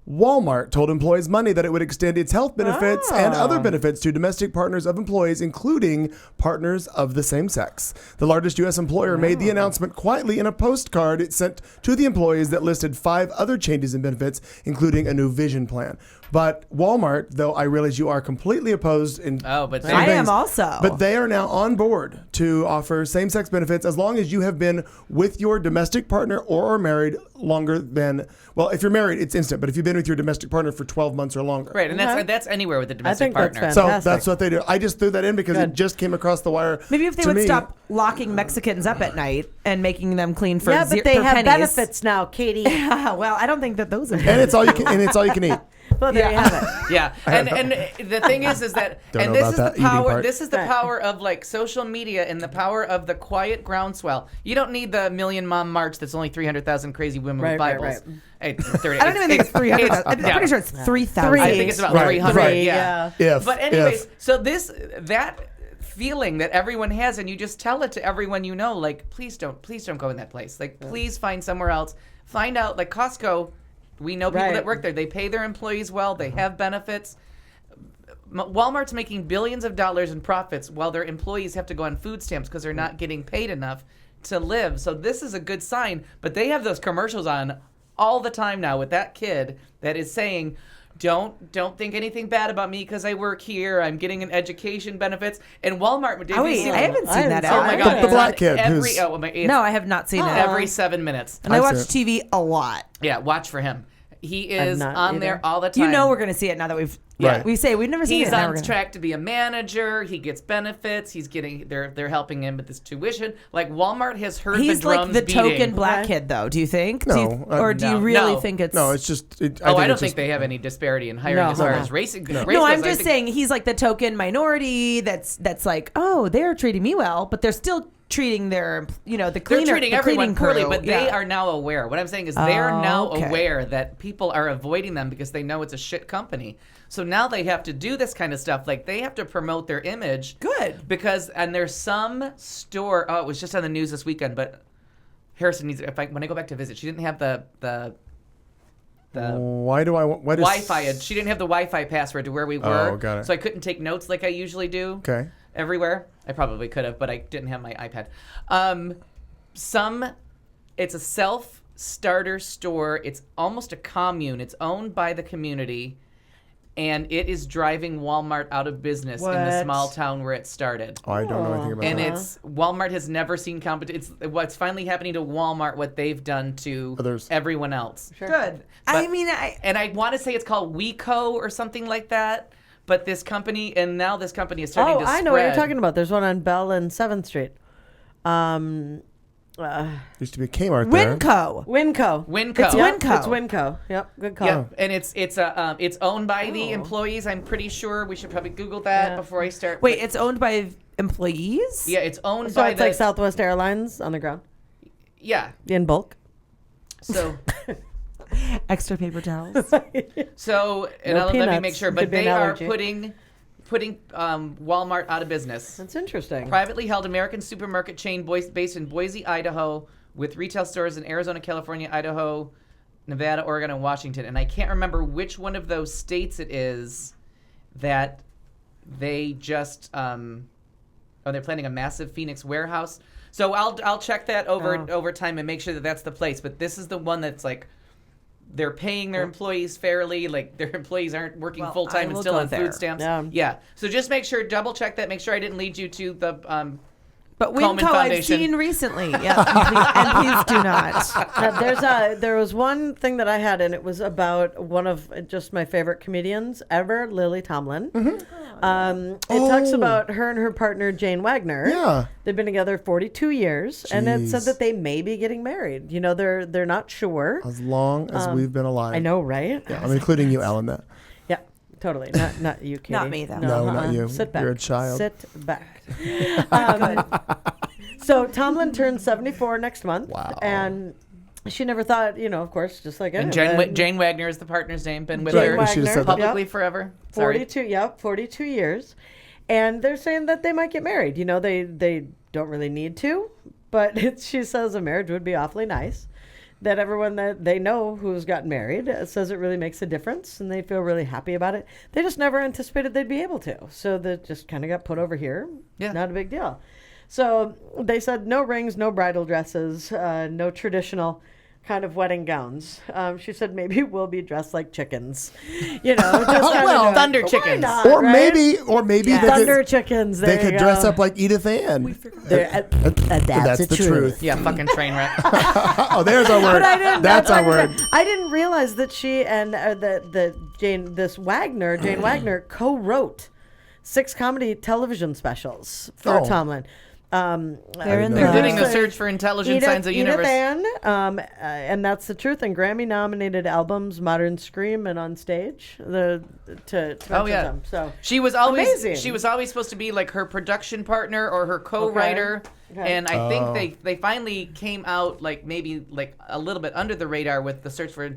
Walmart told employees Monday that it would extend its health benefits and other benefits to domestic partners of employees, including partners of the same sex. The largest U.S. employer made the announcement quietly in a postcard it sent to the employees that listed 5 other changes in benefits, including a new vision plan. But Walmart, though I realize you are completely opposed in but I am also. But they are now on board to offer same-sex benefits as long as you have been with your domestic partner or are married longer than, well, if you're married, it's instant. But if you've been with your domestic partner for 12 months or longer. Right, and that's anywhere with a domestic think that's partner. fantastic. So that's what they do. I just threw that in because it just came across the wire. Maybe if they to would me. stop locking Mexicans up at night and making them clean for Yeah, but they for have pennies. benefits now, Katie. Well, I don't think that those are. And it's all you can. And it's all you can eat. Well, there you have it. Yeah, and the thing is that, Don't and know this about is the that eating power. part. This is the power of social media and the power of the quiet groundswell. You don't need the Million Mom March. That's only 300,000 crazy women with Bibles. Hey, 30, I don't even think it's 300. I'm pretty sure it's 3,000. I think it's about 300. right. Yeah. If, But anyways, so that feeling that everyone has, and you just tell it to everyone you know, please don't go in that place. Please find somewhere else. Find out, Costco. We know people that work there. They pay their employees well. They have benefits. Walmart's making billions of dollars in profits while their employees have to go on food stamps because they're not getting paid enough to live. So this is a good sign. But they have those commercials on all the time now with that kid that is saying, don't think anything bad about me because I work here. I'm getting an education benefits. And Walmart. I haven't seen that. Oh my God! The black kid. No, I have not seen it. Every 7 minutes. And I watch TV a lot. Yeah, watch for him. He is on there all the time. You know we're going to see it now that we've we say we've never seen it. He's on track to be a manager. He gets benefits. He's getting they're helping him with his tuition. Like Walmart has heard the drums beating. He's like the token black kid, though. Do you think? No, Do you really think it's? No, it's just. I don't think they have any disparity in hiring as far as racing. No, I'm just saying he's like the token minority. That's like, oh, they're treating me well, but they're still treating their, the cleaner. They're treating everyone poorly, crew. but they are now aware. What I'm saying is they're now aware that people are avoiding them because they know it's a shit company. So now they have to do this kind of stuff. Like they have to promote their image. Good. Because, and there's some store, it was just on the news this weekend, but Harrison needs, when I go back to visit, she didn't have the why do I want Wi-Fi? She didn't have the Wi-Fi password to where we were. Oh, got it. So I couldn't take notes like I usually do. Okay. Everywhere. I probably could have, but I didn't have my iPad. It's a self-starter store. It's almost a commune. It's owned by the community, and it is driving Walmart out of business in the small town where it started. Oh, I don't know anything about that. And Walmart has never seen competition. It's what's finally happening to Walmart, what they've done to everyone else. Sure. Good. But, I want to say it's called WeCo or something like that. But this company is starting to spread. I know what you're talking about. There's one on Bell and 7th Street. Used to be Kmart there. Winco. It's Winco. Yep, good call. Yep, and it's owned by the employees. I'm pretty sure. We should probably Google that before I start. Wait, it's owned by employees? Yeah, it's owned so by it's like Southwest Airlines on the ground. Yeah, in bulk. So. Extra paper towels. So, and let me make sure, but they are putting Walmart out of business. That's interesting. Privately held American supermarket chain based in Boise, Idaho, with retail stores in Arizona, California, Idaho, Nevada, Oregon, and Washington. And I can't remember which one of those states it is that they just they're planning a massive Phoenix warehouse. So I'll check that over time and make sure that that's the place. But this is the one that's like. They're paying their employees fairly. Like their employees aren't working full time and still on food stamps. Yeah. So just make sure, double check that. Make sure I didn't lead you to the But Komen Winco Foundation. I've seen recently. Yeah, and please do not. There was one thing that I had, and it was about one of just my favorite comedians ever, Lily Tomlin. It talks about her and her partner Jane Wagner. Yeah, they've been together 42 years, and it said that they may be getting married. They're not sure. As long as we've been alive. I know, right? Yeah, I'm including you, Alan. That. Yeah, totally. Not you, Katie. Not me, though. No, not you. Sit back. You're a child. Sit back. So Tomlin turns 74 next month. Wow. And she never thought, of course, just like and Jane Wagner is the partner's name. Been with Jane her Wagner, publicly forever. 42 years. And they're saying that they might get married. They don't really need to, but she says a marriage would be awfully nice. That everyone that they know who's gotten married says it really makes a difference, and they feel really happy about it. They just never anticipated they'd be able to. So that just kind of got put over here. Yeah. Not a big deal. So they said no rings, no bridal dresses, no traditional kind of wedding gowns. She said maybe we'll be dressed like chickens. Just thunder chickens. Not, or right? maybe they thunder could, chickens. They could dress up like Edith Ann. That's the truth. Yeah, fucking train wreck. Oh, there's our word. That's our word. I didn't realize that she and Jane Wagner co-wrote 6 comedy television specials for Tomlin. They're including The Search for Intelligent Signs of the Universe. Edith Ann, and That's the Truth, and Grammy-nominated albums, Modern Scream and On Stage. To them. So she was always amazing. She was always supposed to be like her production partner or her co-writer. Okay. And I think they finally came out like maybe like a little bit under the radar with the Search for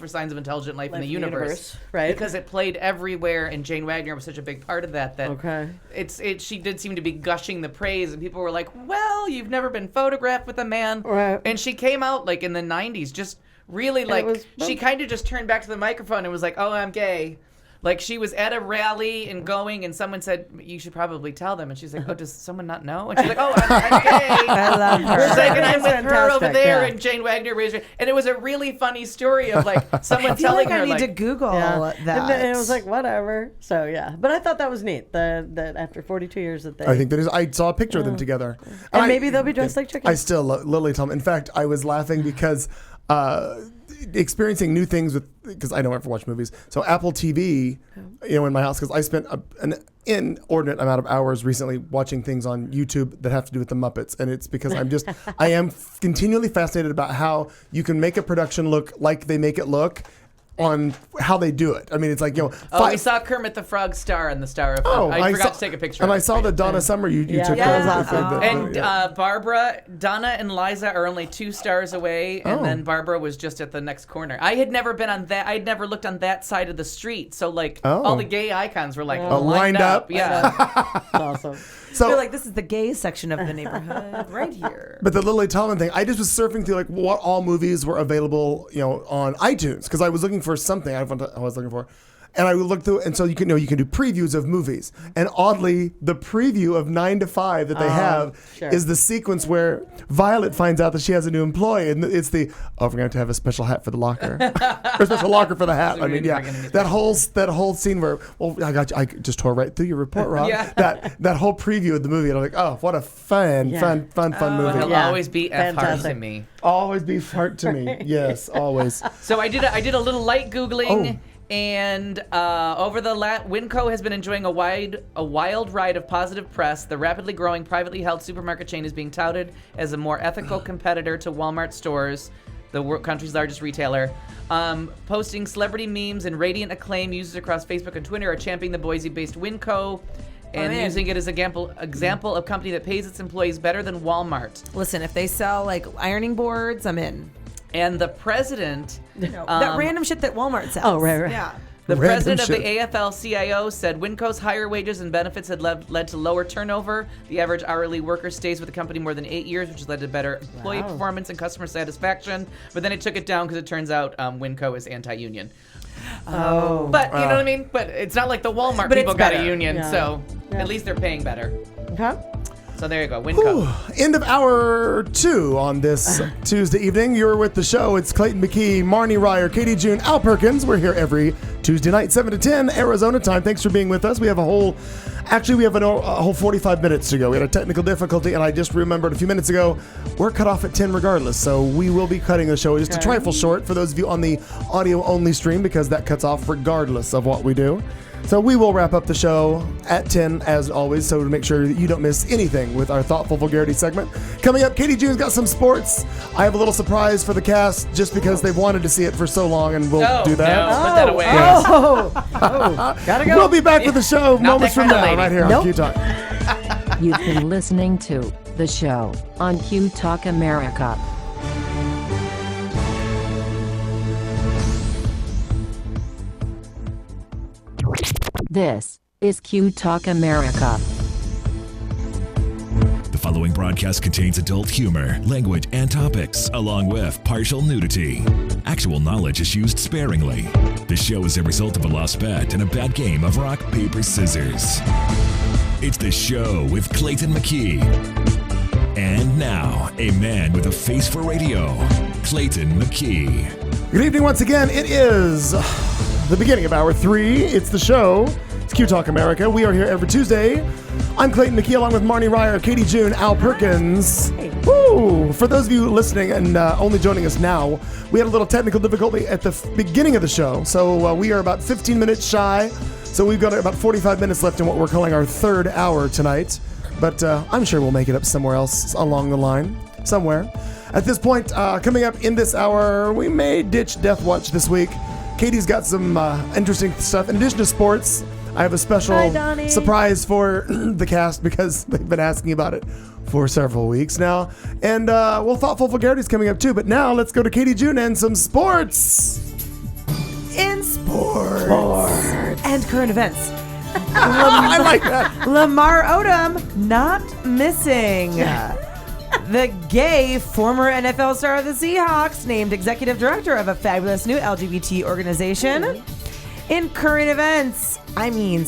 Signs of Intelligent Life in the Universe, right? Because it played everywhere, and Jane Wagner was such a big part of that. She did seem to be gushing the praise, and people were like, "Well, you've never been photographed with a man," right? And she came out like in the '90s, just really like she kind of just turned back to the microphone and was like, "Oh, I'm gay." Like she was at a rally and someone said, "You should probably tell them." And she's like, "Oh, does someone not know?" And she's like, "Oh, I'm gay." I love her. She's like, "And I'm with her over there." And Jane Wagner raised her. And it was a really funny story of like someone telling her I need to Google that. And it was like, whatever. So, yeah. But I thought that was neat that after 42 years that they... I think that is... I saw a picture of them together. And maybe they'll be dressed like chickens. I still love Lily Tomlin. In fact, I was laughing because... experiencing new things because I don't ever watch movies. So Apple TV, in my house, because I spent an inordinate amount of hours recently watching things on YouTube that have to do with the Muppets, and it's because I am continually fascinated about how you can make a production look like they make it look on how they do it. I mean, it's like, we saw Kermit the Frog star in the Star of I forgot to take a picture and of I it. saw the Donna Summer you took. Barbara, Donna and Liza are only 2 stars away, and then Barbara was just at the next corner. I had never been on that. I had never looked on that side of the street, so all the gay icons were lined up. Yeah. That's awesome. So they're like, this is the gay section of the neighborhood right here. But the Lily Tomlin thing, I just was surfing through what all movies were available, on iTunes, because I was looking for something I was looking for. And I would look through, and so you can do previews of movies. And oddly, the preview of 9 to 5 that they have is the sequence where Violet finds out that she has a new employee, and it's we're going to have a special hat for the locker, or a special locker for the hat. I mean, that whole scene where I just tore right through your report, Rob. That whole preview of the movie, and I'm like, oh, what a fun movie. It'll always be F-hard to me. Always be fart to me. Yes, always. So I did a little light Googling. And Winco has been enjoying a wild ride of positive press. The rapidly growing privately held supermarket chain is being touted as a more ethical competitor to Walmart stores, the country's largest retailer. Posting celebrity memes and radiant acclaim, users across Facebook and Twitter are championing the Boise-based Winco and using it as an example of company that pays its employees better than Walmart. Listen, if they sell ironing boards, I'm in. And the president... that random shit that Walmart sells. Oh, right. Yeah. The president of the AFL-CIO said Winco's higher wages and benefits had led to lower turnover. The average hourly worker stays with the company more than 8 years, which has led to better employee performance and customer satisfaction. But then it took it down because it turns out Winco is anti-union. Oh. But, you know what I mean? But it's not like the Walmart people got a union, so at least they're paying better. Okay. So there you go, Winco. End of hour 2 on this Tuesday evening. You're with the show. It's Clayton McKee, Marnie Ryer, Katie June, Al Perkins. We're here every Tuesday night, 7 to 10, Arizona time. Thanks for being with us. We have a whole 45 minutes to go. We had a technical difficulty, and I just remembered a few minutes ago, we're cut off at 10 regardless, so we will be cutting the show just a trifle short for those of you on the audio-only stream, because that cuts off regardless of what we do. So we will wrap up the show at 10 as always, so to make sure that you don't miss anything with our Thoughtful Vulgarity segment. Coming up, Katie June's got some sports. I have a little surprise for the cast just because they've wanted to see it for so long, and we'll do that. No, put that away. Gotta go. We'll be back with the show moments from now right here on Q Talk. You've been listening to The Show on Q Talk America. This is Q Talk America. The following broadcast contains adult humor, language, and topics, along with partial nudity. Actual knowledge is used sparingly. The show is a result of a lost bet and a bad game of rock, paper, scissors. It's The Show with Clayton McKee. And now, a man with a face for radio, Clayton McKee. Good evening once again. It is the beginning of hour 3. It's the show. It's Q Talk America. We are here every Tuesday. I'm Clayton McKee along with Marnie Ryer, Katie June, Al Perkins. Woo! For those of you listening and only joining us now, we had a little technical difficulty at the beginning of the show. So we are about 15 minutes shy. So we've got about 45 minutes left in what we're calling our third hour tonight. But I'm sure we'll make it up somewhere else along the line. Somewhere. At this point, coming up in this hour, we may ditch Death Watch this week. Katie's got some interesting stuff. In addition to sports, I have a special surprise for the cast because they've been asking about it for several weeks now. And, Thoughtful Vulgarity's coming up too. But now let's go to Katie June and some sports. In sports. And current events. I like that. Lamar Odom not missing. The gay former NFL star of the Seahawks named executive director of a fabulous new LGBT organization. In current events,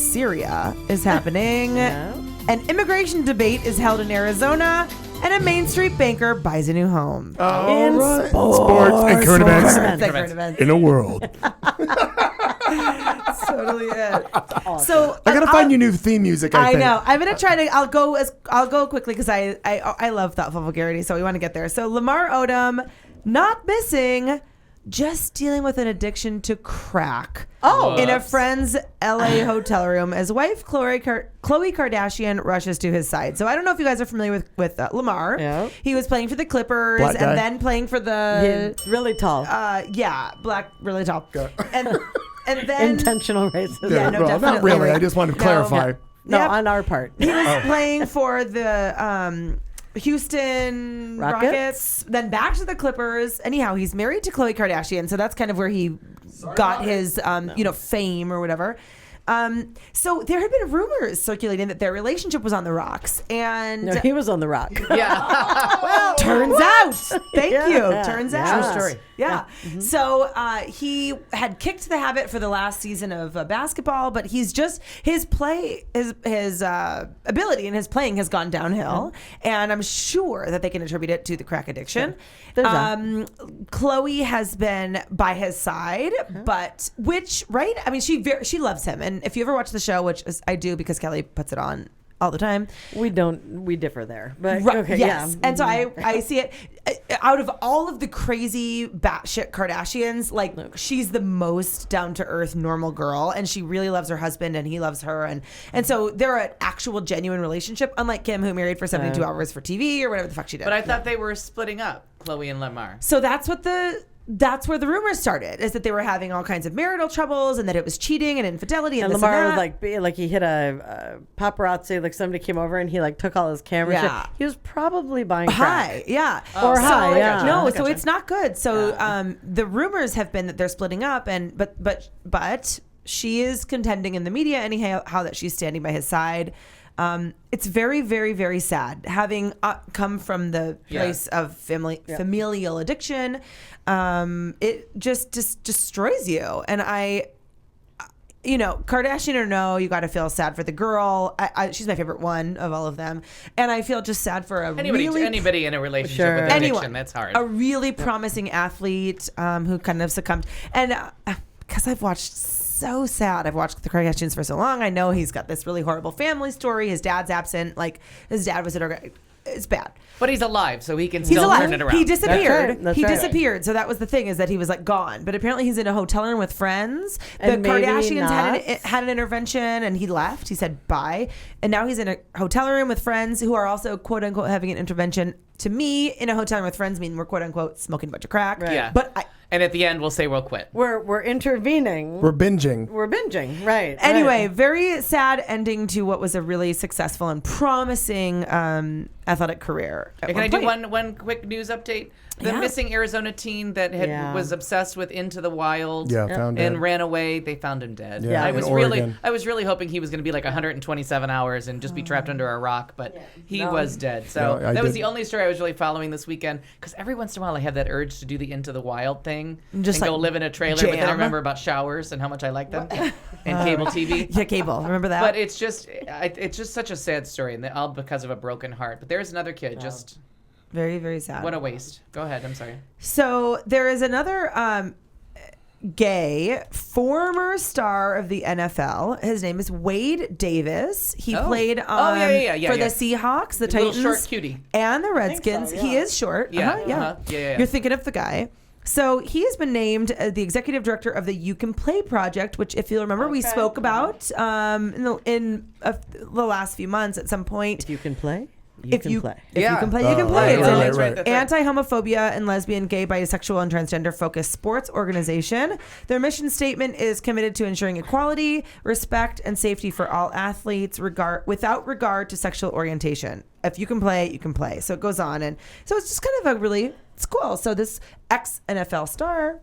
Syria is happening. An immigration debate is held in Arizona, and a Main Street banker buys a new home. Sports and current events. In a world. That's totally it. Awesome. So I gotta find you new theme music. I think. know. I'm gonna try to. I'll go quickly because I love Thoughtful Vulgarity, so we want to get there. So Lamar Odom not missing just dealing with an addiction to crack. Oh. In a friend's LA hotel room as wife Khloe Kardashian rushes to his side. So I don't know if you guys are familiar with Lamar. Yeah. He was playing for the Clippers Black guy. and then playing for the Really tall. black, really tall. And then Intentional racism. Yeah, no, well, definitely. not really. I just wanted to clarify. No, Yep. on our part. He was playing for the Houston Rockets, then back to the Clippers. Anyhow, he's married to Khloe Kardashian, so that's kind of where he got his fame or whatever. So there had been rumors circulating that their relationship was on the rocks, and No, he was on the rock. well, turns out. Thank Yeah. you. Yeah. Turns Yeah. out. True story. Yeah. So he had kicked the habit for the last season of basketball, but he's just his ability and his playing has gone downhill, and I'm sure that they can attribute it to the crack addiction. There's that. Khloe has been by his side, but I mean, she loves him, and if you ever watch the show, which is, I do because Kelly puts it on all the time. We differ there. But Right, okay, yes. yeah. And so I see it out of all of the crazy batshit Kardashians, like she's the most down to earth normal girl, and she really loves her husband and he loves her, and so they're an actual genuine relationship, unlike Kim, who married for 72 hours for TV or whatever the fuck she did. But I thought they were splitting up, Khloe and Lamar. So that's where the rumors started, is that they were having all kinds of marital troubles and that it was cheating and infidelity and this Lamar and was that. like he hit a paparazzi, like somebody came over and he like took all his camera Yeah. shit. He was probably buying high, crack. yeah, Or high, yeah. No, so it's not good. So the rumors have been that they're splitting up, and but she is contending in the media anyhow that she's standing by his side. It's very, very, very sad having come from the place of familial addiction. It just destroys you. And Kardashian or no, you got to feel sad for the girl. She's my favorite one of all of them, and I feel just sad for anybody in a relationship with addiction. That's hard. A really promising athlete who kind of succumbed, and because I've watched. So sad. I've watched the Kardashians for so long. I know he's got this really horrible family story. His dad's absent. Like his dad was it's bad. But he's alive, so he can He's still alive. turn it around. He disappeared. That's He right. disappeared. So that was the thing, is that he was like gone. But apparently he's in a hotel room with friends. The And maybe Kardashians not. had an intervention and he left. He said bye. And now he's in a hotel room with friends who are also quote unquote having an intervention. To me, in a hotel room with friends mean we're quote unquote smoking a bunch of crack. Right. Yeah. But and at the end, we'll say we'll quit. We're intervening. We're binging. We're binging, right? Anyway, right. very sad ending to what was a really successful and promising athletic career. at Can I one do point. one quick news update? The Yeah. missing Arizona teen that was obsessed with Into the Wild found and dead. ran away. They found him dead. Yeah, I in was Oregon. really hoping he was going to be like 127 hours and just be trapped under a rock, but he was dead. So No, I that was did- the only story I was really following this weekend, because every once in a while I have that urge to do the Into the Wild thing Just and go like live in a trailer. But then I jam. remember about showers and how much I like them and cable TV. Yeah, cable. Remember that? But it's just such a sad story, and all because of a broken heart. But there's another kid. Just very, very sad. what a waste. Go ahead. I'm sorry. So there is another gay former star of the NFL. His name is Wade Davis. He played yeah, for the Seahawks, the Little Titans, short cutie. and the Redskins. He is short. Yeah, Yeah. yeah. You're thinking of the guy. So he has been named the executive director of the You Can Play project, which, if you remember, we spoke about in the last few months at some point. If you can play. If you can play, you Yeah. can play. It's Oh, an that's right, that's right. anti-homophobia and lesbian, gay, bisexual, and transgender focused sports organization. Their mission statement is committed to ensuring equality, respect, and safety for all athletes, without regard to sexual orientation. If you can play, you can play. So it goes on, and so it's just kind of it's cool. So this ex-NFL star.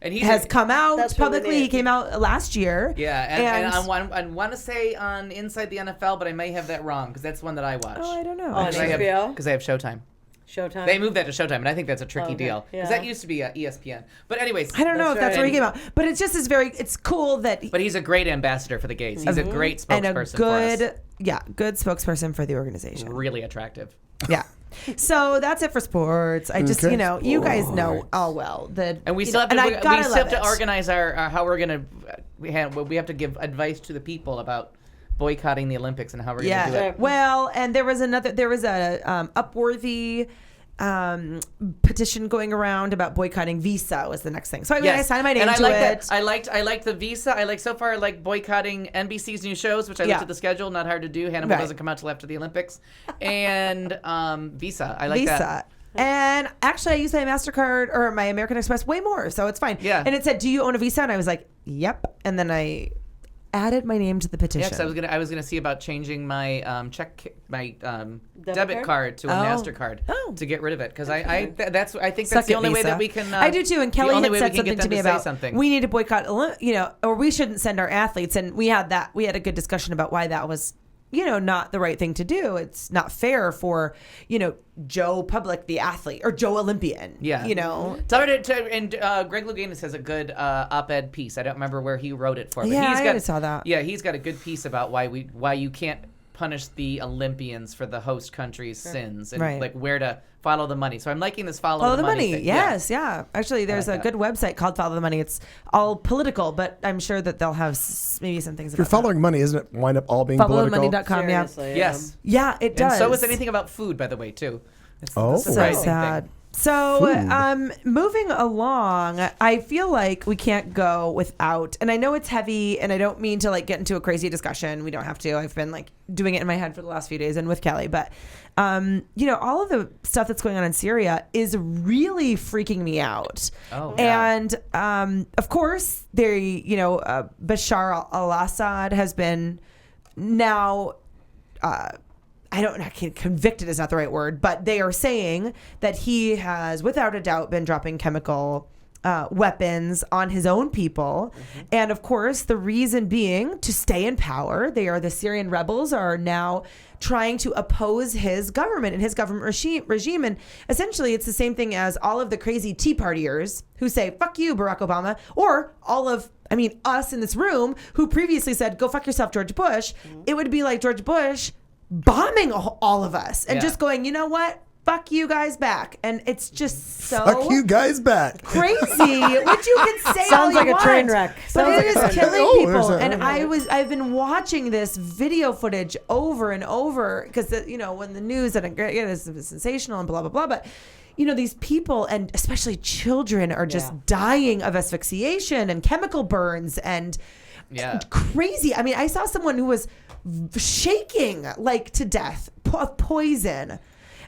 And he has come out That's what we publicly. He need. came out last year. Yeah, and I want to say on Inside the NFL, but I may have that wrong because that's one that I watch. Oh, I don't know. On HBO? Because I have Showtime. Showtime. They moved that to Showtime, and I think that's a tricky Okay. deal because Yeah. that used to be ESPN. But anyways, I don't know if that's where he came out, but it's just it's cool that. But he's a great ambassador for the gays. He's a great spokesperson and a for good, us. good spokesperson for the organization. Really attractive. Yeah. So that's it for sports. I just, Okay. you guys know all well that. And we you still know, have to. and I gotta We still have love to it. organize our how we're gonna. We have to give advice to the people about boycotting the Olympics and how we're gonna do it. Well, and there was a Upworthy petition going around about boycotting Visa was the next thing. So I Yes. signed my name and to it. I liked the Visa. I like so far. I like boycotting NBC's new shows, which I looked at the schedule. Not hard to do. Hannibal doesn't come out till after the Olympics. And Visa. I like Visa. that. And actually, I use my MasterCard or my American Express way more, so it's fine. Yeah. And it said, "Do you own a Visa?" And I was like, "Yep." And then I added my name to the petition. Yeah, because I was gonna see about changing my debit card to a MasterCard to get rid of it, because I think that's Suck the it, only way Visa. that we can. I do too. And Kelly the only had way said we can something get to me them say about something. we need to boycott, or we shouldn't send our athletes. And we had a good discussion about why that was, not the right thing to do. It's not fair for, Joe Public, the athlete, or Joe Olympian. Yeah. And Greg Louganis has a good op-ed piece. I don't remember where he wrote it for. But Yeah, I saw that. Yeah, he's got a good piece about why you can't punish the Olympians for the host country's sins, and Right. like where to follow the money. So I'm liking this Follow the money. thing. Yes, yeah. Actually, there's like a that. good website called Follow the Money. It's all political, but I'm sure that they'll have maybe some things If you're about that. following money, isn't it wind up all being political? FollowTheMoney.com, yeah. Yes. Yeah, it does. And so is anything about food, by the way, too. It's Oh. the So surprising sad. thing. So, moving along, I feel like we can't go without, and I know it's heavy, and I don't mean to get into a crazy discussion. We don't have to. I've been doing it in my head for the last few days and with Kelly, but all of the stuff that's going on in Syria is really freaking me out. Oh, yeah. And of course, Bashar al-Assad has been now. Convicted is not the right word, but they are saying that he has, without a doubt, been dropping chemical weapons on his own people. Mm-hmm. And of course, the reason being to stay in power. The Syrian rebels are now trying to oppose his government and his government regime. And essentially, it's the same thing as all of the crazy Tea Partiers who say, "Fuck you, Barack Obama," or us in this room who previously said, "Go fuck yourself, George Bush." Mm-hmm. It would be like George Bush bombing all of us and just going, "You know what? Fuck you guys back." And it's just so Fuck you guys back. crazy, which you can say all Sounds you like a want, train wreck. but Sounds it like a is train wreck. killing Oh, people. there's a- And I've been watching this video footage over and over because when the news and it's sensational and blah blah blah, but these people, and especially children, are just dying of asphyxiation and chemical burns and crazy. I mean, I saw someone who was shaking to death of poison.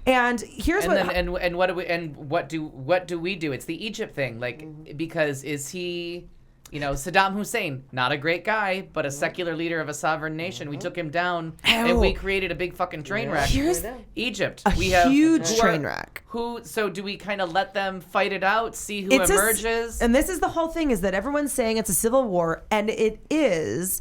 And here's what do we do? It's the Egypt thing, because is he, Saddam Hussein, not a great guy, but a secular leader of a sovereign nation. We took him down, and we created a big fucking train wreck. Here's Egypt. we have huge train wreck. So do we kind of let them fight it out, see who emerges? And this is the whole thing: is that everyone's saying it's a civil war, and it is.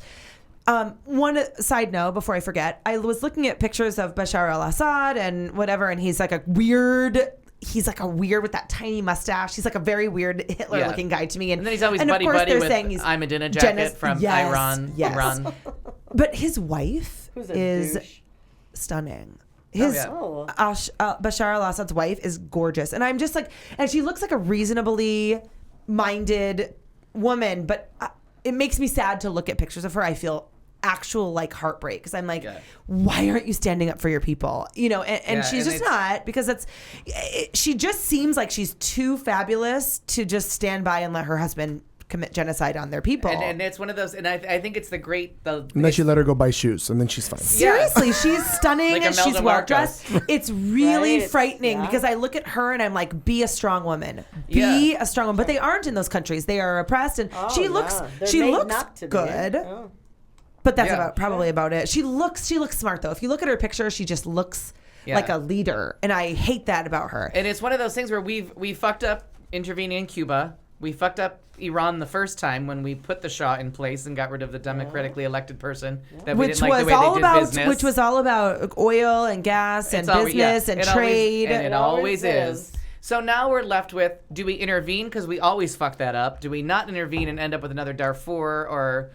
One side note before I forget, I was looking at pictures of Bashar al-Assad and whatever, and he's like a weird with that tiny mustache. He's like a very weird Hitler-looking guy to me. And then he's always of buddy course buddy they're with saying he's Ahmadinejad from Iran. Yes. Iran. But his wife is douche? stunning. Bashar al-Assad's wife is gorgeous, and I'm just and she looks like a reasonably minded woman, but it makes me sad to look at pictures of her. I feel actual heartbreak because I'm why aren't you standing up for your people? And she's just not, because she just seems like she's too fabulous to just stand by and let her husband commit genocide on their people. And it's one of those, and I think it's the great. And then she let her go buy shoes, and then she's fine. Seriously, she's stunning Like and she's Imelda well Marcos. dressed. It's really Right. frightening Yeah. because I look at her and I'm like, be a strong woman. Be a strong woman. But they aren't in those countries. They are oppressed, and Oh, she looks yeah. They're she made looks not to be. good. Oh. But that's probably about it. She looks smart though. If you look at her picture, she just looks like a leader, and I hate that about her. And it's one of those things where we fucked up intervening in Cuba. We fucked up Iran the first time when we put the Shah in place and got rid of the democratically elected person that we Which didn't like was the way all they did about business. which was all about oil and gas and business and It trade. Always, and it always is. So now we're left with, do we intervene because we always fuck that up? Do we not intervene and end up with another Darfur or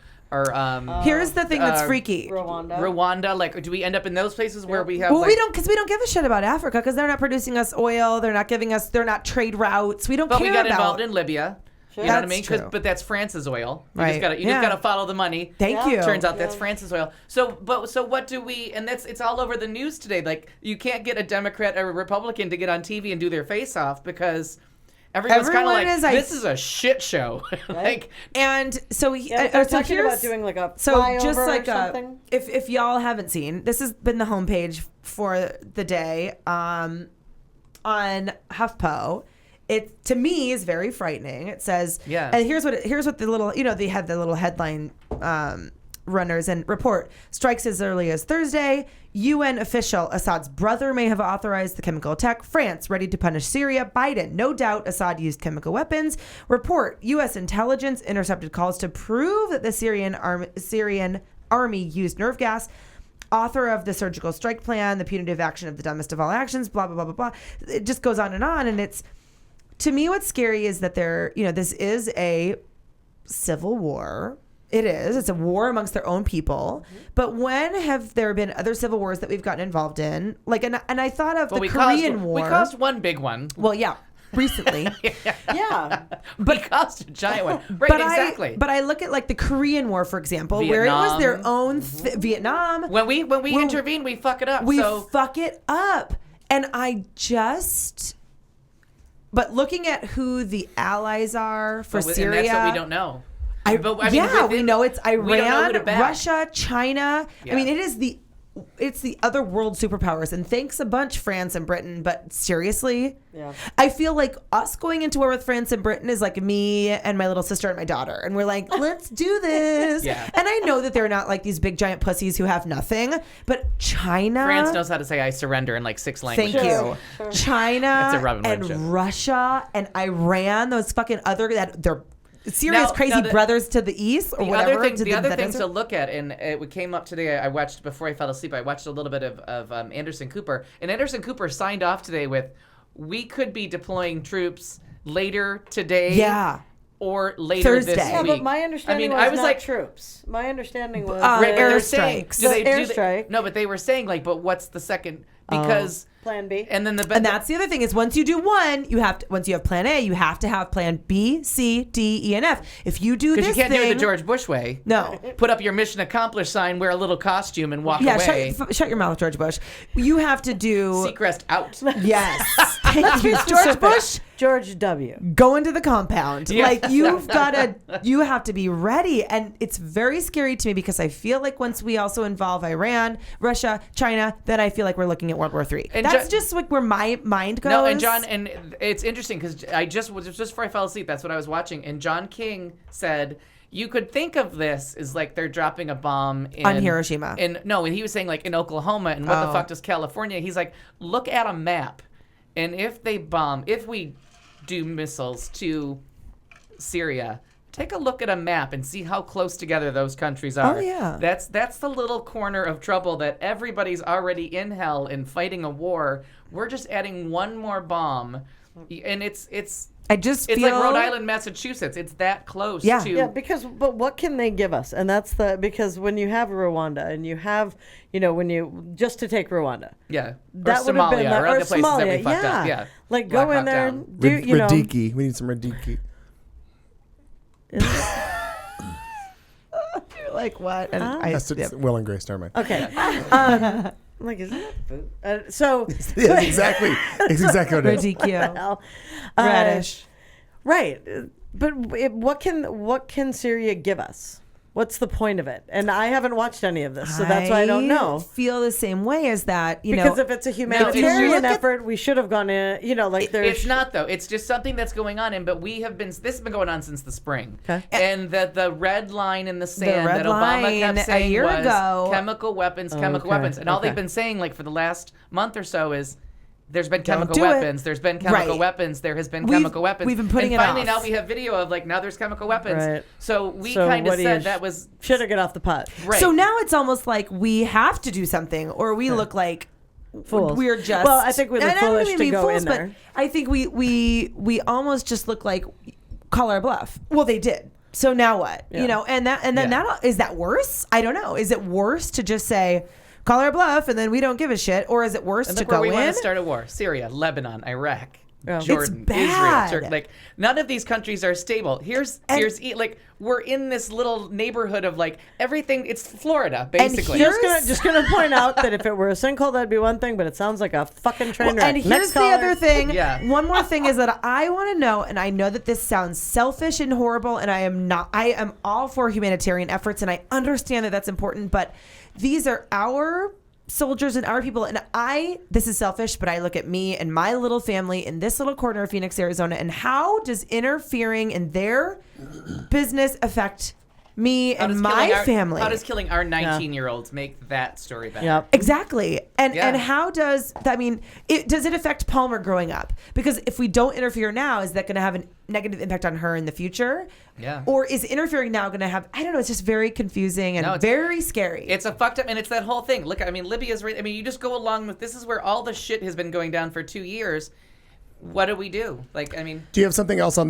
Here's the thing that's freaky. Rwanda. Or do we end up in those places where we have? Well, we don't give a shit about Africa because they're not producing us oil. They're not giving us. They're not trade routes. We don't But care we got about. involved in Libya. Sure. You know what I That's mean? true. But that's France's oil. You Right. just Yeah. gotta follow the money. Thank you. Turns out that's France's oil. So what do we? And it's all over the news today. Like you can't get a Democrat or a Republican to get on TV and do their face off because everyone's kind of like, this is a shit show. Like, and so we they're so talking here's about doing like a so just flyover like or something. if y'all haven't seen, this has been the homepage for the day on HuffPo. It to me is very frightening. It says, and here's what the little, they had the little headline runners and report strikes as early as Thursday. UN official Assad's brother may have authorized the chemical attack. France ready to punish Syria. Biden, no doubt Assad used chemical weapons. Report U.S. intelligence intercepted calls to prove that the Syrian army used nerve gas. Author of the surgical strike plan, the punitive action of the dumbest of all actions, blah, blah, blah, blah, blah. It just goes on. And it's, to me, what's scary is that this is a civil war. It is. It's a war amongst their own people. Mm-hmm. But when have there been other civil wars that we've gotten involved in? Like, and I thought of the Korean War. We caused one big one. Well, yeah. Recently. Yeah. But we caused a giant one. Right, exactly. But I look at like the Korean War, for example, where it was their own Vietnam. When we intervene, we fuck it up. We fuck it up. And but looking at who the allies are for Syria. And that's what we don't know. We know it's we don't know who Iran, to back. Russia, China. Yeah. I mean, it's the other world superpowers. And thanks a bunch, France and Britain. But seriously, I feel like us going into war with France and Britain is like me and my little sister and my daughter. And we're like, let's do this. Yeah. And I know that they're not like these big giant pussies who have nothing. But China. France knows how to say I surrender in like 6 languages. Thank you. China That's a Robin Hood and joke. Russia and Iran, those fucking they're serious Now, crazy the- brothers to the east or whatever. The other thing to look at, and it came up today, I watched before I fell asleep, I watched a little bit of Anderson Cooper. And Anderson Cooper signed off today with, we could be deploying troops later today. Yeah. Or later Thursday. this Yeah, week. but my understanding I was not like, troops. My understanding was airstrikes. Airstrike. No, but they were saying like, but what's the second? Because Plan B. And then and that's the other thing is once you do one, once you have plan A, you have to have plan B, C, D, E, and F. If you do this because you can't thing, do it the George Bush way. No. Put up your mission accomplished sign, wear a little costume, and walk yeah, away. shut your mouth, George Bush. You have to do Seacrest out. Yes. Thank you, George Bush. George W. Go into the compound. Yeah. Like you have to be ready. And it's very scary to me because I feel like once we also involve Iran, Russia, China, then I feel like we're looking at World War III. And That's just like where my mind goes. No, and John, and it's interesting because just before I fell asleep, that's what I was watching. And John King said, you could think of this as like they're dropping a bomb on Hiroshima. And he was saying like in Oklahoma, and what the fuck does California? He's like, look at a map. And if we do missiles to Syria, take a look at a map and see how close together those countries are. Oh, yeah. That's the little corner of trouble that everybody's already in hell and fighting a war. We're just adding one more bomb, and it's like Rhode Island, Massachusetts. It's that close. But what can they give us? And that's because when you have Rwanda and you have, just to take Rwanda. Yeah. That would have been or other places that we Somalia. fucked up. Yeah. Like Black go in Hawk there Down. and do, Radiki. We need some Radiki. You're like what? And That's Will and Grace. Never mind. Okay. I'm like, isn't that food? Yes, exactly. It's exactly what it is. Radicchio. Radish. Right. But what can Syria give us? What's the point of it? And I haven't watched any of this, so that's why I don't know. Feel the same way as that, because if it's a humanitarian effort, we should have gone in. It's not though. It's just something that's going on, this has been going on since the spring. Okay. And that the red line in the sand that Obama kept saying a year was ago. chemical weapons, and all they've been saying like for the last month or so is. There's been Don't chemical do it. weapons. There's been chemical Right. weapons. There has been chemical weapons. We've been putting and it finally off. now we have video of like now there's chemical weapons. Right. So we kind of said that was should have got off the pot. Right. So now it's almost like we have to do something, or we look like Fools. we're just. Well, I think we look and I don't foolish even to mean go fools, in but there. I think we almost just look like call our bluff. Well, they did. So now what? Yeah. And then that is that worse? I don't know. Is it worse to just say call our bluff and then we don't give a shit, or is it worse and to look where go we in? want to start a war: Syria, Lebanon, Iraq. Jordan, bad. Israel, Turkey. Like none of these countries are stable. Here's like we're in this little neighborhood of like everything. It's Florida basically. And just gonna point out that if it were a sinkhole, that'd be one thing, but it sounds like a fucking train wreck. And here's Next the caller. other thing. Yeah. One more thing is that I want to know, and I know that this sounds selfish and horrible, and I am all for humanitarian efforts, and I understand that that's important, but these are our soldiers and our people, and this is selfish, but I look at me and my little family in this little corner of Phoenix, Arizona, and how does interfering in their business affect me and my family? How does killing our 19-year-olds make that story better? Yep. Exactly. And how does that does it affect Palmer growing up? Because if we don't interfere now, is that going to have a negative impact on her in the future? Yeah. Or is interfering now going to have, I don't know, it's just very confusing and very scary. It's a fucked up, and it's that whole thing. Look, I mean, Libya's right. I mean, you just go along with, this is where all the shit has been going down for 2 years. What do we do? Like, I mean, Do you have something else on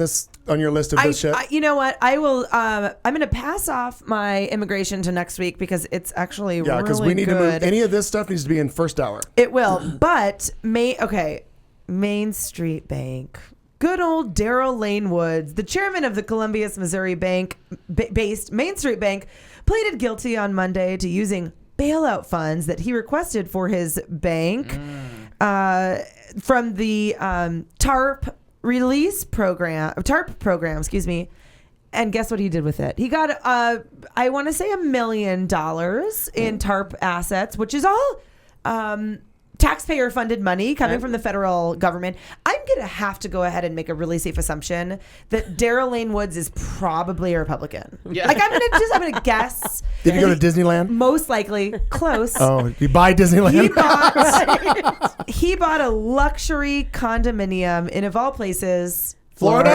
your list of this shit? you know what? I will. I'm going to pass off my immigration to next week because it's actually Yeah, because we need to move. Any of this stuff needs to be in first hour. It will, but Main Street Bank. Good old Daryl Lane Woods, the chairman of the Columbus, Missouri based Main Street Bank, pleaded guilty on Monday to using bailout funds that he requested for his bank from the TARP program, excuse me. And guess what he did with it? He got, I want to say $1 million in TARP assets, which is all taxpayer-funded money coming from the federal government. I'm going to have to go ahead and make a really safe assumption that Daryl Lane Woods is probably a Republican. Yeah. Like, I'm going to guess. Did you go to Disneyland? Most likely. Close. Oh, you buy Disneyland? He bought a luxury condominium in, of all places, Florida.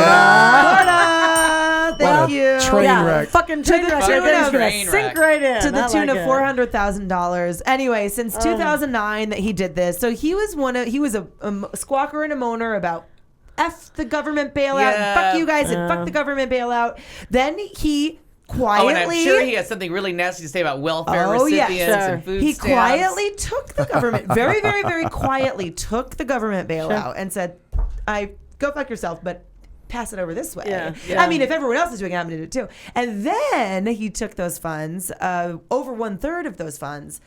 Thank you. Train wreck. Fucking train wreck. It's gonna sink right in. To the I tune like of it. $400,000. Anyway, since 2009 that he did this, so he was a squawker and a moaner about F the government bailout, and fuck you guys, and fuck the government bailout. Then he quietly, and I'm sure he has something really nasty to say about welfare recipients and food he stamps. quietly took the government, very, very, very quietly took the government bailout and said, go fuck yourself, but pass it over this way. Yeah. I mean, if everyone else is doing it, I'm going to do it too. And then he took those funds, over 1/3 of those funds,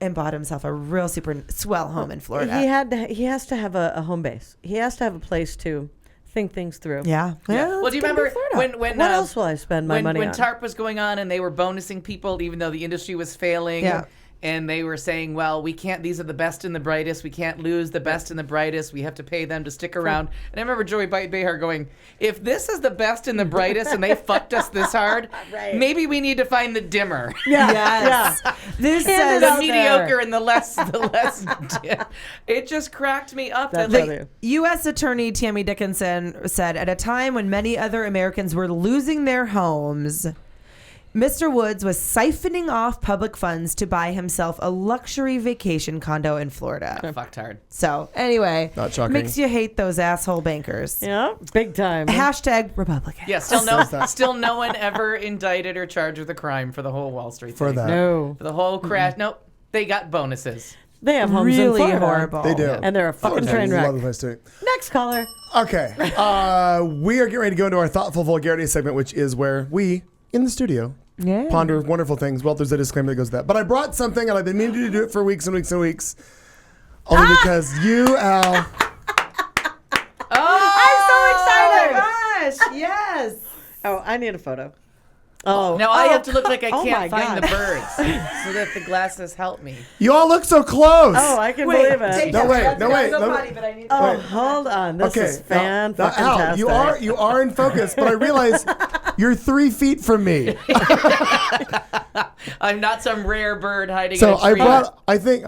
and bought himself a real super swell home in Florida. He has to have a home base. He has to have a place to think things through. Yeah. Well, do you remember when what else will I spend my money when on? TARP was going on and they were bonusing people even though the industry was failing? Yeah. And they were saying, well, we can't, these are the best and the brightest. We can't lose the best and the brightest. We have to pay them to stick around. And I remember Joey Behar going, if this is the best and the brightest and they fucked us this hard, maybe we need to find the dimmer. Yeah. Yes. Yeah. This The says mediocre and the less dim. It just cracked me up. That the U.S. Attorney Tammy Dickinson said, at a time when many other Americans were losing their homes, Mr. Woods was siphoning off public funds to buy himself a luxury vacation condo in Florida. Fucked hard. So anyway, Not shocking. makes you hate those asshole bankers. Yeah, big time. Hashtag Republican. Yeah, still no one ever indicted or charged with a crime for the whole Wall Street For thing. that. No. For the whole crash. Nope. They got bonuses. They have homes in Really Florida. horrible. They do. And they're a fucking train I wreck. love the place too. Next caller. Okay. We are getting ready to go into our thoughtful vulgarity segment, which is where we, in the studio, ponder wonderful things. Well, there's a disclaimer that goes with that. But I brought something, and I've been meaning to do it for weeks and weeks and weeks. Only because you, Al. I'm so excited. Gosh, yes. Oh, I need a photo. Oh, Now I have to look like I oh my can't find God. the birds so that the glasses help me. You all look so close. Oh, I can believe it. No, wait. No, wait. Oh, hold on. This is fan-fucking-tastic. Al, you are in focus, but I realize you're 3 feet from me. I'm not some rare bird hiding So in a tree. I think.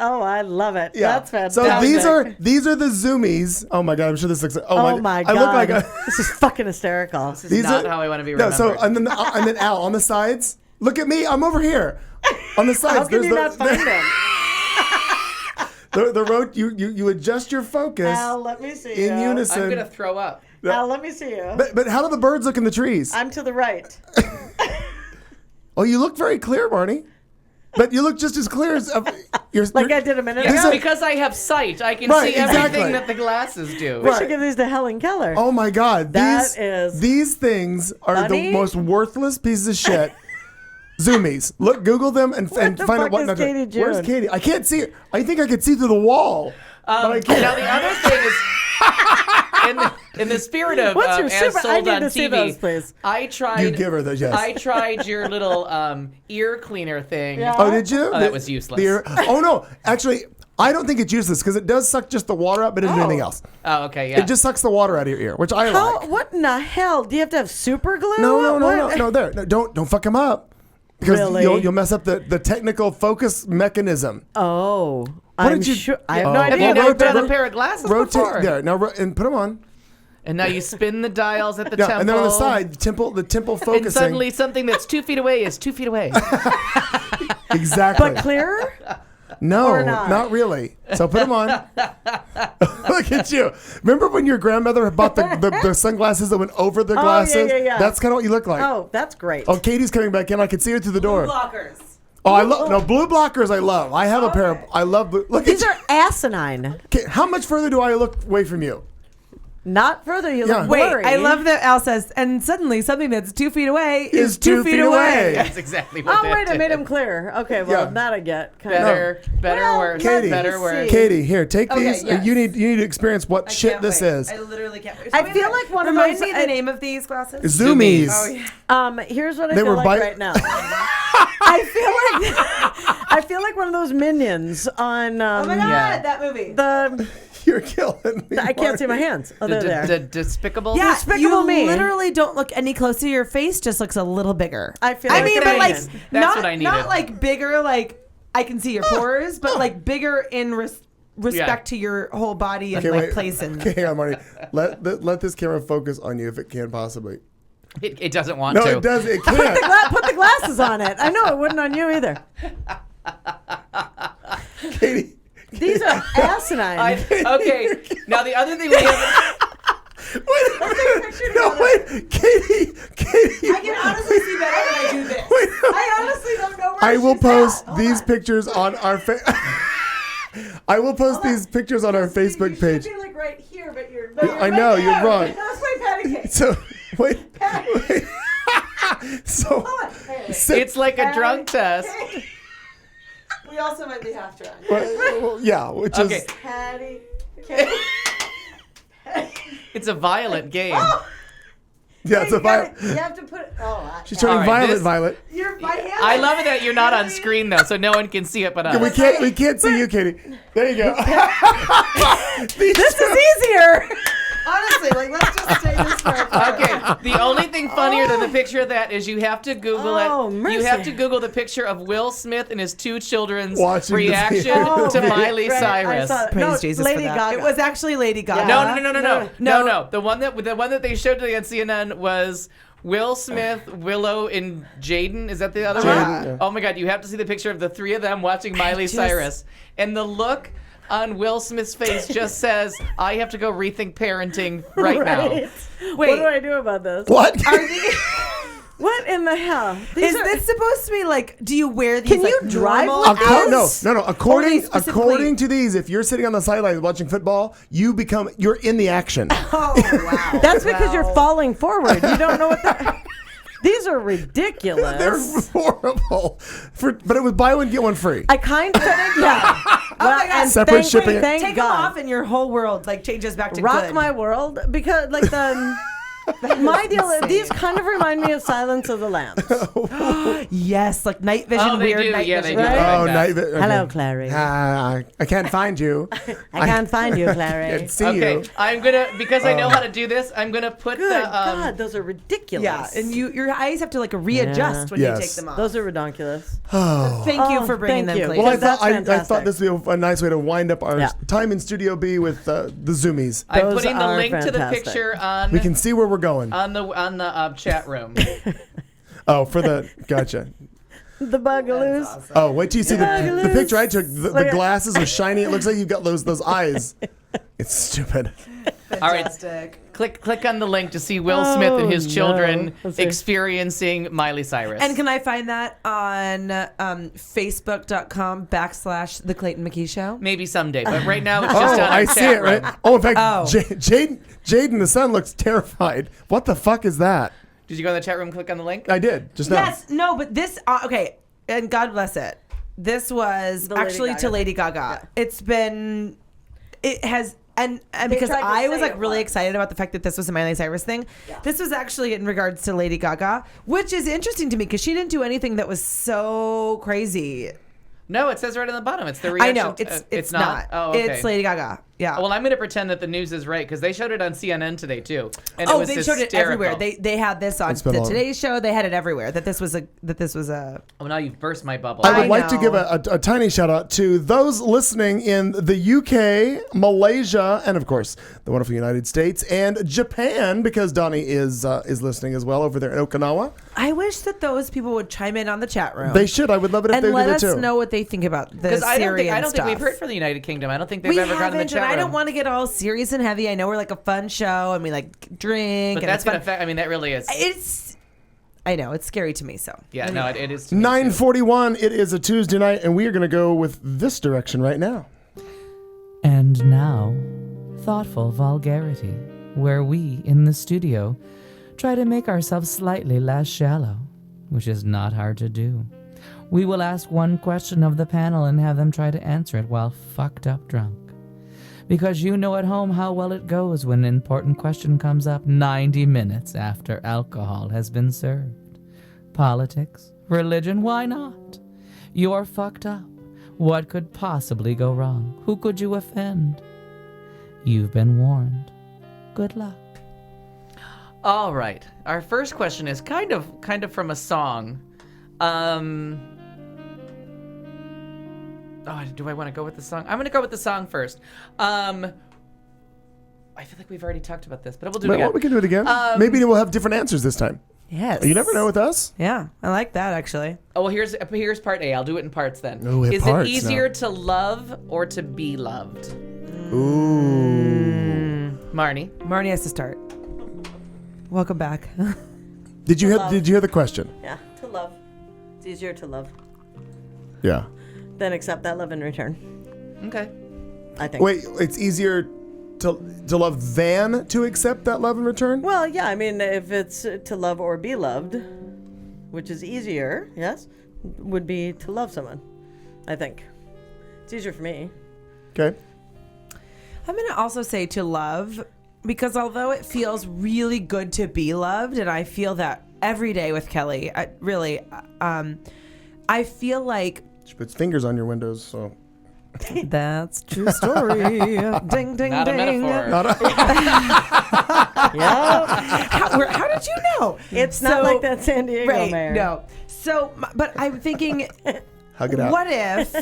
Oh, I love it. Yeah. That's fantastic. So these are the zoomies. Oh my God, I'm sure this looks. Oh my God. I look like a. This is fucking hysterical. This is not how I want to be remembered. No, so and then Al on the sides. Look at me. I'm over here. On the sides. How can you not find him? The road. You adjust your focus. Al, let me see in you. unison. I'm gonna throw up. Al, let me see you. But how do the birds look in the trees? I'm to the right. Oh, you look very clear, Barney. But you look just as clear as. Like I did a minute Yeah, ago. because I have sight, I can Right, see everything exactly. that the glasses do. We should give these to Helen Keller. Oh my God. That These things are funny. the most worthless pieces of shit. Zoomies. Look, Google them and the find out fuck what is not to- Katie Where's June? Katie? I can't see it. I think I could see through the wall. but I can't. Now the other thing is, in the spirit of What's your as super- I sold need on to see TV, those, please. I tried. You give her those, yes. I tried your little ear cleaner thing. Yeah. Oh, did you? Oh, that was useless. Oh no, actually, I don't think it's useless because it does suck just the water out, but it doesn't do anything else. Oh, okay, yeah. It just sucks the water out of your ear, which I How? like. What in the hell? Do you have to have super glue? No, What? there. No, don't fuck him up because Really? you'll mess up the technical focus mechanism. Oh, What I'm did you? sure. I have Oh. no Have idea. you never rotate- put on a pair of glasses Rotate before? there. Now and put them on. And now you spin the dials at the Yeah, temple. and then on the side, the temple focusing. And suddenly something that's 2 feet away is 2 feet away. Exactly. But clearer? No, Or not? really. So put them on. Look at you. Remember when your grandmother bought the sunglasses that went over the glasses? yeah. That's kind of what you look like. Oh, that's great. Oh, Katie's coming back in. I can see her through the door. Blockers. Oh, I love blue blockers. I love. I have a pair of. I love blue. Look These at are asinine. you. How much further do I look away from you? Not further. You Yeah. look Wait, blurry. I love that Al says, and suddenly something that's 2 feet away Is is 2 feet away. That's exactly what Oh that wait, I did. made him clear. Okay, well Yeah. that I get. Kind Better, better, Well, worse. Katie. Better, worse. Katie, here, take Okay, these. yes. You need to experience what shit Can't this wait. is. I literally can't wait. I feel like one of Remind those- me the name of these glasses. Zoomies. Oh, yeah. Here's what I They feel were like bite- right now. I feel like one of those minions on. Oh my god, Yeah. that movie. The You're killing me. I can't see my Marty. hands. Oh, The, they're there. the despicable. Yeah, Despicable you Me. literally don't look any closer. Your face just looks a little bigger. I feel I like mean, a but like minion. That's not what I needed. not like bigger, like I can see your pores, but like bigger in respect to your whole body and Okay, like wait. place and. Okay, hang on, Marty. Let this camera focus on you if it can possibly. It doesn't want No, to. it does. It can't. Put the glasses on it. I know it wouldn't on you either. Katie. These are asinine. Okay. Now the other thing we have. Wait a minute. No, wait. Katie. I can honestly see better when I do this. Wait. I honestly don't know where I will she's post at. these pictures on our I will post these pictures on our Facebook page. You're like right here, but you're. I know, you're wrong. That's my patty cake. So wait. So sit- It's like a drug test. We also might be half drunk. well, yeah, which Okay. is Patty cake. It's a violent game. yeah, it's a violent. You have to put. Oh, She's turning All right, violet, this- Violet. my hand. I love it that you're not on screen though, so no one can see it but us. We can't see you, Katie. There you go. This is easier. Honestly, like let's just say this for Okay, the only thing funnier than the picture of that is you have to Google Oh, it. mercy. You have to Google the picture of Will Smith and his 2 children's Watching the reaction video. to Miley Right, I Cyrus. saw it. Praise No, Jesus Lady for that. Gaga. It was actually Lady Gaga. No. No. The one that they showed on CNN was Will Smith, Willow, and Jaden. Is that the other Jaden, one? yeah. Oh my God! You have to see the picture of the 3 of them watching Miley Cyrus, and the look on Will Smith's face just says, "I have to go rethink parenting right now." Wait, Wait. what do I do about this? What? What in the hell? Is this supposed to be like? Do you wear these? Can you like, drive normal with outfits? No. Or they According specifically- to these, if you're sitting on the sidelines watching football, you're in the action. Oh wow! That's because you're falling forward. You don't know what they're. These are ridiculous. They're horrible. But it was buy one get one free. I kind of yeah. Oh my God! Separate shipping. Thank Take God. them off, and your whole world like changes back to Rock good. my world because like the. My deal is these kind of remind me of Silence of the Lambs. Yes, like night vision, Oh, they weird do. night Yeah, vision. they do. Right? Like Oh, that. night. Okay. Hello, Clary. I can't find you. I can't find you, Clary. Can't see Okay, you. I'm gonna because I know how to do this. I'm gonna put Good the God, those are ridiculous. Yeah, and your eyes have to like readjust when Yes. you take them off. Those are redonkulous. Thank you Oh, for bringing thank them, you. please. Well, I That's thought fantastic. this would be a nice way to wind up our Yeah. time in Studio B with the Zoomies. I'm Those putting the are link to the fantastic. picture on We can see where we're going. the chat room. Oh, for the gotcha. The bugaloos. Oh, wait till you see the picture I took. The Look at- glasses are shiny. It looks like you've got those eyes. It's stupid. All right. Click on the link to see Will Smith and his children experiencing Miley Cyrus. And can I find that on Facebook.com/The Clayton McKee Show? Maybe someday, but right now it's just on our I chat see it, room. right? Oh, in fact, Jaden, the son, looks terrified. What the fuck is that? Did you go in the chat room and click on the link? I did, just now. Yes, no, but this, okay, and God bless it. This was actually to Lady Gaga. It has, and because tried to I was say like it really was. excited about the fact that this was a Miley Cyrus thing. This was actually in regards to Lady Gaga, which is interesting to me because she didn't do anything that was so crazy. No, it says right on the bottom. It's the reaction. I know, it's not. Oh, okay. It's Lady Gaga. Yeah. Well, I'm going to pretend that the news is right because they showed it on CNN today too. And it was they showed it everywhere. hysterical. They had this on the Today Show. They had it everywhere. That this was a. Oh, now you've burst my bubble. I would like to give a tiny shout out to those listening in the UK, Malaysia, and of course the wonderful United States and Japan, because Donnie is listening as well over there in Okinawa. I wish that those people would chime in on the chat room. They should. I would love it if and they let did us too. know what they think about the Because I don't Syrian think stuff. we've heard from the United Kingdom. I don't think they've We ever gotten in the haven't, chat and I room. don't want to get all serious and heavy. I know we're like a fun show and we like drink. But and that's it's going to fun. affect. I mean, that really is. I know it's scary to me. So Yeah, no, it is. To me, 9:41. It is a Tuesday night, and we are going to go with this direction right now. And now, thoughtful vulgarity, where we, in the studio, try to make ourselves slightly less shallow, which is not hard to do. We will ask one question of the panel and have them try to answer it while fucked up drunk. Because you know at home how well it goes when an important question comes up 90 minutes after alcohol has been served. Politics, religion, why not? You're fucked up. What could possibly go wrong? Who could you offend? You've been warned. Good luck. All right. Our first question is kind of from a song. Do I want to go with the song? I'm going to go with the song first. I feel like we've already talked about this, but we'll do it again. Well, we can do it again. Maybe we'll have different answers this time. Yes. You never know with us. Yeah, I like that actually. Oh, well, here's part A. I'll do it in parts then. Oh, is parts it easier to love or to be loved? Ooh. Marnie has to start. Welcome back. Did you hear the question? Yeah, to love. It's easier to love Yeah. than accept that love in return. Okay. I think. Wait, it's easier to love than to accept that love in return? Well, yeah, I mean, if it's to love or be loved, which is easier, yes, would be to love someone, I think. It's easier for me. Okay. I'm going to also say to love, because although it feels really good to be loved, and I feel that every day with Kelly, I feel like She puts fingers on your windows, so. that's true story. Ding, ding, Not a ding. metaphor. How did you know? It's not like that San Diego right, mayor. No. So, but I'm thinking, Hug it out. what if,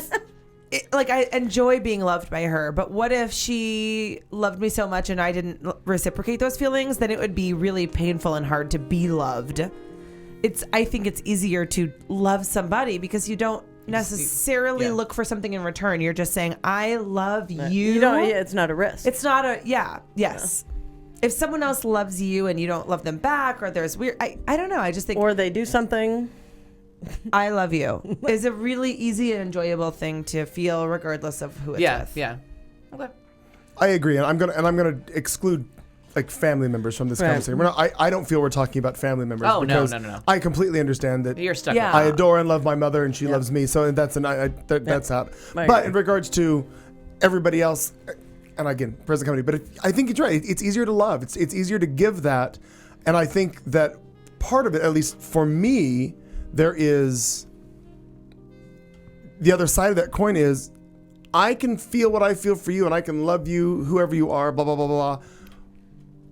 I enjoy being loved by her, but what if she loved me so much and I didn't reciprocate those feelings? Then it would be really painful and hard to be loved. I think it's easier to love somebody because you don't necessarily look for something in return. You're just saying, I love you. You don't, it's not a risk. It's not a, yes. If someone else loves you and you don't love them back, or there's weird, I don't know. I just think. Or they do something. I love you is a really easy and enjoyable thing to feel regardless of who it's with. Yeah. Okay. I agree, and I'm gonna exclude like family members from this Right. conversation. I don't feel we're talking about family members. Oh, no, because no. I completely understand that. You're stuck. Yeah. I adore and love my mother, and she loves me. So that's that's out. But in regards to everybody else, and again, present company. But I think it's right. It's easier to love. It's easier to give that, and I think that part of it, at least for me, there is the other side of that coin is I can feel what I feel for you, and I can love you, whoever you are, blah blah blah blah. blah.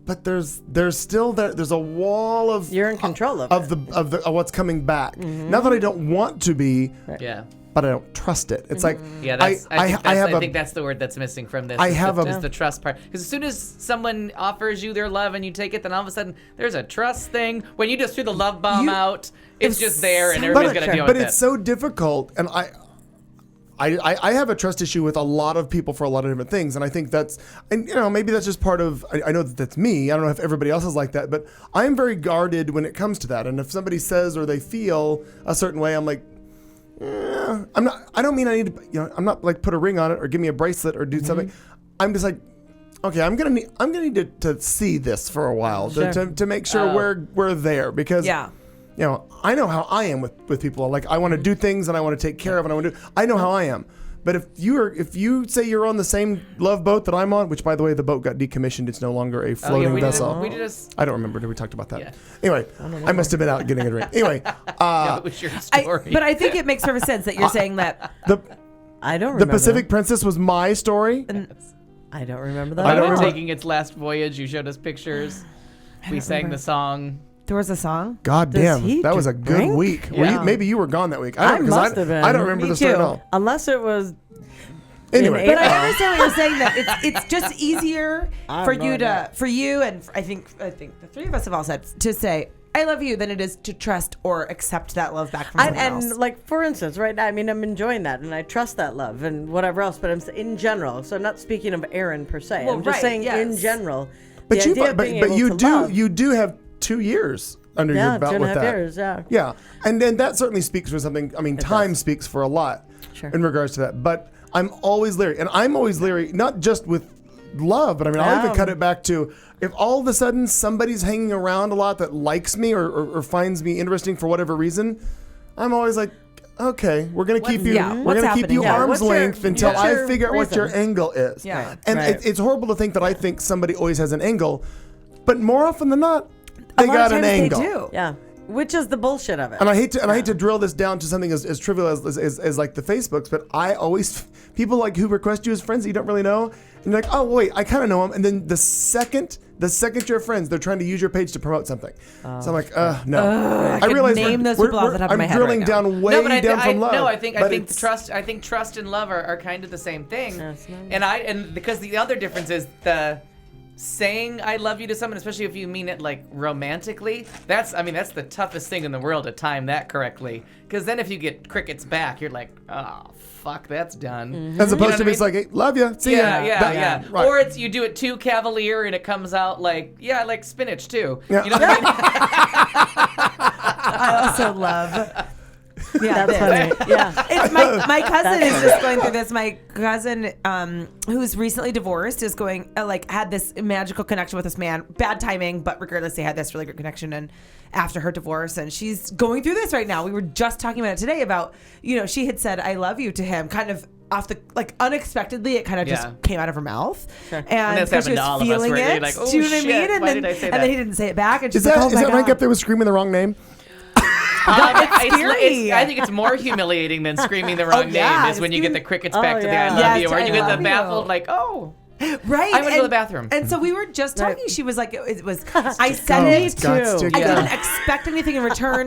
But there's still there's a wall of You're in control of what's coming back. Not that I don't want to be, Yeah. but I don't trust it. It's like Yeah, I think that's the word that's missing from this. Is the trust part. Because as soon as someone offers you their love and you take it, then all of a sudden there's a trust thing. When you just threw the love bomb out, it's just there and everybody's gonna deal with it. But it's so difficult, and I have a trust issue with a lot of people for a lot of different things, and I think that's, and maybe that's just part of. I know that that's me. I don't know if everybody else is like that, but I am very guarded when it comes to that. And if somebody says or they feel a certain way, I'm like, I'm not. I don't mean I need to. I'm not like put a ring on it or give me a bracelet or do something. I'm just like, okay, I'm gonna need to see this for a while to make sure we're there, because I know how I am with people. Like, I want to do things and I want to take care of, and I know how I am. But if you say you're on the same love boat that I'm on, which by the way, the boat got decommissioned, it's no longer a floating vessel. I don't remember. Did we talk about that? Yeah. Anyway, I must have been out getting a drink. Anyway, that was your story. But I think it makes perfect sense that you're saying that. I don't remember. The Pacific Princess was my story. I don't remember that. I don't remember. Taking its last voyage. You showed us pictures. We sang the song. There was a song? God damn, that was a good week. Yeah. Maybe you were gone that week. I must have been. I don't remember the story at all. Unless it was. Anyway, but I understand what you're saying, that it's just easier for you and I think the three of us have all said, to say I love you than it is to trust or accept that love back from someone else. And like, for instance, right now, I mean, I'm enjoying that and I trust that love and whatever else, but I'm in general. So I'm not speaking of Aaron per se. Well, I'm just saying in general. But you do have 2 years under your belt with that. 2.5 years, yeah. And then that certainly speaks for something. I mean, time speaks for a lot in regards to that. But I'm always leery, and I'm always leery, not just with love, but I mean, I'll even cut it back to, if all of a sudden somebody's hanging around a lot that likes me or finds me interesting for whatever reason, I'm always like, okay, we're gonna keep you, arm's length until I figure out what your angle is. Yeah. And it's horrible to think that I think somebody always has an angle, but more often than not, they got an angle. They do. Yeah. Which is the bullshit of it. And I hate to drill this down to something as trivial as like the Facebooks, but I always, people like who request you as friends that you don't really know, and you're like, oh wait, I kind of know them, and then the second you're friends, they're trying to use your page to promote something. So I'm like, no. I realize name those people off the top of my head. I'm drilling down way down from love. No, I think trust and love are kind of the same thing. And because the other difference is the saying I love you to someone, especially if you mean it like romantically, that's the toughest thing in the world to time that correctly. Because then if you get crickets back, you're like, oh fuck, that's done. As opposed to it's like, hey, love you, see ya. Yeah. Right. Or it's you do it too cavalier and it comes out like, yeah, I like spinach too. Yeah. You know what I mean? I also love. Yeah, that's funny. Yeah, it's my cousin is just going through this. My cousin, who's recently divorced, is going had this magical connection with this man. Bad timing, but regardless, they had this really good connection. And after her divorce, and she's going through this right now. We were just talking about it today. About she had said "I love you" to him, kind of off the unexpectedly. It kind of just came out of her mouth, and that's she was feeling it. Like, oh, do you know what I mean? And why then, did I say that? And then he didn't say it back. And she's is like, that rank up there with screaming the wrong name? I think it's more humiliating than screaming the wrong name is when you get the crickets back to the I love you, or you get the baffled like, oh. Right. I went to the bathroom. And so we were just talking. She was like, it was, I said it too. I didn't expect anything in return.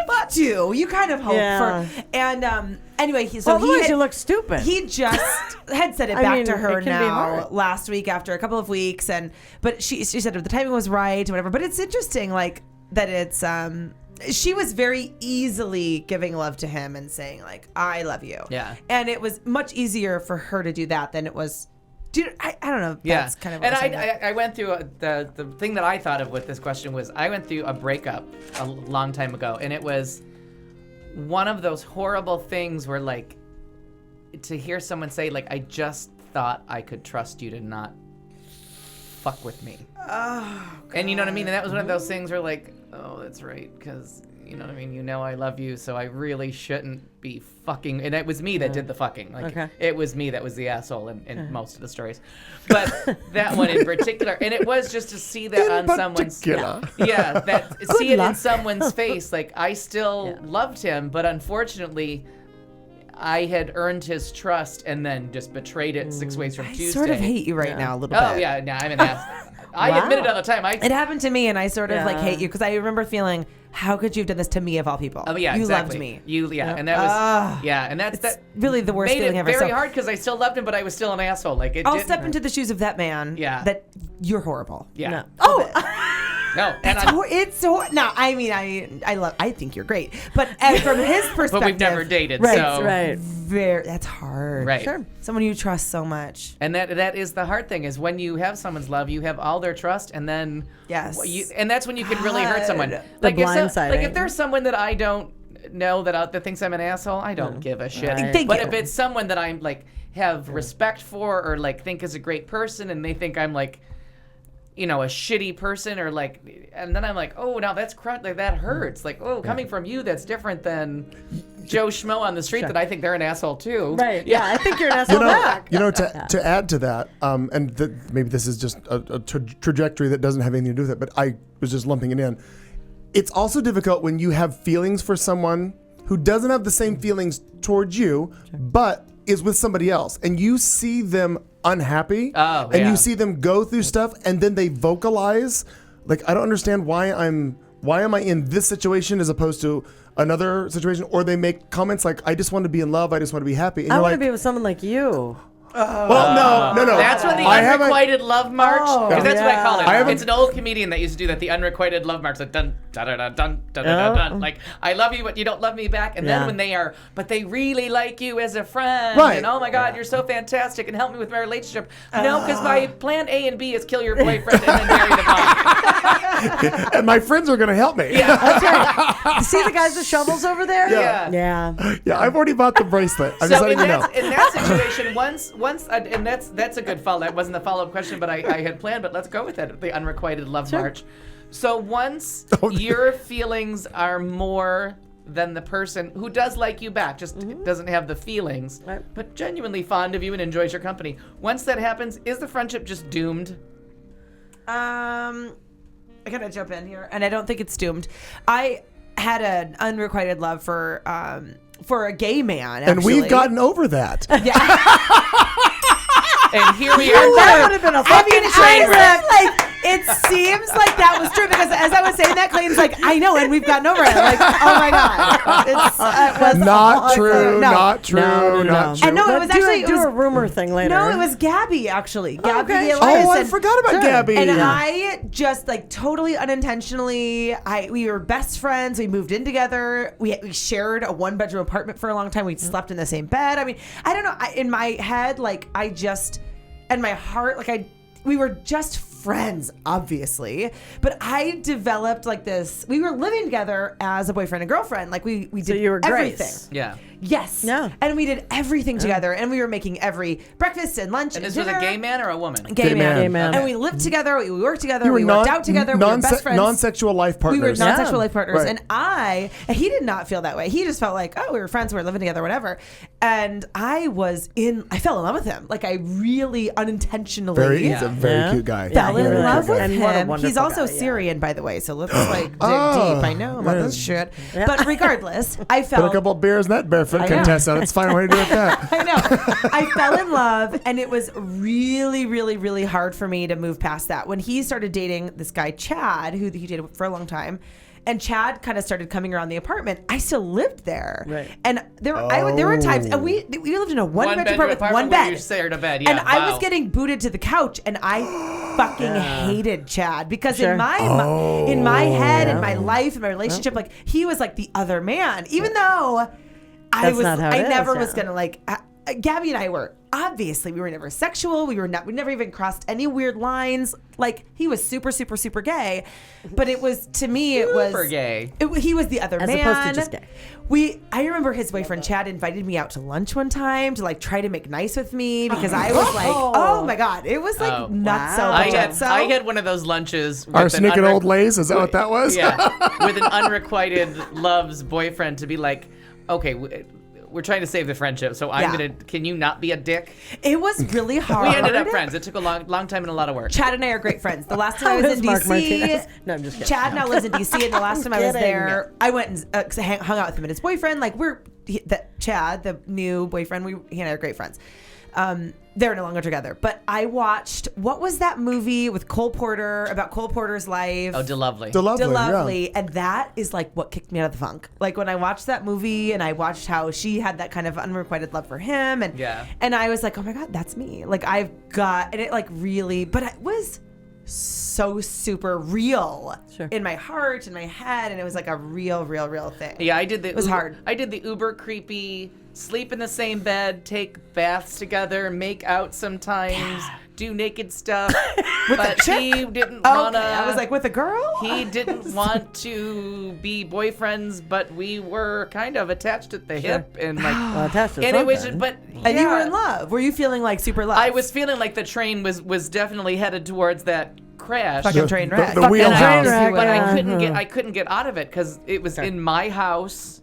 But you kind of hope for. And anyway, otherwise you look stupid. He just had said it back to her now last week after a couple of weeks. But she said the timing was right or whatever. But it's interesting like that it's, she was very easily giving love to him and saying like, I love you. Yeah. And it was much easier for her to do that than it was. I don't know. That's kind of what I went through the thing that I thought of with this question was I went through a breakup a long time ago, and it was one of those horrible things where like to hear someone say like, I just thought I could trust you to not fuck with me. Oh, God. And you know what I mean? And that was one of those things where like, oh, that's right, because you know what I mean? I love you, so I really shouldn't be fucking. And it was me that did the fucking. Like, it was me that was the asshole in most of the stories. But that one in particular, and it was just to see that on someone's. See it in someone's face. Like, I still loved him, but unfortunately, I had earned his trust and then just betrayed it 6 ways from Tuesday. I sort of hate you right now a little bit. Oh, yeah, no, I'm an ass. I admit it all the time. It happened to me, and I sort of like hate you because I remember feeling, how could you have done this to me of all people? Oh yeah, you exactly. loved me. And that was and that's really the worst feeling ever. Made it very hard because I still loved him, but I was still an asshole. Like I'll step into the shoes of that man. Yeah, that you're horrible. Yeah. No. No, and It's so no. I mean, I think you're great, but from his perspective, but we've never dated, right? so Right. That's hard. Right. Sure. Someone you trust so much, and that is the hard thing is when you have someone's love, you have all their trust, and then and that's when you can really hurt someone. Like if there's someone that I don't know that thinks I'm an asshole, I don't give a shit. Right. But if it's someone that I'm like have respect for or like think is a great person, and they think I'm like, a shitty person or like, and then I'm like, oh, now that's like that hurts. Like, oh, coming from you, that's different than Joe Schmo on the street that I think they're an asshole too. Right. Yeah, I think you're an asshole back. To add to that, maybe this is just a trajectory that doesn't have anything to do with it, but I was just lumping it in. It's also difficult when you have feelings for someone who doesn't have the same feelings towards you, but is with somebody else, and you see them unhappy, and you see them go through stuff, and then they vocalize, like, I don't understand why am I in this situation as opposed to another situation, or they make comments like, I just want to be in love, I just want to be happy. And I you're want like, to be with someone like you. Well, no. That's when the unrequited love march, because that's what I call it. It's an old comedian that used to do that, the unrequited love march, like dun da da da dun da da dun. Like, I love you, but you don't love me back. And then when but they really like you as a friend, and oh my God, you're so fantastic, and help me with my relationship. No, because my plan A and B is kill your boyfriend and then marry the mom. And my friends are going to help me. Yeah, that's right. See the guys with shovels over there? Yeah. Yeah, I've already bought the bracelet. I'm just letting you know. In that situation, once, and that's a good follow. That wasn't the follow-up question, but I had planned. But let's go with it. The unrequited love march. So once your feelings are more than the person who does like you back, just doesn't have the feelings, but genuinely fond of you and enjoys your company. Once that happens, is the friendship just doomed? I gotta jump in here, and I don't think it's doomed. I had an unrequited love for a gay man, actually. And we've gotten over that. And here we are. That would have been a fucking train wreck. It seems like that was true, because as I was saying that, Clayton's like, I know, and we've gotten over it. Like, oh my God. It was not true. No. Not true. Not true. And no, it was actually do a rumor thing later. No, it was Gabby, actually. Gabby Elias. Oh, I forgot about Gabby. And I just totally unintentionally, we were best friends. We moved in together. We shared a 1-bedroom apartment for a long time. We slept in the same bed. I mean, I don't know. In my head, and my heart, we were just friends, obviously, but I developed this. We were living together as a boyfriend and girlfriend. We did so you were everything. Grace. Yeah. Yes. Yeah. And we did everything together, and we were making every breakfast and lunch And and this was dinner. a gay man or a woman? Gay man. Okay. And we lived together. We worked together. We worked out together. We were best friends. Non-sexual life partners. We were non-sexual life partners, Right. and he did not feel that way. He just felt like, oh, we were friends. We were living together, whatever. And I fell in love with him. I really unintentionally. He's a very cute guy. Fell in love with And what a him. wonderful He's also guy, Syrian, by the way. So let's dig deep. I know about this shit. Yeah. But regardless, I felt Put a couple beers in that barefoot I know. contest out. It's fine way to do it that. I know. I fell in love, and it was really, really, really hard for me to move past that. When he started dating this guy, Chad, who he dated for a long time, and Chad kind of started coming around the apartment, I still lived there. Right. And there were times, and we lived in a one-bedroom apartment with one where bed. you shared a bed. Yeah, And I was wow. getting booted to the couch, and I fucking hated Chad, because Sure. in my head, in my life, in my relationship, he was the other man, even though That's not how it I is, never was yeah. gonna Gabby and I were obviously, we were never sexual. We never even crossed any weird lines. He was super, super, super gay, but it was, to me, it was super gay. He was the other As man. opposed to just gay. I remember his boyfriend Chad invited me out to lunch one time to try to make nice with me, because I was oh my God, it was nuts. So I had one of those lunches. With Arsenic and old Lays. Is that what that was? Yeah, with an unrequited love's boyfriend to be like, okay, we're trying to save the friendship, so can you not be a dick? It was really hard. We ended up friends. It took a long time and a lot of work. Chad and I are great friends. The last time I was in Mark DC, Martinez? No, I'm just kidding. Chad now lives in DC, and the last time I was kidding. there, I went and hung out with him and his boyfriend. Chad, the new boyfriend, he and I are great friends. They're no longer together. But I watched, what was that movie with Cole Porter, about Cole Porter's life? Oh, DeLovely. DeLovely. Yeah. And that is what kicked me out of the funk. When I watched that movie, and I watched how she had that kind of unrequited love for him, and I was like, oh my God, that's me. And it really, but it was so super real in my heart and my head, and it was like a real thing. Yeah, I did the. It was hard. I did the uber creepy. Sleep in the same bed, take baths together, make out sometimes, do naked stuff. But he didn't wanna. I was like, with a girl? He didn't want to be boyfriends, but we were kind of attached at the hip and like attached to and it was, something. but And you were in love. Were you feeling like super love? I was feeling like the train was definitely headed towards that crash. Fucking train wreck. The wheelhouse. But I couldn't get out of it because it was in my house.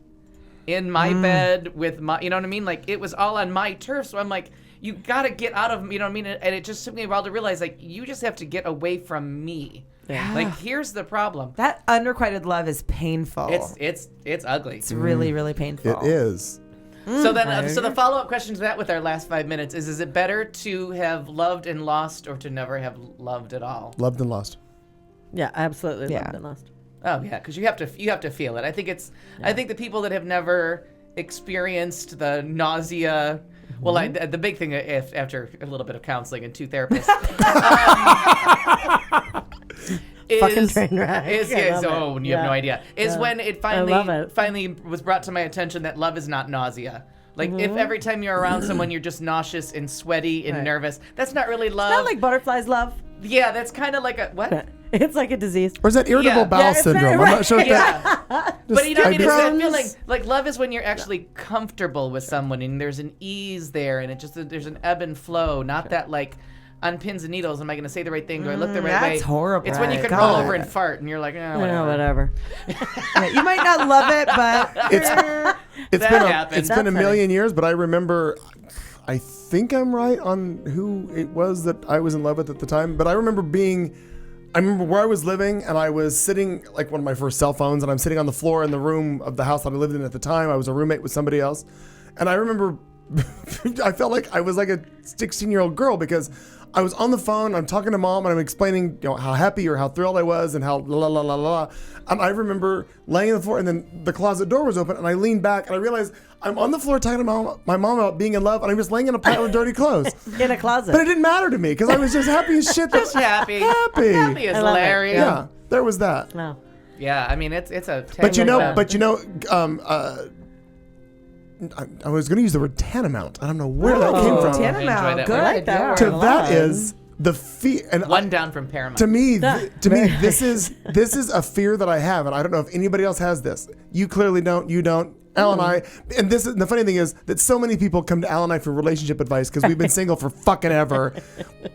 In my bed with my, you know what I mean? Like it was all on my turf. So I'm like, you gotta get out of, you know what I mean? And it just took me a while to realize, like, you just have to get away from me. Yeah. Like, here's the problem. That unrequited love is painful. It's ugly. It's really, really painful. It is. So then, so the follow-up question to that with our last 5 minutes is it better to have loved and lost or to never have loved at all? Loved and lost. Yeah, absolutely. Yeah. Loved and lost. Oh yeah, because you have to feel it. I think I think the people that have never experienced the nausea. Well, the big thing after a little bit of counseling and 2 therapists. Fucking train wreck. You have no idea. Is when it finally was brought to my attention that love is not nausea. Like if every time you're around someone you're just nauseous and sweaty and nervous, that's not really love. It's not like butterflies love. Yeah, that's kind of like a what? It's like a disease. Or is that irritable bowel syndrome? I'm not sure if But you know, it's that feeling. Like love is when you're actually comfortable with someone and there's an ease there and there's an ebb and flow, not that like on pins and needles. Am I going to say the right thing? Do I look the right way? That's horrible. It's when you can roll over and fart and you're like, whatever. Yeah, you might not love it, but it's been a million years. But I remember, I think I'm right on who it was that I was in love with at the time. But I remember where I was living and I was sitting, like one of my first cell phones, and I'm sitting on the floor in the room of the house that I lived in at the time. I was a roommate with somebody else. And I remember I felt like I was like a 16-year-old girl because I was on the phone, I'm talking to mom, and I'm explaining, how happy or how thrilled I was and how la la la la la. And I remember laying on the floor, and then the closet door was open, and I leaned back, and I realized I'm on the floor talking to my mom about being in love, and I'm just laying in a pile of dirty clothes. In a closet. But it didn't matter to me because I was just happy as shit. Just happy. Happy. Happy as hilarious. Yeah, there was that. No. Yeah, I mean it's a. I was going to use the word tantamount. I don't know where that came from. Tantamount, good. That is the fear. And one down from Paramount. To me, this is a fear that I have, and I don't know if anybody else has this. You clearly don't. You don't. Al and I, and the funny thing is that so many people come to Al and I for relationship advice because we've been single for fucking ever.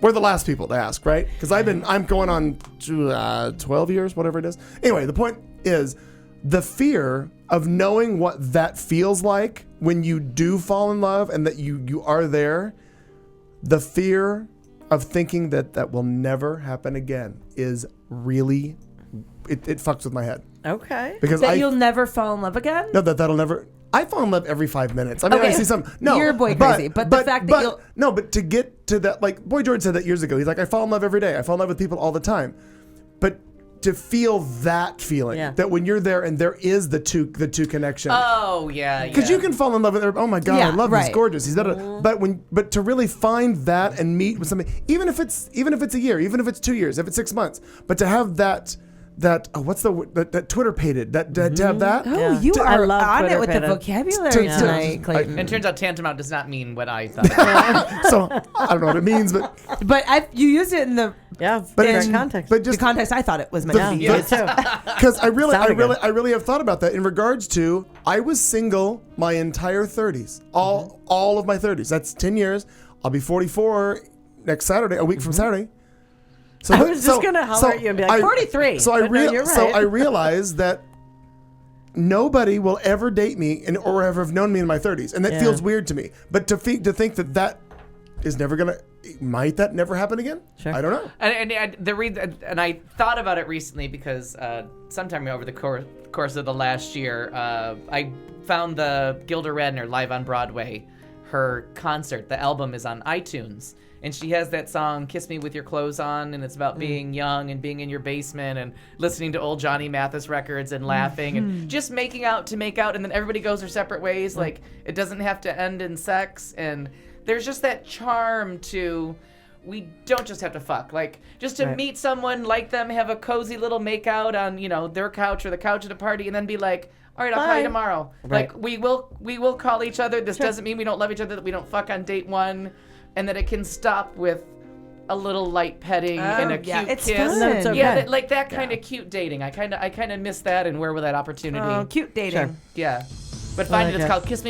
We're the last people to ask, right? Because I'm going on 12 years, whatever it is. Anyway, the point is the fear of knowing what that feels like when you do fall in love and that you are there. The fear of thinking that will never happen again is really, it fucks with my head. Okay. Because you'll never fall in love again? No, that'll never. I fall in love every 5 minutes. I mean, I see some. No, you're boy crazy, but the fact that you'll. No, but to get to that, like Boy George said that years ago. He's like, I fall in love every day. I fall in love with people all the time. But to feel that feeling, that when you're there and there is the two connection. Oh yeah. Because you can fall in love with her. Oh my God, I love him. He's gorgeous. He's but to really find that and meet with somebody, even if it's a year, even if it's 2 years, if it's 6 months, but to have that what's the word, that Twitter pated to have that. Oh, you are on it with the vocabulary tonight, Clayton. And it turns out tantamount does not mean what I thought. So I don't know what it means, but you used it in the context. But just the context I thought it was meant to be. Because I really have thought about that in regards to I was single my entire 30s, all of my 30s. That's 10 years. I'll be 44 next Saturday, a week from Saturday. So I was just gonna holler at you and be like 43. So you're right. So I realized that nobody will ever date me or ever have known me in my 30s, and that feels weird to me. But to think that is never gonna, might that never happen again? Sure. I don't know. And I thought about it recently because sometime over the course of the last year, I found the Gilda Radner live on Broadway. Her concert, the album is on iTunes. And she has that song, Kiss Me With Your Clothes On, and it's about being young and being in your basement and listening to old Johnny Mathis records and laughing and just making out to make out, and then everybody goes their separate ways. Like, it doesn't have to end in sex. And there's just that charm to we don't just have to fuck. Like, just to Right. meet someone, like them, have a cozy little makeout on, their couch or the couch at a party, and then be like, all right, I'll call you Bye. tomorrow. Right. Like, we will call each other. This doesn't mean we don't love each other, that we don't fuck on date one, and that it can stop with a little light petting and a cute it's kiss. fun. That's okay. Yeah, like that kind of cute dating. I kind of miss that, and where with that opportunity. Oh, cute dating. Sure. Yeah. But find like it. It's it. called "Kiss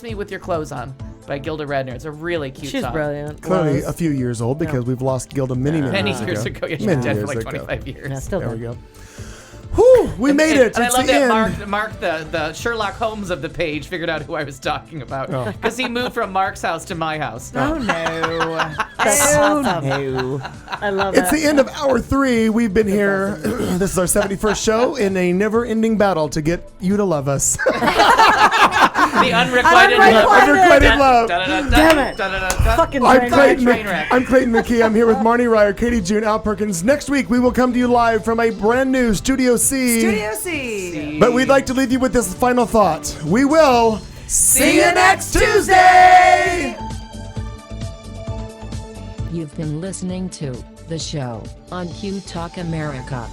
Me with Your Clothes On" by Gilda Radner. It's a really cute She's song. brilliant. Clearly Was. a few years old because we've lost Gilda many Many years years ago. ago. Yeah, she's Many dead for years like ago. 25 years. Yeah, still There we good. go. Whew, we made it. And I It's love the that end. Mark the Sherlock Holmes of the page figured out who I was talking about Oh. because he moved from Mark's house to my house. Oh no. That's Oh, awesome. No. I love It's that. the end of hour 3. We've been here. This is our 71st show in a never-ending battle to get you to love us. The unrequited love. Unrequited love. Damn it. Fucking I'm train Clayton, wreck. I'm Clayton McKee. I'm here with Marnie Ryer, Katie June, Al Perkins. Next week, we will come to you live from a brand new Studio C. Studio C. But we'd like to leave you with this final thought. We will see you next Tuesday! You've been listening to The Show on Q Talk America.